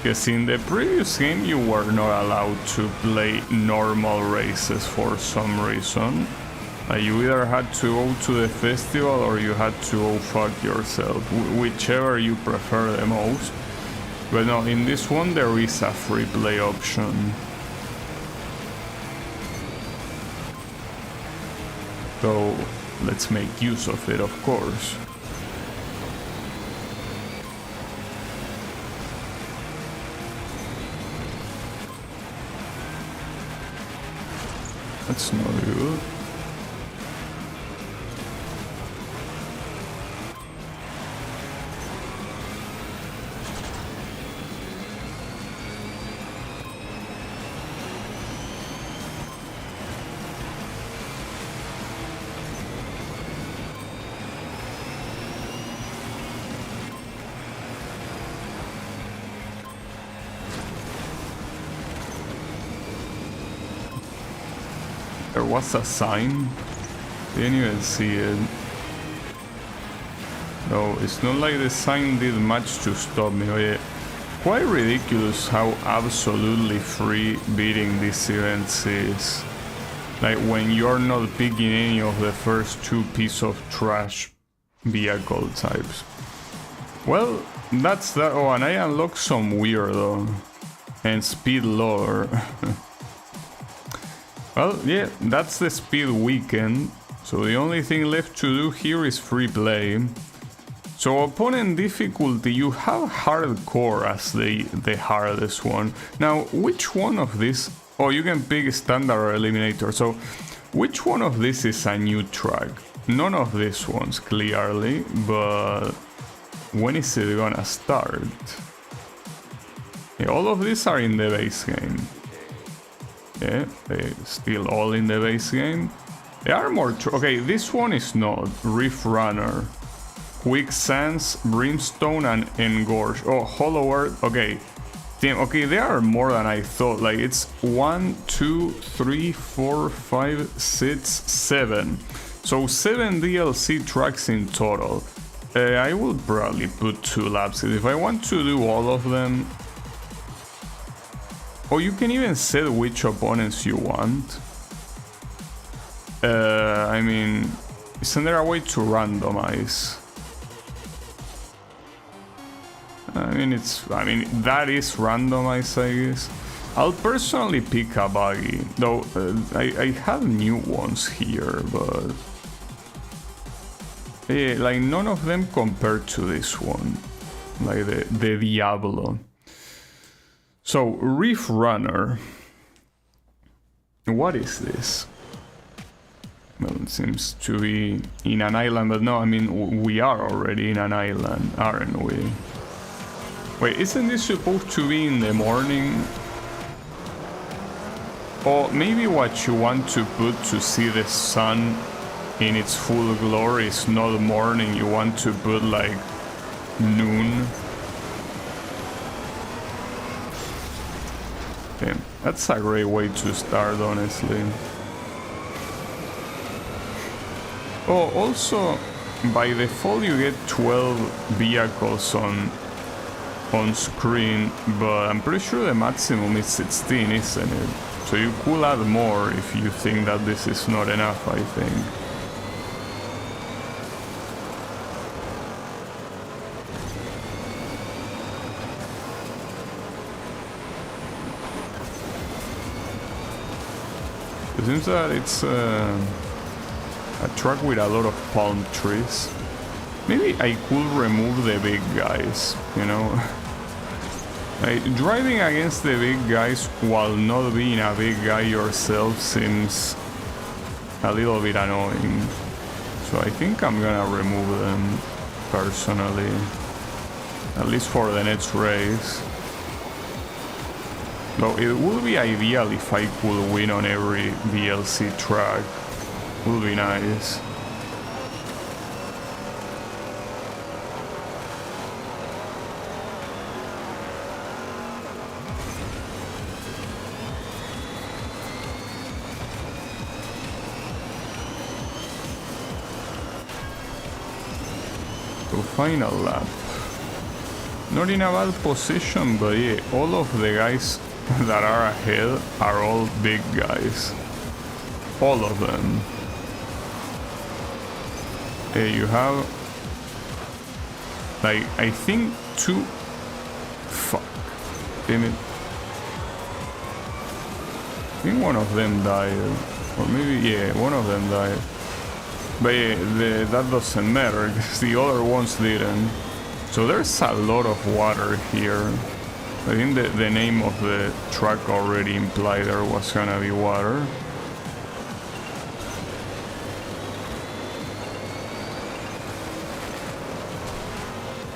Because in the previous game you were not allowed to play normal races for some reason. You either had to go to the festival or you had to go fuck yourself, whichever you prefer the most. But no, in this one there is a free play option. So let's make use of it, of course. That's not good. There was a sign. Didn't even see it. No, it's not like the sign did much to stop me. Oye, quite ridiculous how absolutely free beating these events is. Like when you're not picking any of the first two pieces of trash vehicle types. Well, that's that. Oh, and I unlocked some weirdo and speed lower. Well, yeah, that's the speed weekend. So the only thing left to do here is free play. So opponent difficulty, you have hardcore as the hardest one. Now, which one of these? Oh, you can pick standard or eliminator. So which one of these is a new track? None of these ones, clearly, but when is it gonna start? Yeah, all of these are in the base game. Yeah, they still all in the base game. There are more. Okay, this one is not. Reef Runner, Quicksands, Brimstone, and Engorge. Oh, Hollow Earth. Okay, damn. Okay, there are more than I thought. Like it's 1, 2, 3, 4, 5, 6, 7. So 7 DLC tracks in total. I will probably put 2 laps if I want to do all of them. Oh, you can even set which opponents you want. I mean, isn't there a way to randomize? I mean, that is randomized, I guess. I'll personally pick a buggy, though I have new ones here, but yeah, like none of them compared to this one, like the Diablo. So, Reef Runner. What is this? Well, it seems to be in an island, but no, I mean, we are already in an island, aren't we? Wait, isn't this supposed to be in the morning? Or maybe what you want to put to see the sun in its full glory is not morning, you want to put like noon. Okay, that's a great way to start, honestly. Oh, also, by default you get 12 vehicles on screen, but I'm pretty sure the maximum is 16, isn't it? So you could add more if you think that this is not enough, I think. It seems that it's a track with a lot of palm trees. Maybe I could remove the big guys, you know? Like, driving against the big guys while not being a big guy yourself seems a little bit annoying. So I think I'm gonna remove them personally. At least for the next race. Though it would be ideal if I could win on every DLC track. Would be nice. So final lap. Not in a bad position, but yeah, all of the guys that are ahead are all big guys. All of them. You have like I think 2. Fuck. Damn it. I think one of them died. Or maybe yeah, one of them died. But yeah, that doesn't matter because the other ones didn't. So there's a lot of water here. I think the name of the track already implied there was gonna be water.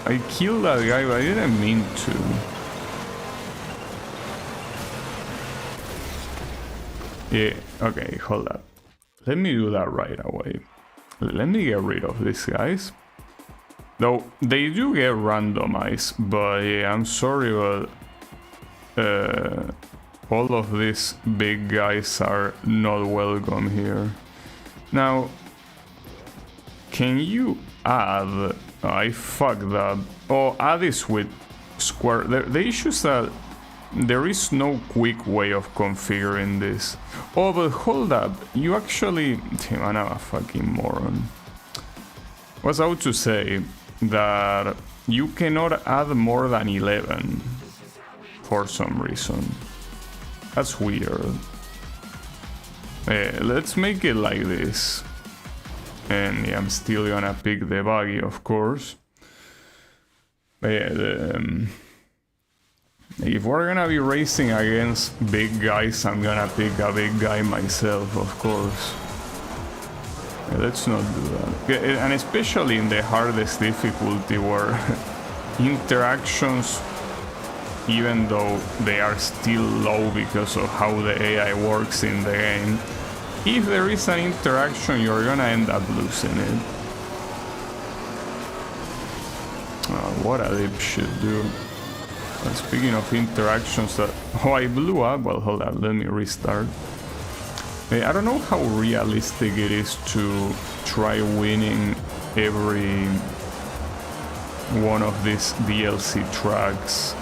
I killed that guy, but I didn't mean to. Yeah, okay, hold up. Let me do that right away. Let me get rid of these guys. Though, they do get randomized, but yeah, I'm sorry, but... all of these big guys are not welcome here. Now, can you add... I fucked up. Oh, add this with square... The issue is that there is no quick way of configuring this. Oh, but hold up. You actually... Damn, I'm a fucking moron. I was about to say that you cannot add more than 11 for some reason. That's weird. Let's make it like this. And yeah, I'm still gonna pick the buggy, of course. But yeah, if we're gonna be racing against big guys, I'm gonna pick a big guy myself, of course. Yeah, let's not do that. And especially in the hardest difficulty where interactions, even though they are still low because of how the AI works in the game, if there is an interaction, you're gonna end up losing it. What a dipshit, dude. Speaking of interactions that... Oh, I blew up. Well, hold on, let me restart. I don't know how realistic it is to try winning every one of these DLC tracks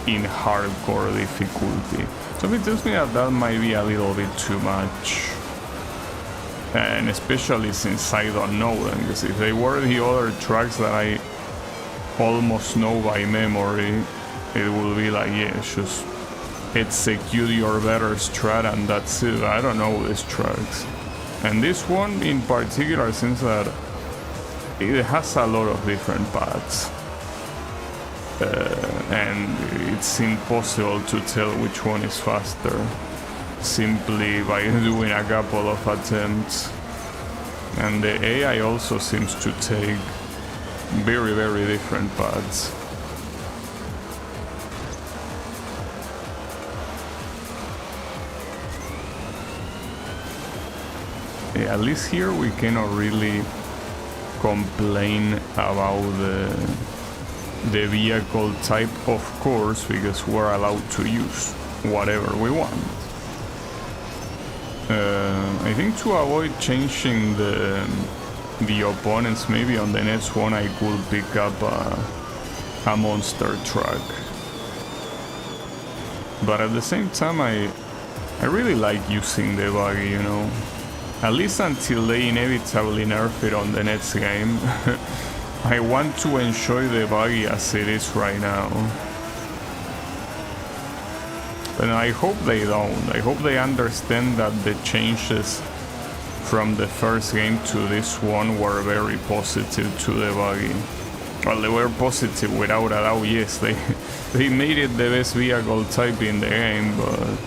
in hardcore difficulty. So it tells me that that might be a little bit too much. And especially since I don't know them, because if they were the other tracks that I almost know by memory, it will be like, yeah, just execute your better strat and that's it. I don't know these tracks. And this one in particular, since that it has a lot of different paths. And it's impossible to tell which one is faster simply by doing a couple of attempts. And the AI also seems to take very, very different paths. Yeah, at least here we cannot really complain about the vehicle type, of course, because we're allowed to use whatever we want. I think to avoid changing the opponents, maybe on the next one I could pick up a monster truck. But at the same time, I really like using the buggy, you know. At least until they inevitably nerf it on the next game. I want to enjoy the buggy as it is right now. And I hope they don't. I hope they understand that the changes from the first game to this one were very positive to the buggy. Well, they were positive without a doubt, yes. They made it the best vehicle type in the game, but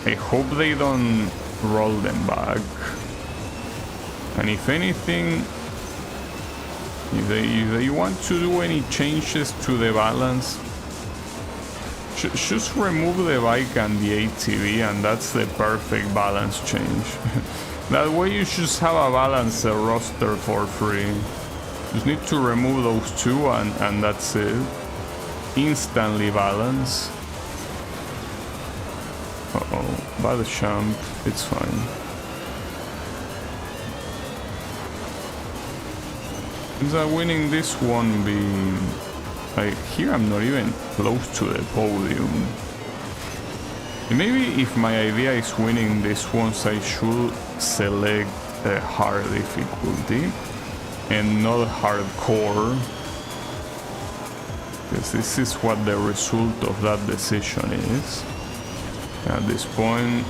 I hope they don't roll them back. And if anything, if they want to do any changes to the balance, just remove the bike and the ATV, and that's the perfect balance change. That way you just have a balanced roster for free. Just need to remove those two and that's it. Instantly balance. Uh-oh, bad champ, it's fine. Is that winning this one be... Like, here I'm not even close to the podium. Maybe if my idea is winning this one, I should select a hard difficulty and not hardcore. Because this is what the result of that decision is. At this point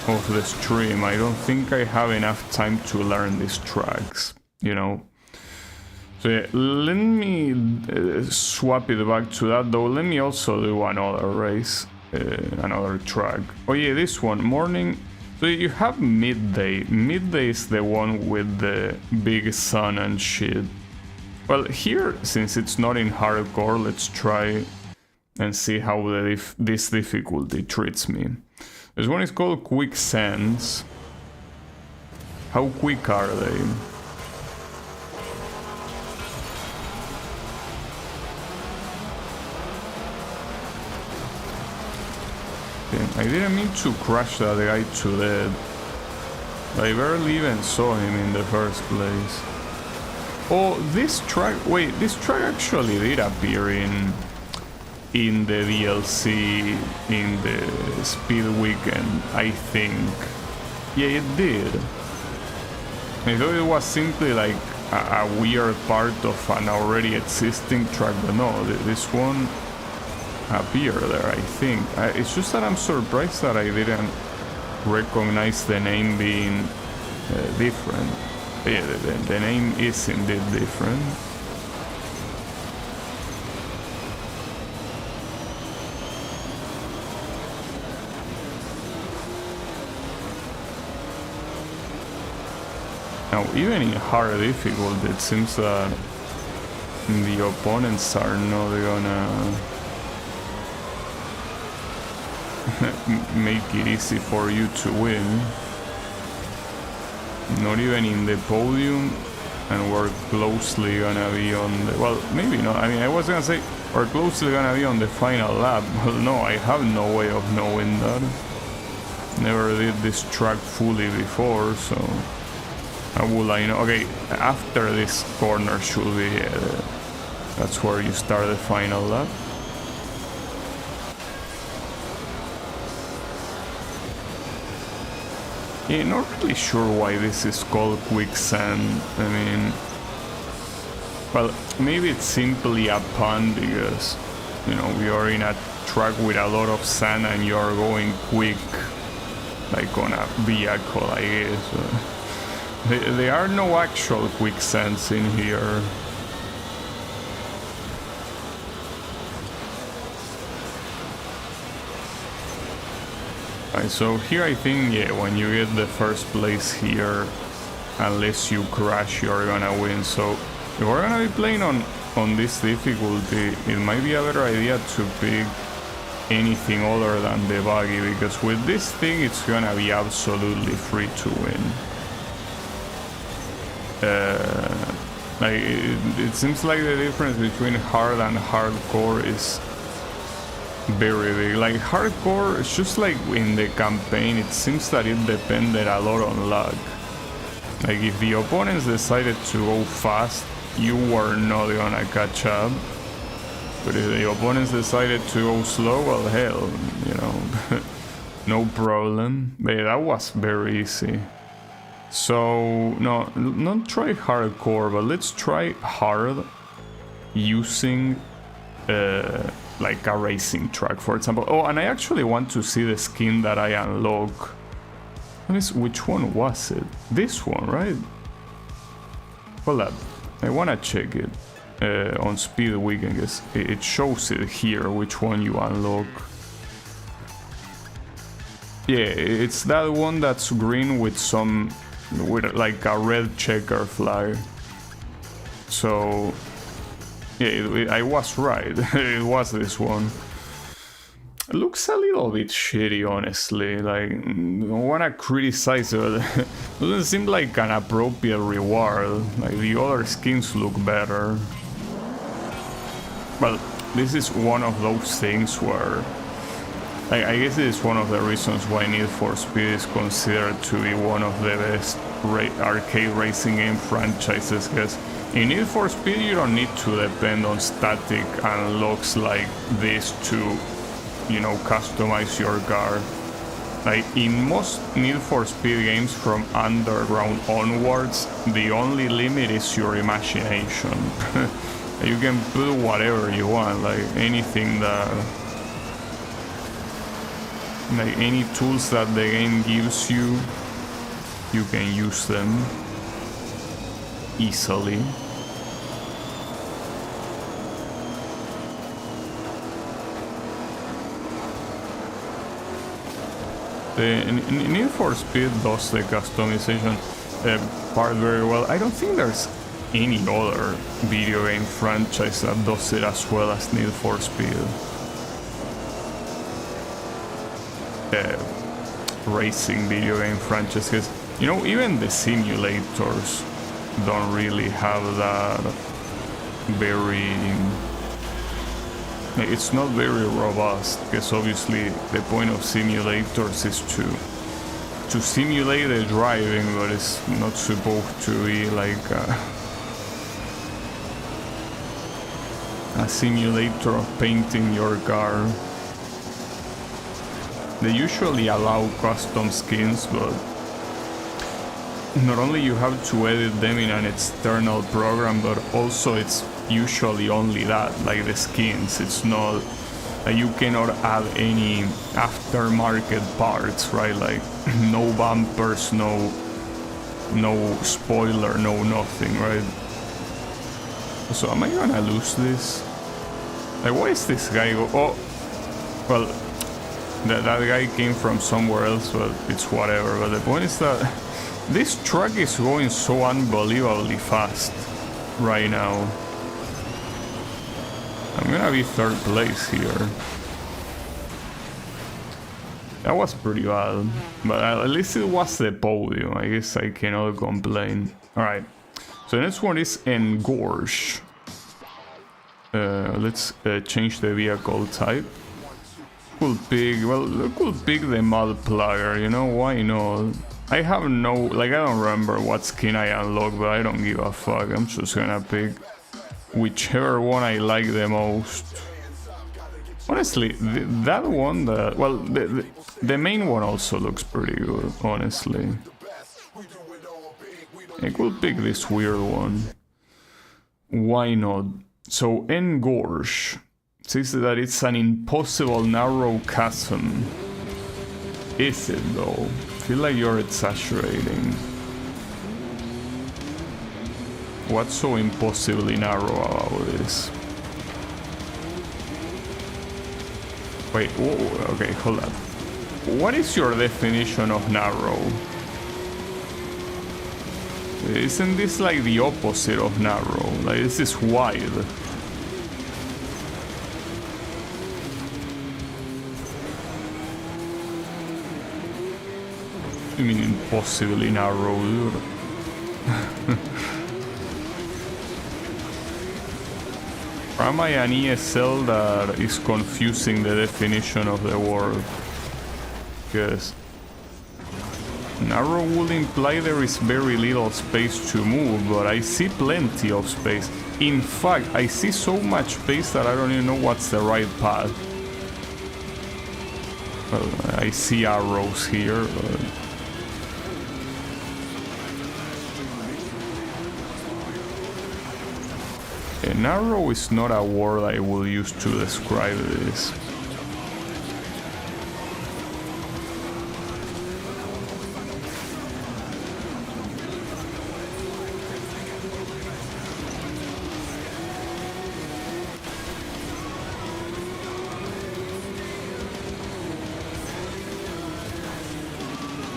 of the stream, I don't think I have enough time to learn these tracks, you know. So yeah, let me swap it back to that, though. Let me also do another race, another track. Oh yeah, this one, morning. So you have midday. Midday is the one with the big sun and shit. Well, here, since it's not in hardcore, let's try and see how this difficulty treats me. This one is called Quicksands. How quick are they? I didn't mean to crash that guy to death. I barely even saw him in the first place. Oh, this track... Wait, this track actually did appear in the DLC, in the Speed Weekend, I think. Yeah, it did. I thought it was simply like a weird part of an already existing track, but no, this one appeared there, I think. It's just that I'm surprised that I didn't recognize the name being different. Yeah, the name is indeed different. Now, even in hard difficulty, it seems that the opponents are not gonna make it easy for you to win. Not even in the podium, and we're closely gonna be on the... Well, maybe not. I mean, I was gonna say we're closely gonna be on the final lap. Well, no, I have no way of knowing that. Never did this track fully before, so how will I know? Okay, after this corner should be... that's where you start the final lap. Yeah, not really sure why this is called Quicksand. I mean, well, maybe it's simply a pun because, you know, we are in a track with a lot of sand and you are going quick, like on a vehicle, I guess. There are no actual quicksands in here. Right, so here I think, yeah, when you get the first place here, unless you crash, you're gonna win. So if we're gonna be playing on this difficulty, it might be a better idea to pick anything other than the buggy, because with this thing it's gonna be absolutely free to win. Like it seems like the difference between hard and hardcore is very big. Like hardcore, it's just like in the campaign, it seems that it depended a lot on luck. Like if the opponents decided to go fast, you were not gonna catch up. But if the opponents decided to go slow, well, hell, you know, no problem. But that was very easy. So, no, not try hardcore, but let's try hard using like a racing track, for example. Oh, and I actually want to see the skin that I unlock. Which one was it? This one, right? Hold up, I wanna check it. On Speed Weekend, guess it shows it here, which one you unlock. Yeah, it's that one that's green with like a red checker flag. So yeah, I was right. It was this one. It looks a little bit shitty, honestly. Like, I don't wanna criticize it. Doesn't seem like an appropriate reward. Like the other skins look better. Well, this is one of those things where I guess it is one of the reasons why Need for Speed is considered to be one of the best arcade racing game franchises, because in Need for Speed you don't need to depend on static unlocks like this to, you know, customize your car. Like in most Need for Speed games from Underground onwards, the only limit is your imagination. You can put whatever you want, like anything that... like any tools that the game gives you, you can use them easily. The Need for Speed does the customization part very well. I don't think there's any other video game franchise that does it as well as Need for Speed. Racing video game franchises, you know, even the simulators don't really have that very... It's not very robust, because obviously the point of simulators is to simulate the driving, but it's not supposed to be like a simulator of painting your car. They usually allow custom skins, but not only you have to edit them in an external program, but also it's usually only that, like the skins. It's not, you cannot add any aftermarket parts, right? Like no bumpers, no spoiler, no nothing, right? So am I gonna lose this? Like, why is this guy go? Oh, well, that guy came from somewhere else, but it's whatever. But the point is that this truck is going so unbelievably fast right now. I'm gonna be third place here. That was pretty bad, but at least it was the podium. I guess I cannot complain. Alright, so the next one is Engorge. Let's change the vehicle type. Could pick, well, could pick the mud plugger, you know, why not? I have no, like, I don't remember what skin I unlocked, but I don't give a fuck. I'm just gonna pick whichever one I like the most. Honestly, that one, well, the main one also looks pretty good, honestly. I could pick this weird one. Why not? So, Engorge says that it's an impossible narrow chasm. Is it though? I feel like you're exaggerating. What's so impossibly narrow about this? Wait, whoa, okay, hold up. What is your definition of narrow? Isn't this like the opposite of narrow? Like, this is wide. I mean, impossibly narrow, dude. Or am I an ESL that is confusing the definition of the word? Because narrow would imply there is very little space to move, but I see plenty of space. In fact, I see so much space that I don't even know what's the right path. Well, I see arrows here, but... narrow is not a word I will use to describe this.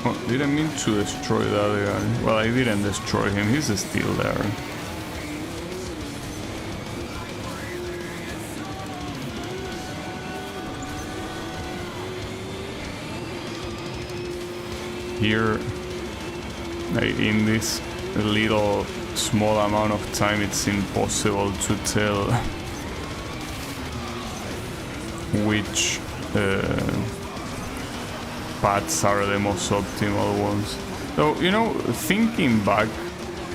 Oh, didn't mean to destroy that guy. Well, I didn't destroy him, he's still there. Here, in this little small amount of time, it's impossible to tell which paths are the most optimal ones. So, you know, thinking back,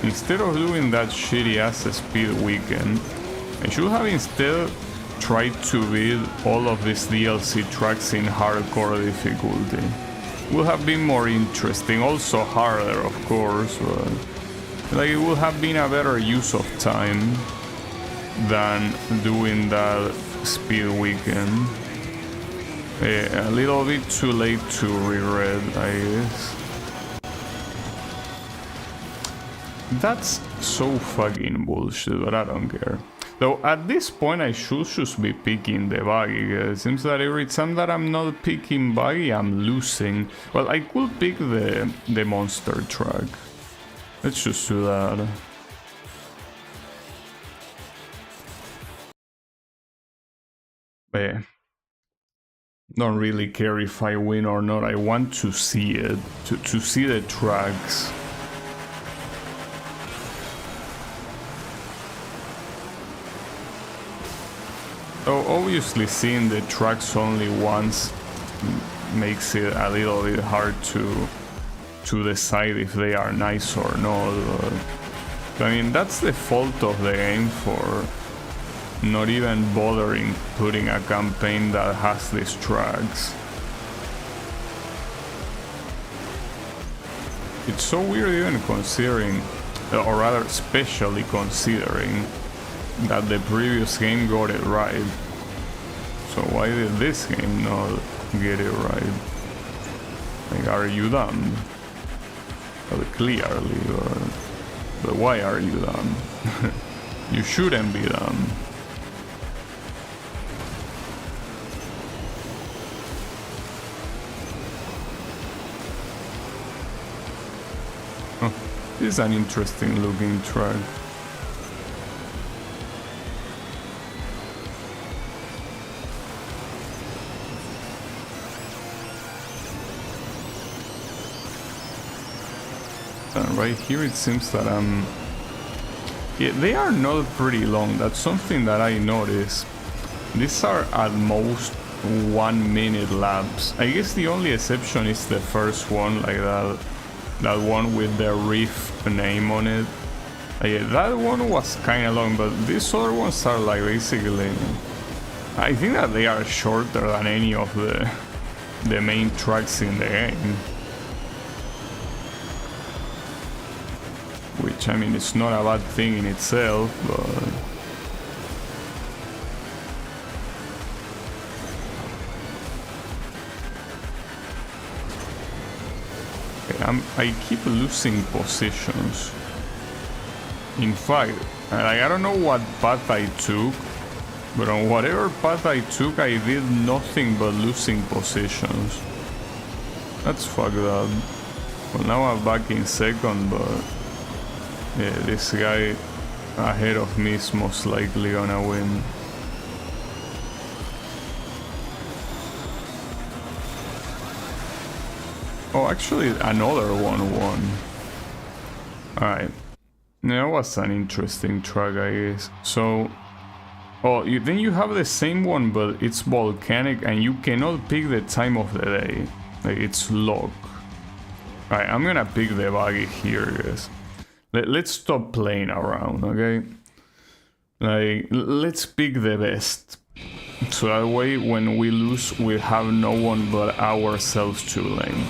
instead of doing that shitty ass speed weekend, I should have instead tried to beat all of these DLC tracks in hardcore difficulty. Would have been more interesting, also harder of course, but like it would have been a better use of time than doing that speed weekend. A little bit too late to regret, I guess. That's so fucking bullshit, but I don't care. Though at this point I should just be picking the buggy. It seems that every time that I'm not picking buggy, I'm losing. Well, I could pick the monster truck. Let's just do that. Eh, don't really care if I win or not. I want to see it, to see the tracks. So obviously seeing the tracks only once makes it a little bit hard to decide if they are nice or not. But, I mean, that's the fault of the game for not even bothering putting a campaign that has these tracks. It's so weird even considering, or rather especially considering, that the previous game got it right. So why did this game not get it right? Like, are you dumb? Well, clearly, but why are you dumb? You shouldn't be dumb. Oh, this is an interesting looking track. Right here it seems that yeah, they are not pretty long. That's something that I noticed. These are at most 1 minute laps. I guess the only exception is the first one, like that one with the Reef name on it. Yeah, that one was kind of long, but these other ones are like basically, I think that they are shorter than any of the main tracks in the game. Which, I mean, it's not a bad thing in itself, but... Okay, I keep losing positions. In fact, I don't know what path I took, but on whatever path I took, I did nothing but losing positions. That's fucked up. Well, now I'm back in second, but... yeah, this guy ahead of me is most likely gonna win. Oh, actually, another one won. Alright. That was an interesting track, I guess. So... oh, then you have the same one, but it's volcanic and you cannot pick the time of the day. Like, it's locked. Alright, I'm gonna pick the buggy here, guys. Let's stop playing around, okay? Like, let's pick the best. So that way, when we lose, we have no one but ourselves to blame.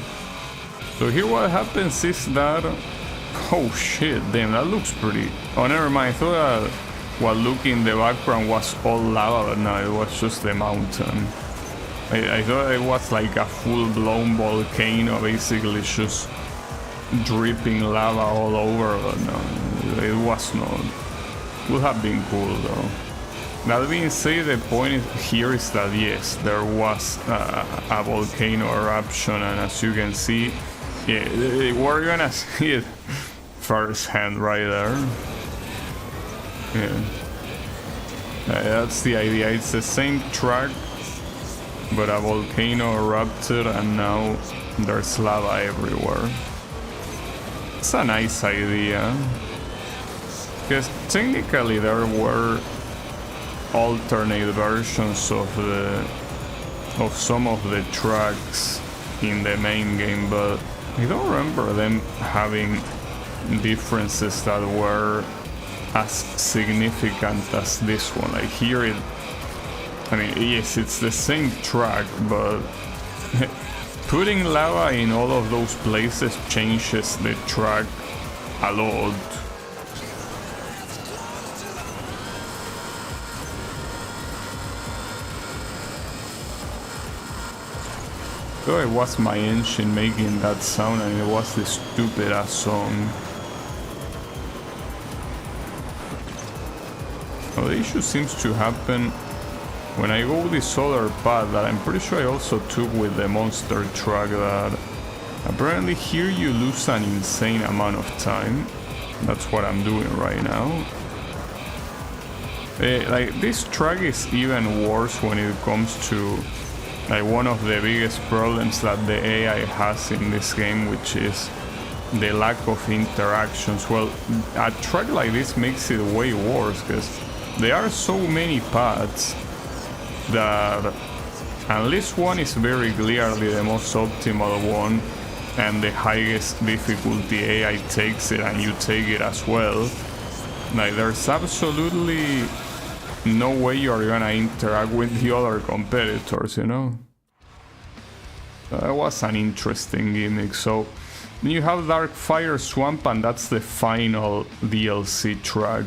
So here what happens is that... oh shit, damn, that looks pretty... oh, never mind, I thought that what looked in the background was all lava, but no, it was just the mountain. I thought it was like a full-blown volcano, basically just... dripping lava all over, but no, it was not. Would have been cool though. That being said, the point here is that yes, there was a volcano eruption, and as you can see, yeah, we're gonna see it firsthand right there. Yeah, that's the idea. It's the same track, but a volcano erupted, and now there's lava everywhere. It's a nice idea, because technically there were alternate versions of some of the tracks in the main game, but I don't remember them having differences that were as significant as this one. Like here, I mean, yes, it's the same track, but putting lava in all of those places changes the track a lot. So it was my engine making that sound, and it was this stupid ass song. Well, the issue seems to happen when I go this other path that I'm pretty sure I also took with the monster truck, that apparently here you lose an insane amount of time. That's what I'm doing right now. Like this track is even worse when it comes to like one of the biggest problems that the AI has in this game, which is the lack of interactions. Well, a track like this makes it way worse because there are so many paths that unless one is very clearly the most optimal one and the highest difficulty AI takes it and you take it as well, like there's absolutely no way you're gonna interact with the other competitors, you know? That was an interesting gimmick. So you have Dark Fire Swamp, and that's the final DLC track.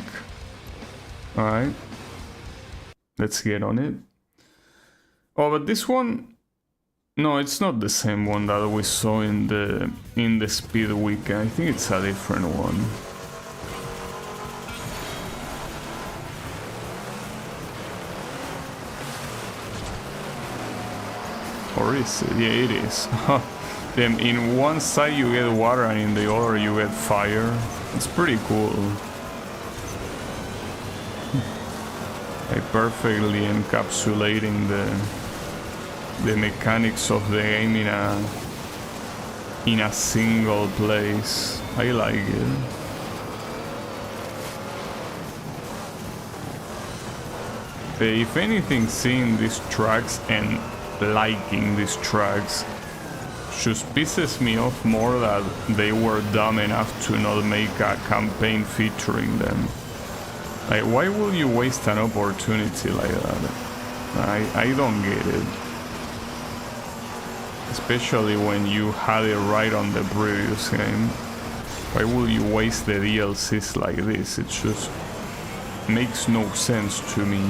Alright, let's get on it. Oh, but this one, no, it's not the same one that we saw in the Speed Weekend. I think it's a different one. Or is it? Yeah, it is. Then in one side you get water and in the other you get fire. It's pretty cool. Like perfectly encapsulating the mechanics of the game in a single place. I like it. If anything, seeing these tracks and liking these tracks just pisses me off more that they were dumb enough to not make a campaign featuring them. Like, why will you waste an opportunity like that? I don't get it. Especially when you had it right on the previous game. Why will you waste the DLCs like this? It just makes no sense to me.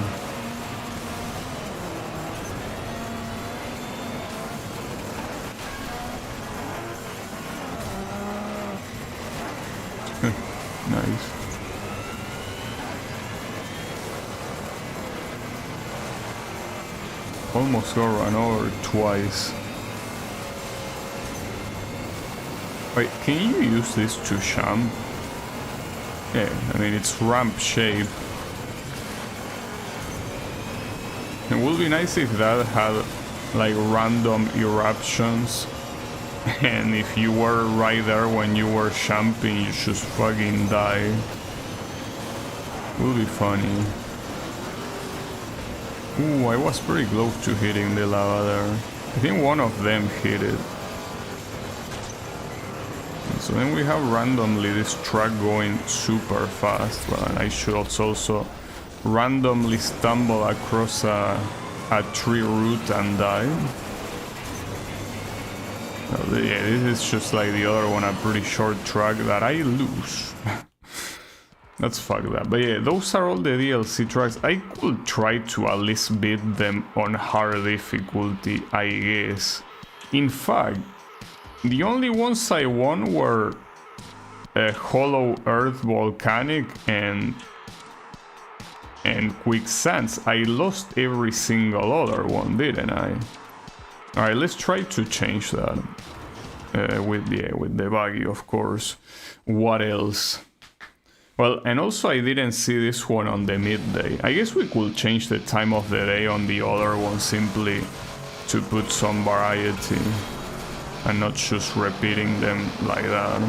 Nice. Almost got run over twice. Wait, can you use this to jump? Yeah, I mean it's ramp shape. It would be nice if that had like random eruptions. And if you were right there when you were jumping, you just fucking die. Would be funny. Ooh, I was pretty close to hitting the lava there. I think one of them hit it. And so then we have randomly this track going super fast. Well, and I should also randomly stumble across a tree root and die. Yeah, this is just like the other one, a pretty short track that I lose. Let's fuck that. But yeah, those are all the DLC tracks. I could try to at least beat them on hard difficulty, I guess. In fact, the only ones I won were Hollow Earth Volcanic and Quicksands. I lost every single other one, didn't I? Alright, let's try to change that. With the buggy, of course. What else? Well, and also I didn't see this one on the midday. I guess we could change the time of the day on the other one simply to put some variety and not just repeating them like that.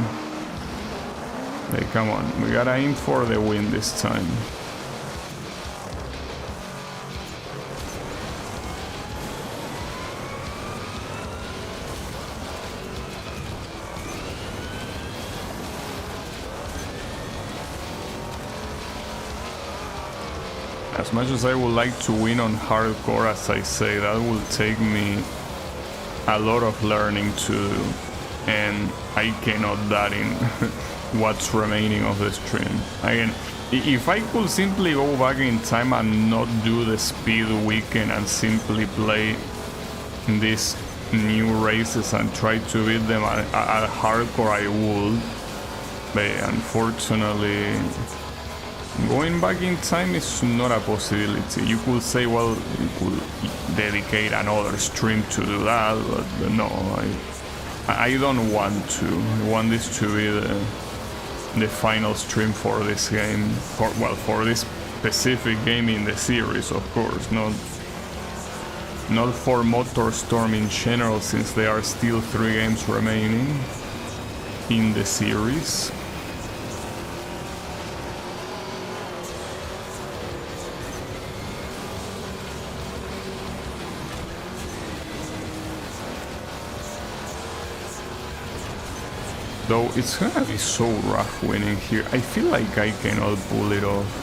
Hey, come on, we gotta aim for the win this time. As much as I would like to win on hardcore, as I say, that will take me a lot of learning to do, and I cannot that in what's remaining of the stream. Again, if I could simply go back in time and not do the Speed Weekend and simply play these new races and try to beat them at hardcore, I would. But unfortunately, going back in time is not a possibility. You could say, well, you could dedicate another stream to do that, but no, I don't want to. I want this to be the final stream for this game, for this specific game in the series, of course, not for MotorStorm in general, since there are still 3 games remaining in the series. Though it's gonna be so rough winning here. I feel like I cannot pull it off.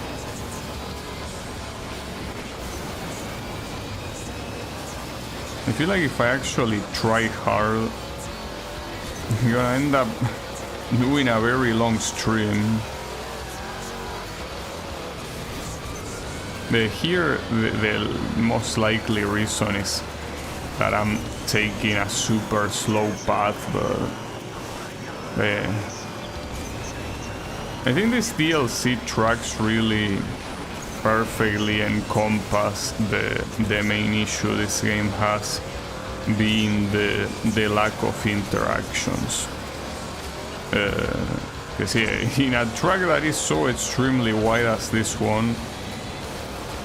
I feel like if I actually try hard, I'm gonna end up doing a very long stream. Here, the most likely reason is that I'm taking a super slow path, but I think this DLC tracks really perfectly encompass the main issue this game has, being the lack of interactions. Because in a track that is so extremely wide as this one,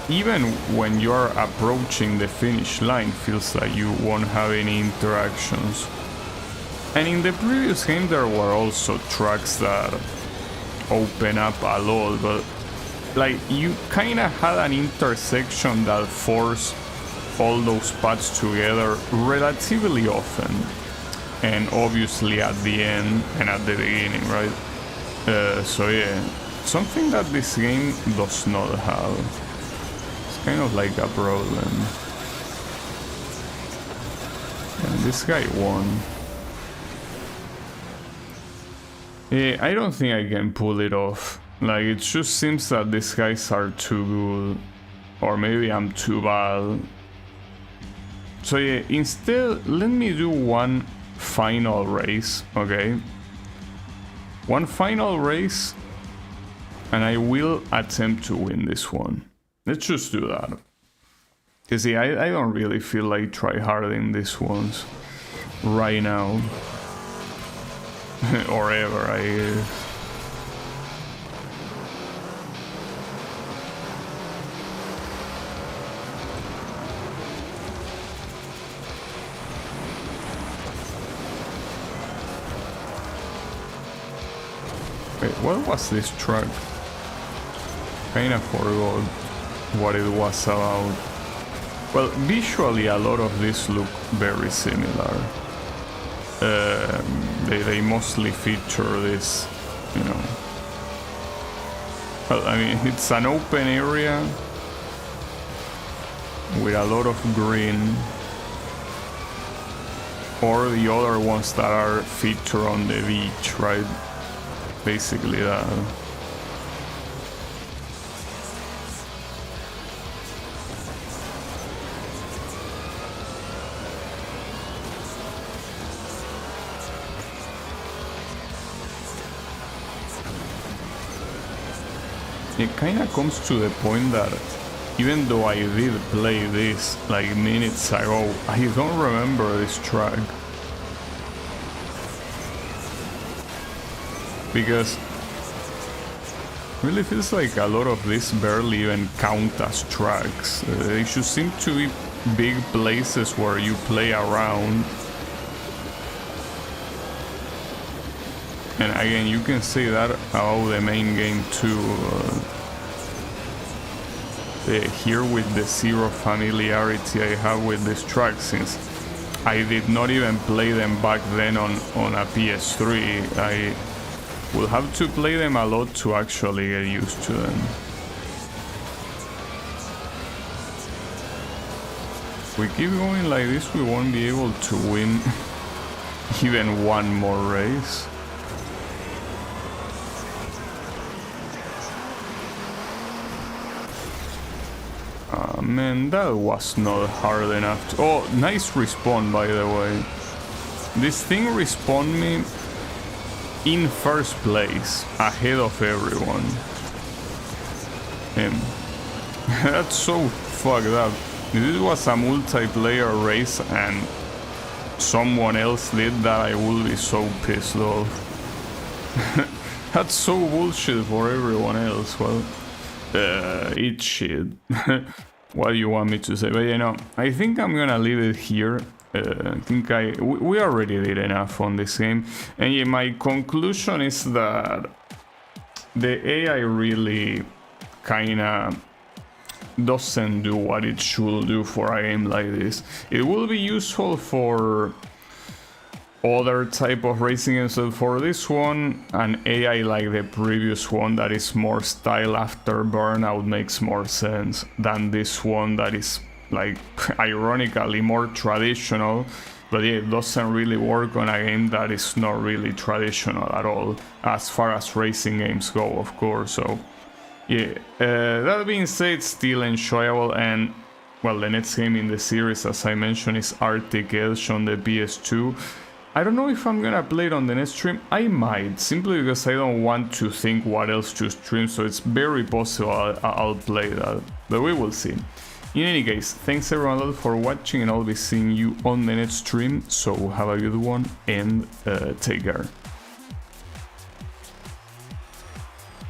even when you're approaching the finish line, feels like you won't have any interactions. And in the previous game there were also tracks that open up a lot, but like you kinda had an intersection that forced all those paths together relatively often. And obviously at the end and at the beginning, right? So yeah, something that this game does not have. It's kind of like a problem. And this guy won. Yeah, I don't think I can pull it off. Like, it just seems that these guys are too good. Or maybe I'm too bad. So yeah, instead, let me do one final race, okay? One final race, and I will attempt to win this one. Let's just do that. Because see, I don't really feel like tryharding these ones right now. Or ever, I guess. Wait, what was this track? Kinda forgot what it was about. Well, visually a lot of these look very similar. They mostly feature this, you know. Well, I mean, it's an open area with a lot of green, or the other ones that are featured on the beach, right? Basically that. It kinda comes to the point that even though I did play this like minutes ago, I don't remember this track. Because it really feels like a lot of this barely even count as tracks. They should seem to be big places where you play around. And again, you can say that about the main game too. Here with the zero familiarity I have with this track, since I did not even play them back then on a PS3, I will have to play them a lot to actually get used to them. If we keep going like this, we won't be able to win even one more race. Man, that was not hard enough to... Oh, nice respawn, by the way. This thing respawned me in first place, ahead of everyone. That's so fucked up. If this was a multiplayer race and someone else did that, I would be so pissed off. That's so bullshit for everyone else. Well, eat shit. What do you want me to say? But you know, I think I'm gonna leave it here. I think we already did enough on this game, and yeah, my conclusion is that the AI really kinda doesn't do what it should do for a game like this. It will be useful for other type of racing games, so for this one, an AI like the previous one that is more style after burnout makes more sense than this one that is like ironically more traditional, but yeah, it doesn't really work on a game that is not really traditional at all as far as racing games go, of course. So yeah, that being said, still enjoyable. And well, the next game in the series, as I mentioned, is Arctic Edge on the PS2. I don't know if I'm gonna play it on the next stream. I might, simply because I don't want to think what else to stream, so it's very possible I'll play that, but we will see. In any case, thanks everyone a lot for watching, and I'll be seeing you on the next stream, so have a good one and take care.